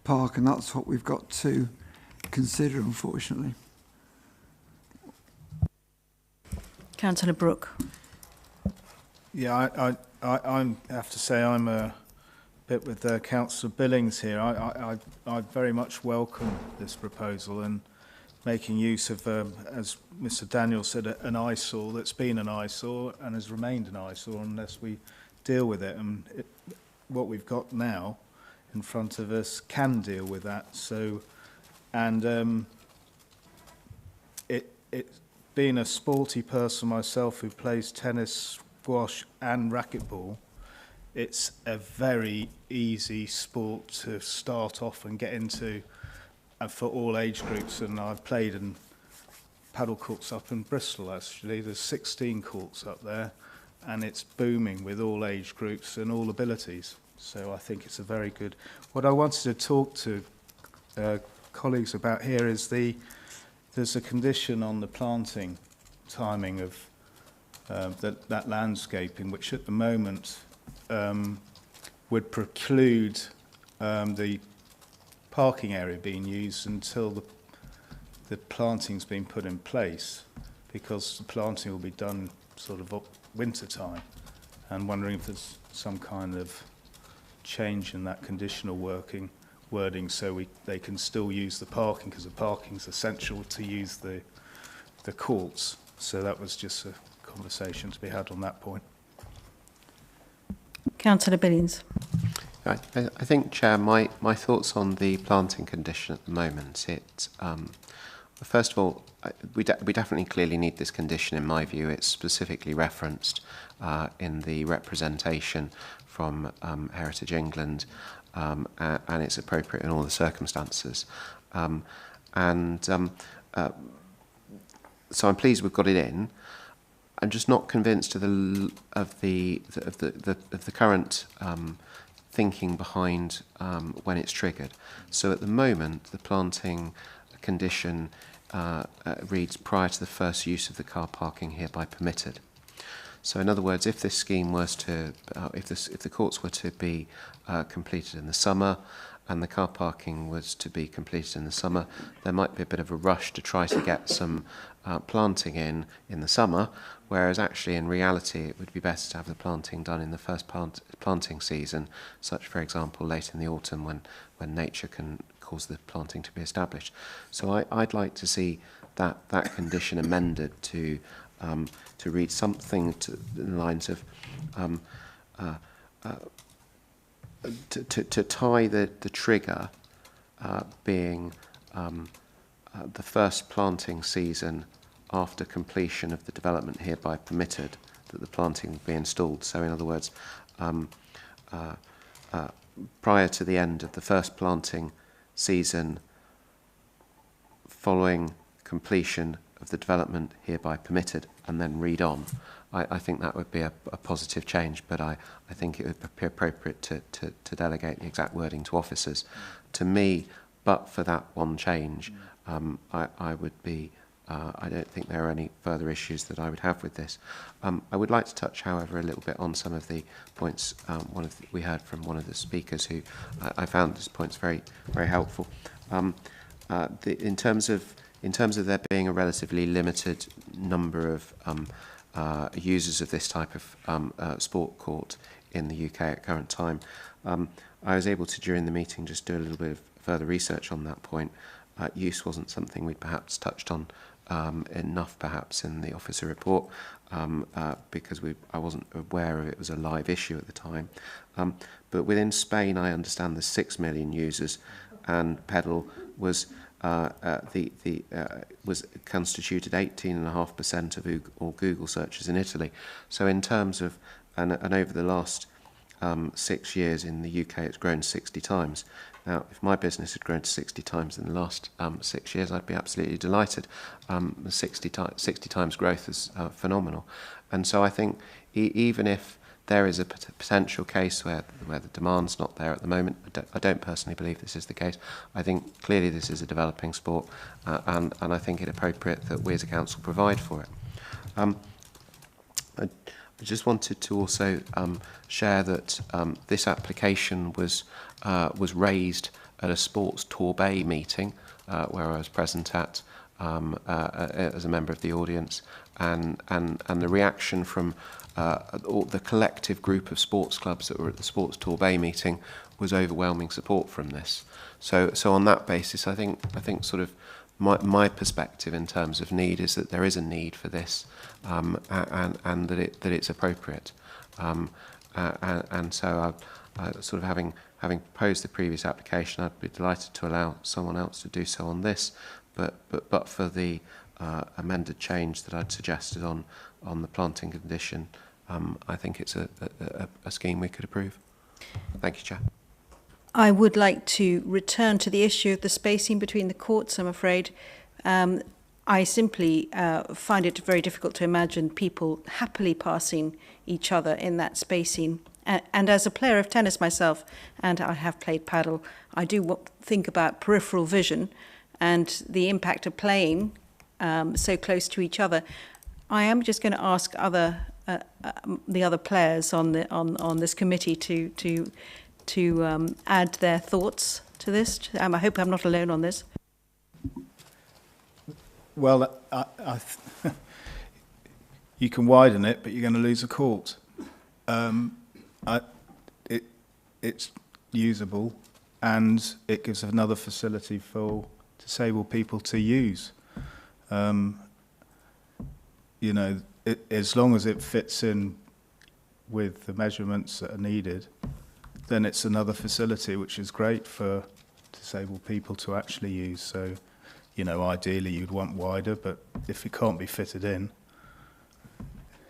park, and that's what we've got to consider, unfortunately. Councillor Brooke. Yeah, I have to say I'm a bit with Councillor Billings here. I very much welcome this proposal and making use of, as Mr Daniels said, an eyesore that's been an eyesore and has remained an eyesore unless we deal with it. And what we've got now in front of us can deal with that. So, and being a sporty person myself who plays tennis, squash and racquetball, it's a very easy sport to start off and get into, and for all age groups. And I've played in paddle courts up in Bristol, actually. There's 16 courts up there, and it's booming with all age groups and all abilities. So I think it's a very good... What I wanted to talk to colleagues about here is there's a condition on the planting timing of that landscaping, which at the moment would preclude the parking area being used until the planting's been put in place, because the planting will be done sort of winter time. And wondering if there's some kind of change in that conditional wording so they can still use the parking, because the parking's essential to use the courts. So that was just a conversation to be had on that point. Councillor Billings. I think, Chair, my thoughts on the planting condition at the moment, first of all, we definitely clearly need this condition in my view. It's specifically referenced in the representation from Heritage England, and it's appropriate in all the circumstances. So I'm pleased we've got it in. I'm just not convinced of the current thinking behind when it's triggered. So at the moment, the planting condition reads prior to the first use of the car parking hereby permitted. So in other words, if this scheme was to, if the courts were to be completed in the summer, and the car parking was to be completed in the summer, there might be a bit of a rush to try to get some planting in the summer, whereas actually in reality it would be best to have the planting done in the first planting season, such for example late in the autumn when nature can cause the planting to be established. So I'd like to see that condition amended to read something to the lines of to tie the trigger being the first planting season after completion of the development hereby permitted, that the planting will be installed. So in other words, prior to the end of the first planting season following completion of the development hereby permitted, and then read on. I think that would be a positive change, but I think it would be appropriate to delegate the exact wording to officers. To me, but for that one change, I would be, I don't think there are any further issues that I would have with this. I would like to touch, however, a little bit on some of the points we heard from one of the speakers who I found these points very, very helpful. In terms of there being a relatively limited number of users of this type of sport court in the UK at current time, I was able to, during the meeting, just do a little bit of further research on that point. Use wasn't something we'd perhaps touched on enough perhaps in the officer report because I wasn't aware of it was a live issue at the time. But within Spain, I understand there's 6 million users, and padel was was constituted 18.5% of all Google searches in Italy. So in terms of, and over the last 6 years in the UK, it's grown 60 times. Now, if my business had grown to 60 times in the last 6 years, I'd be absolutely delighted. 60 times growth is phenomenal. And so I think even if there is a potential case where the demand's not there at the moment, I don't personally believe this is the case. I think clearly this is a developing sport, and I think it appropriate that we as a council provide for it. I just wanted to also share that this application was raised at a sports Torbay meeting where I was present at as a member of the audience, and the reaction from the collective group of sports clubs that were at the sports Torbay meeting was overwhelming support from this. So on that basis, I think sort of my perspective in terms of need is that there is a need for this, and that it's appropriate. And so I sort of having proposed the previous application, I'd be delighted to allow someone else to do so on this, but for the amended change that I'd suggested on the planting condition, I think it's a scheme we could approve. Thank you, Chair. I would like to return to the issue of the spacing between the courts, I'm afraid. I simply find it very difficult to imagine people happily passing each other in that spacing. And as a player of tennis myself, and I have played padel, I do think about peripheral vision and the impact of playing so close to each other. I am just going to ask the other players on this committee to add their thoughts to this. I hope I'm not alone on this. Well, you can widen it, but you're going to lose a court. It's usable, and it gives another facility for disabled people to use. You know, as long as it fits in with the measurements that are needed, then it's another facility which is great for disabled people to actually use. So, you know, ideally you'd want wider, but if it can't be fitted in,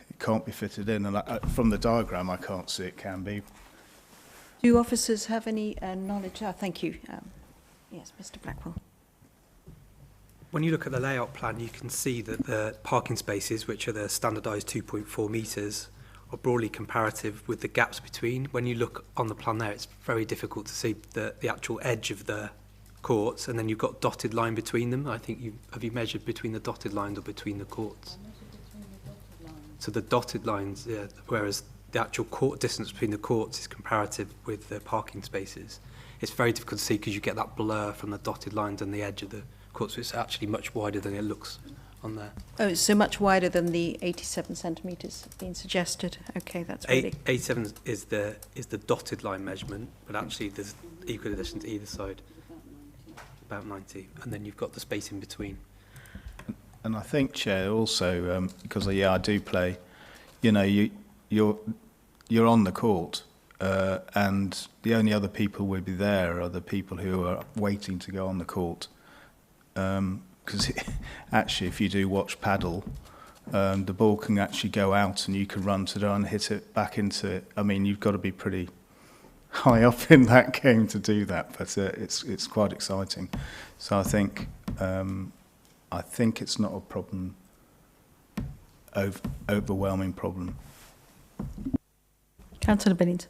it can't be fitted in. And from the diagram, I can't see it can be. Do officers have any knowledge? Thank you. Yes, Mr. Blackwell. When you look at the layout plan, you can see that the parking spaces, which are the standardised 2.4 metres, are broadly comparative with the gaps between. When you look on the plan there, it's very difficult to see the actual edge of the courts, and then you've got dotted line between them. I think have you measured between the dotted lines or between the courts? So the dotted lines, yeah, whereas the actual court distance between the courts is comparative with the parking spaces. It's very difficult to see because you get that blur from the dotted lines and the edge of the courts, so it's actually much wider than it looks on there. Oh, it's so much wider than the 87 centimetres being suggested. Okay, that's really... 87 is the dotted line measurement, but actually there's equal distance either side, about 90, and then you've got the space in between. And I think, Chair, also because I do play, you know, you're on the court, and the only other people will be there are the people who are waiting to go on the court. Because actually, if you do watch padel, the ball can actually go out and you can run to there and hit it back into it. I mean, you've got to be pretty high up in that game to do that, but it's quite exciting. So I think it's not a problem, overwhelming problem. Councillor Billings.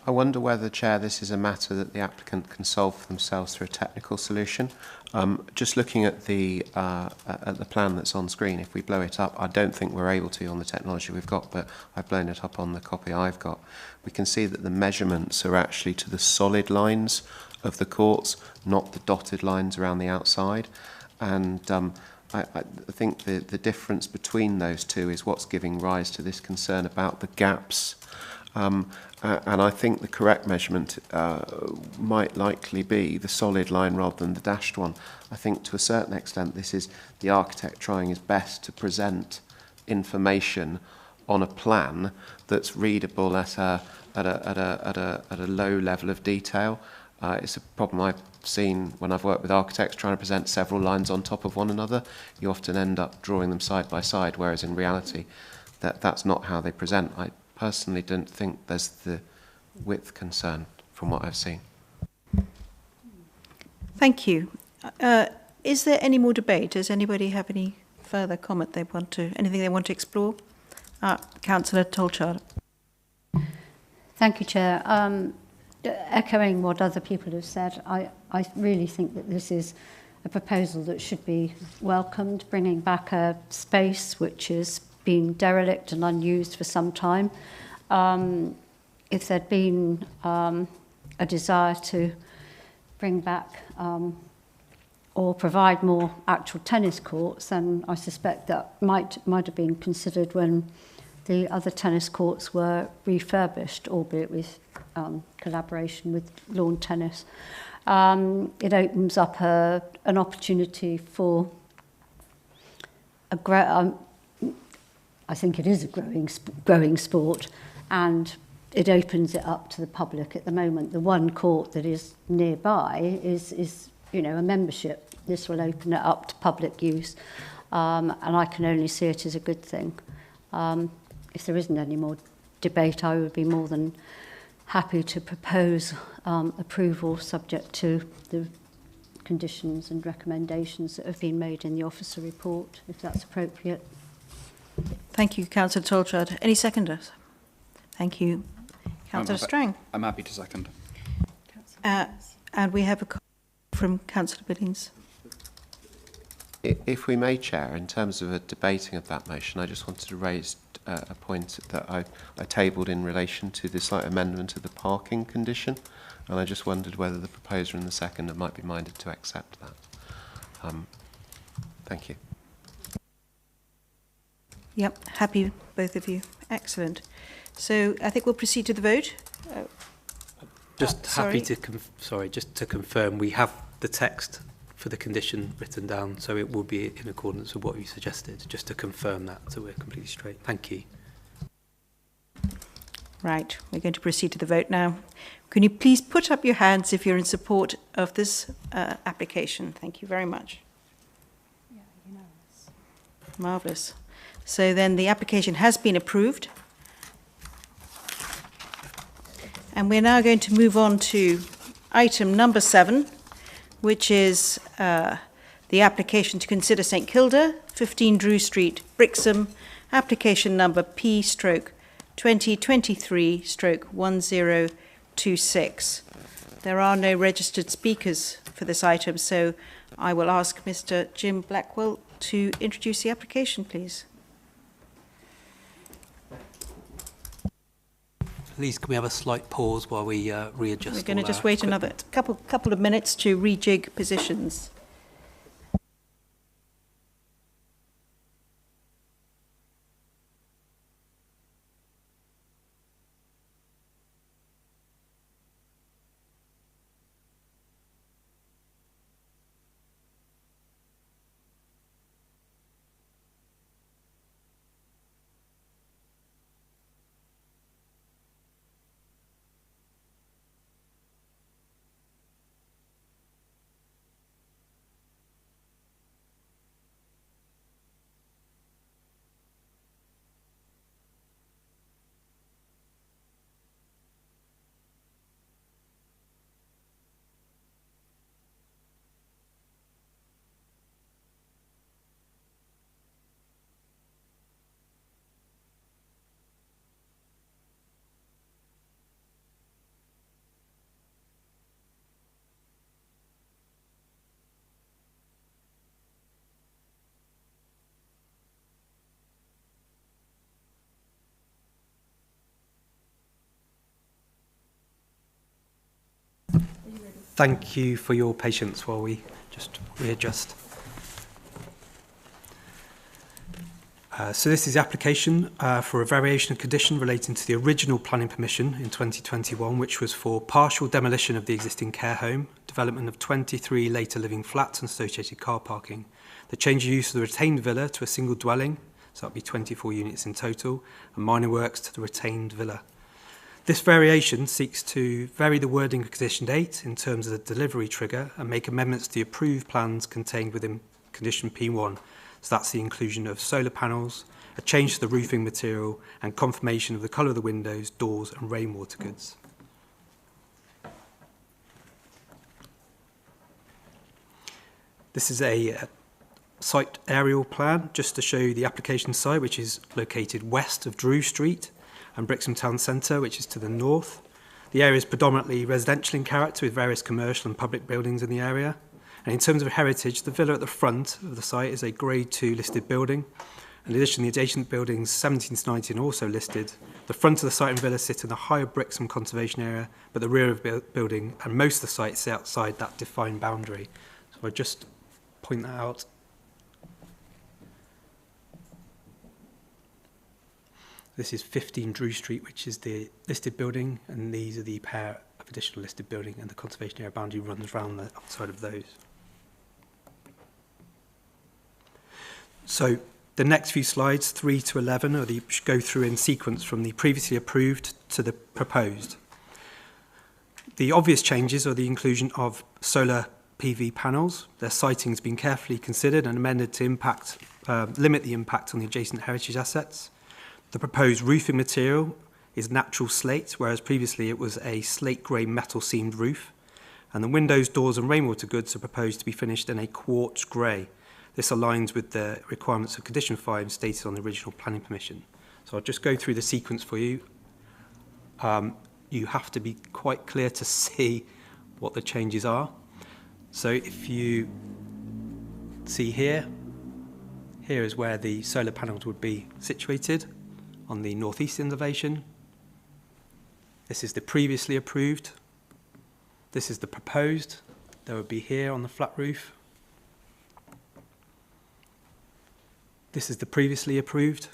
I wonder whether, Chair, this is a matter that the applicant can solve for themselves through a technical solution. Just looking at the plan that's on screen, if we blow it up, I don't think we're able to on the technology we've got, but I've blown it up on the copy I've got. We can see that the measurements are actually to the solid lines of the courts, not the dotted lines around the outside. And I think the difference between those two is what's giving rise to this concern about the gaps And I think the correct measurement might likely be the solid line rather than the dashed one. I think to a certain extent this is the architect trying his best to present information on a plan that's readable at a low level of detail. It's a problem I've seen when I've worked with architects trying to present several lines on top of one another. You often end up drawing them side by side, whereas in reality that's not how they present. I personally don't think there's the width concern from what I've seen. Thank you. Is there any more debate? Does anybody have any further comment anything they want to explore? Councillor Tolchard. Thank you, Chair. Echoing what other people have said, I really think that this is a proposal that should be welcomed, bringing back a space which has been derelict and unused for some time. If there'd been a desire to bring back or provide more actual tennis courts, then I suspect that might have been considered when the other tennis courts were refurbished, albeit with collaboration with lawn tennis. It opens up an opportunity for I think it is a growing sport, and it opens it up to the public. At the moment, the one court that is nearby is a membership. This will open it up to public use, and I can only see it as a good thing. If there isn't any more debate, I would be more than happy to propose approval subject to the conditions and recommendations that have been made in the officer report, if that's appropriate. Thank you, Councillor Tolchard. Any seconders? Thank you. Councillor Strang. I'm happy to second. And we have a comment from Councillor Billings. If we may, Chair, in terms of a debating of that motion, I just wanted to raise a point that I tabled in relation to the slight amendment of the parking condition, and I just wondered whether the proposer and the seconder might be minded to accept that. Thank you. Yep, happy, both of you. Excellent. So I think we'll proceed to the vote. Just to confirm, we have the text for the condition written down, so it will be in accordance with what you suggested, just to confirm that, so we're completely straight. Thank you. Right, we're going to proceed to the vote now. Can you please put up your hands if you're in support of this application? Thank you very much. Yeah, unanimous. Marvellous. So then the application has been approved. And we're now going to move on to item number 7, which is the application to consider St Kilda, 15 Drew Street, Brixham, application number P/2023/1026. There are no registered speakers for this item, so I will ask Mr. Jim Blackwell to introduce the application, please. Please, can we have a slight pause while we readjust? We're going to just wait another couple of minutes to rejig positions. Thank you for your patience while we just readjust. So this is the application for a variation of condition relating to the original planning permission in 2021, which was for partial demolition of the existing care home, development of 23 later living flats and associated car parking, the change of use of the retained villa to a single dwelling, so that would be 24 units in total, and minor works to the retained villa. This variation seeks to vary the wording of Condition 8 in terms of the delivery trigger and make amendments to the approved plans contained within Condition P1. So that's the inclusion of solar panels, a change to the roofing material, and confirmation of the colour of the windows, doors and rainwater goods. This is a site aerial plan just to show you the application site, which is located west of Drew Street and Brixham Town Centre, which is to the north. The area is predominantly residential in character with various commercial and public buildings in the area. And in terms of heritage, the villa at the front of the site is a Grade 2 listed building. In addition, the adjacent buildings 17 to 19 are also listed. The front of the site and villa sit in the higher Brixham conservation area, but the rear of the building and most of the site sit outside that defined boundary. So I just point that out. This is 15 Drew Street, which is the listed building, and these are the pair of additional listed building, and the conservation area boundary runs around the outside of those. So the next few slides, 3 to 11, go through in sequence from the previously approved to the proposed. The obvious changes are the inclusion of solar PV panels. Their siting has been carefully considered and amended to limit the impact on the adjacent heritage assets. The proposed roofing material is natural slate, whereas previously it was a slate grey metal seamed roof. And the windows, doors and rainwater goods are proposed to be finished in a quartz grey. This aligns with the requirements of Condition 5 stated on the original planning permission. So I'll just go through the sequence for you. You have to be quite clear to see what the changes are. So if you see here is where the solar panels would be situated on the northeastern elevation. This is the previously approved. This is the proposed. They would be here on the flat roof. This is the previously approved.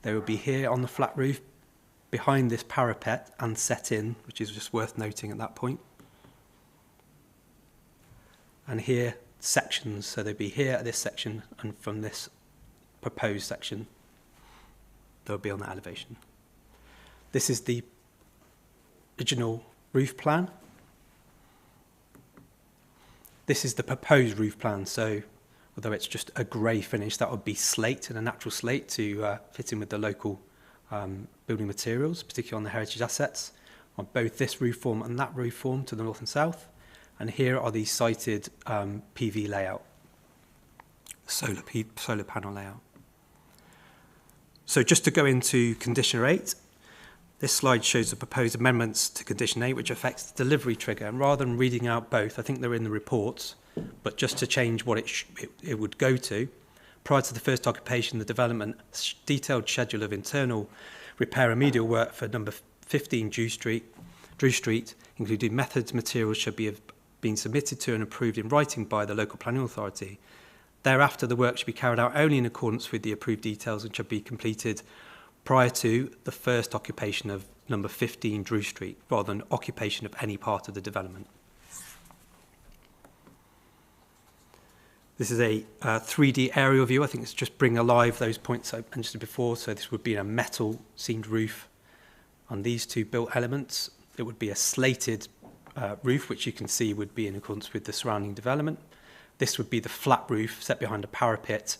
They would be here on the flat roof behind this parapet and set in, which is just worth noting at that point. And here, sections, so they'd be here at this section, and from this proposed section, they'll be on that elevation. This is the original roof plan. This is the proposed roof plan, so although it's just a grey finish, that would be slate and a natural slate to fit in with the local building materials, particularly on the heritage assets, on both this roof form and that roof form to the north and south. And here are the cited PV layout, solar panel layout. So just to go into Condition 8, this slide shows the proposed amendments to Condition 8, which affects the delivery trigger. And rather than reading out both, I think they're in the reports, but just to change what it would go to, prior to the first occupation, the development detailed schedule of internal repair and remedial work for number 15 Drew Street, including methods, materials should be been submitted to and approved in writing by the local planning authority. Thereafter, the work should be carried out only in accordance with the approved details and should be completed prior to the first occupation of number 15 Drew Street, rather than occupation of any part of the development. This is a 3D aerial view. I think it's just bring alive those points I mentioned before. So this would be a metal seamed roof on these two built elements. It would be a slated roof, which you can see would be in accordance with the surrounding development. This would be the flat roof set behind a parapet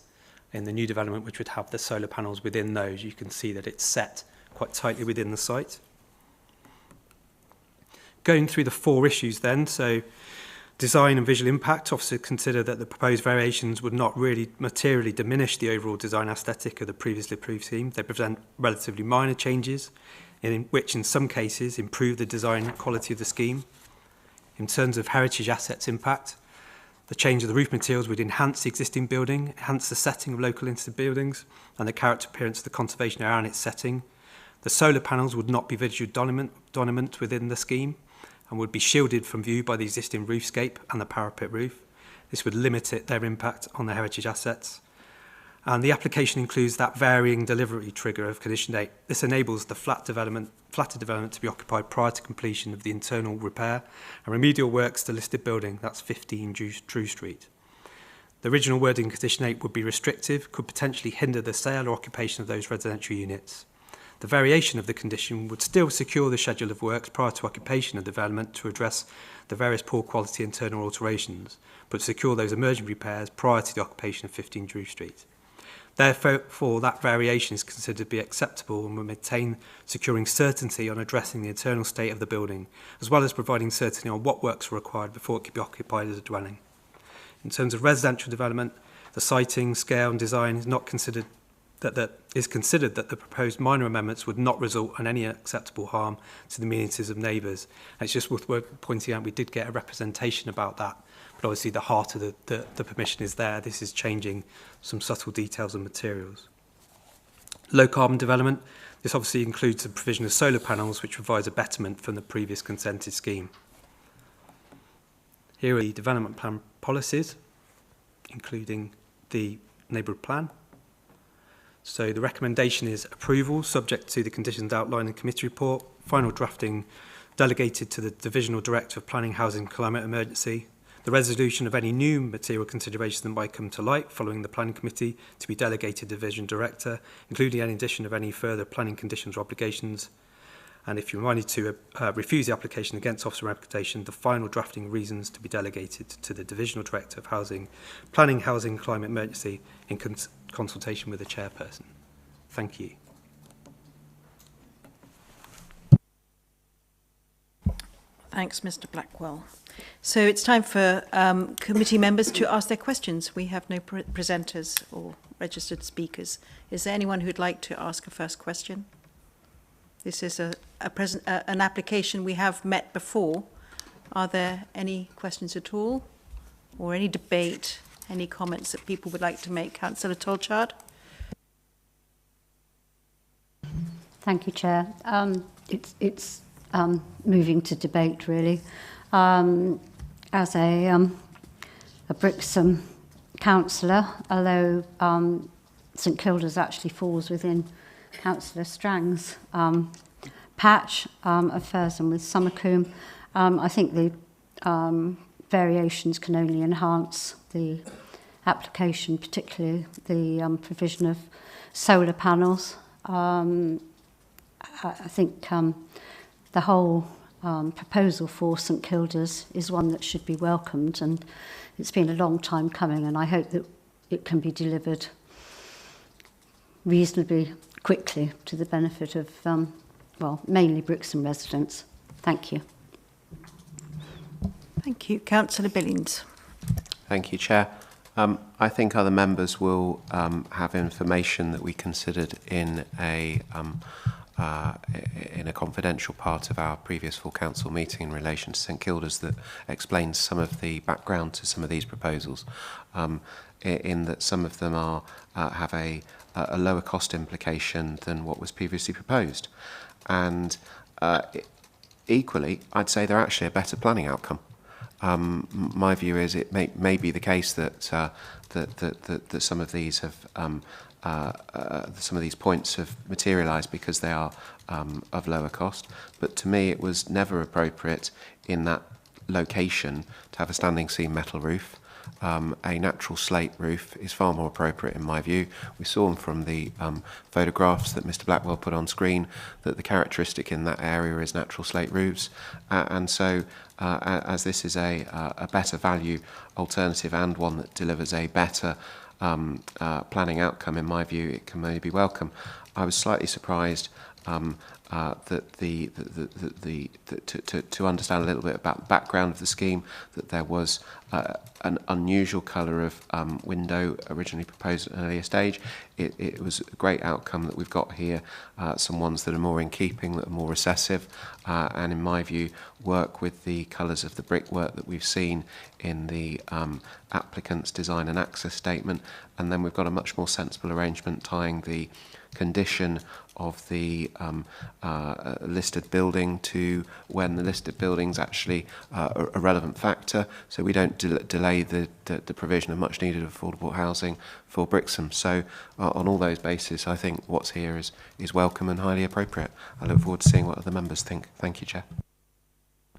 in the new development, which would have the solar panels within those. You can see that it's set quite tightly within the site. Going through the 4 issues then, so design and visual impact, officers consider that the proposed variations would not really materially diminish the overall design aesthetic of the previously approved scheme. They present relatively minor changes, which in some cases improve the design quality of the scheme. In terms of heritage assets impact, the change of the roof materials would enhance the existing building, enhance the setting of local listed buildings, and the character appearance of the conservation area and its setting. The solar panels would not be visually dominant within the scheme and would be shielded from view by the existing roofscape and the parapet roof. This would limit their impact on the heritage assets. And the application includes that varying delivery trigger of condition 8. This enables the flatter development to be occupied prior to completion of the internal repair and remedial works to listed building, that's 15 Drew Street. The original wording in condition 8 would be restrictive, could potentially hinder the sale or occupation of those residential units. The variation of the condition would still secure the schedule of works prior to occupation of development to address the various poor quality internal alterations, but secure those emergent repairs prior to the occupation of 15 Drew Street. Therefore, that variation is considered to be acceptable and will maintain securing certainty on addressing the internal state of the building, as well as providing certainty on what works are required before it can be occupied as a dwelling. In terms of residential development, the siting, scale and design is not considered that the proposed minor amendments would not result in any acceptable harm to the amenities of neighbours. And it's just worth pointing out we did get a representation about that, but obviously the heart of the permission is there. This is changing some subtle details and materials. Low carbon development, this obviously includes the provision of solar panels, which provides a betterment from the previous consented scheme. Here are the development plan policies, including the neighbourhood plan. So the recommendation is approval, subject to the conditions outlined in the committee report, final drafting delegated to the Divisional Director of Planning, Housing and Climate Emergency, the resolution of any new material considerations that might come to light following the Planning Committee to be delegated to the Division Director, including any addition of any further planning conditions or obligations. And if you're minded to refuse the application against officer reputation, the final drafting reasons to be delegated to the Divisional Director of Housing, Planning, Housing and Climate Emergency in consultation with the chairperson. Thank you. Thanks, Mr. Blackwell. So it's time for committee members to ask their questions. We have no presenters or registered speakers. Is there anyone who'd like to ask a first question? This is an application we have met before. Are there any questions at all? Or any debate, any comments that people would like to make? Councillor Tolchard? Thank you, Chair. It's moving to debate, really. As a Brixham councillor, although St Kilda's actually falls within Councillor Strang's patch of Furston with Summercombe, I think the variations can only enhance the application, particularly the provision of solar panels. I think the whole proposal for St Kilda's is one that should be welcomed, and it's been a long time coming, and I hope that it can be delivered reasonably quickly to the benefit of, well, mainly Brixham residents. Thank you. Thank you. Councillor Billings. Thank you, Chair. I think other members will have information that we considered in a confidential part of our previous full council meeting in relation to St Kilda's that explains some of the background to some of these proposals, in that some of them are have a lower cost implication than what was previously proposed, and equally I'd say they're actually a better planning outcome. My view is it may be the case that that some of these have some of these points have materialised because they are of lower cost, but to me it was never appropriate in that location to have a standing seam metal roof. A natural slate roof is far more appropriate in my view. We saw from the photographs that Mr Blackwell put on screen that the characteristic in that area is natural slate roofs, and so as this is a better value alternative and one that delivers a better planning outcome, in my view, it can only be welcome. I was slightly surprised that to understand a little bit about the background of the scheme, that there was an unusual colour of window originally proposed at an earlier stage. It was a great outcome that we've got here, some ones that are more in keeping, that are more recessive, and in my view work with the colours of the brickwork that we've seen in the applicant's design and access statement. And then we've got a much more sensible arrangement tying the condition of the a listed building to when the listed building's actually a relevant factor, so we don't delay the provision of much needed affordable housing for Brixham. So on all those bases, I think what's here is welcome and highly appropriate. I look forward to seeing what other members think. Thank you, Chair.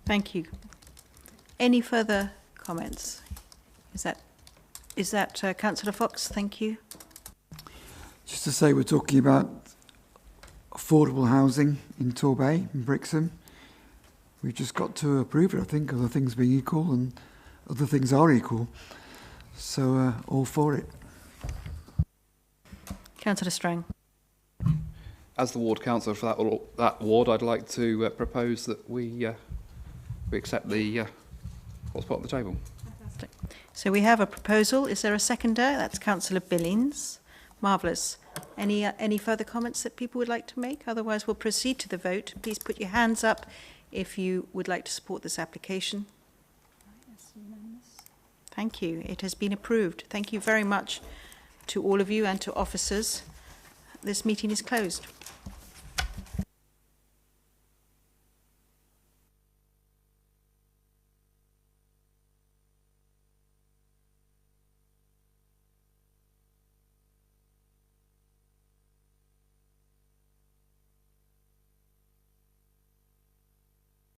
Thank you. Any further comments? Is that Councillor Fox? Thank you. Just to say, we're talking about affordable housing in Torbay, in Brixham. We've just got to approve it, I think, other things being equal, and other things are equal. So, all for it. Councillor Strang. As the ward councillor for that ward, I'd like to propose that we accept the what's put on the table. Fantastic. So we have a proposal. Is there a seconder? That's Councillor Billings. Marvellous. Any further comments that people would like to make? Otherwise, we'll proceed to the vote. Please put your hands up if you would like to support this application. Thank you. It has been approved. Thank you very much to all of you and to officers. This meeting is closed.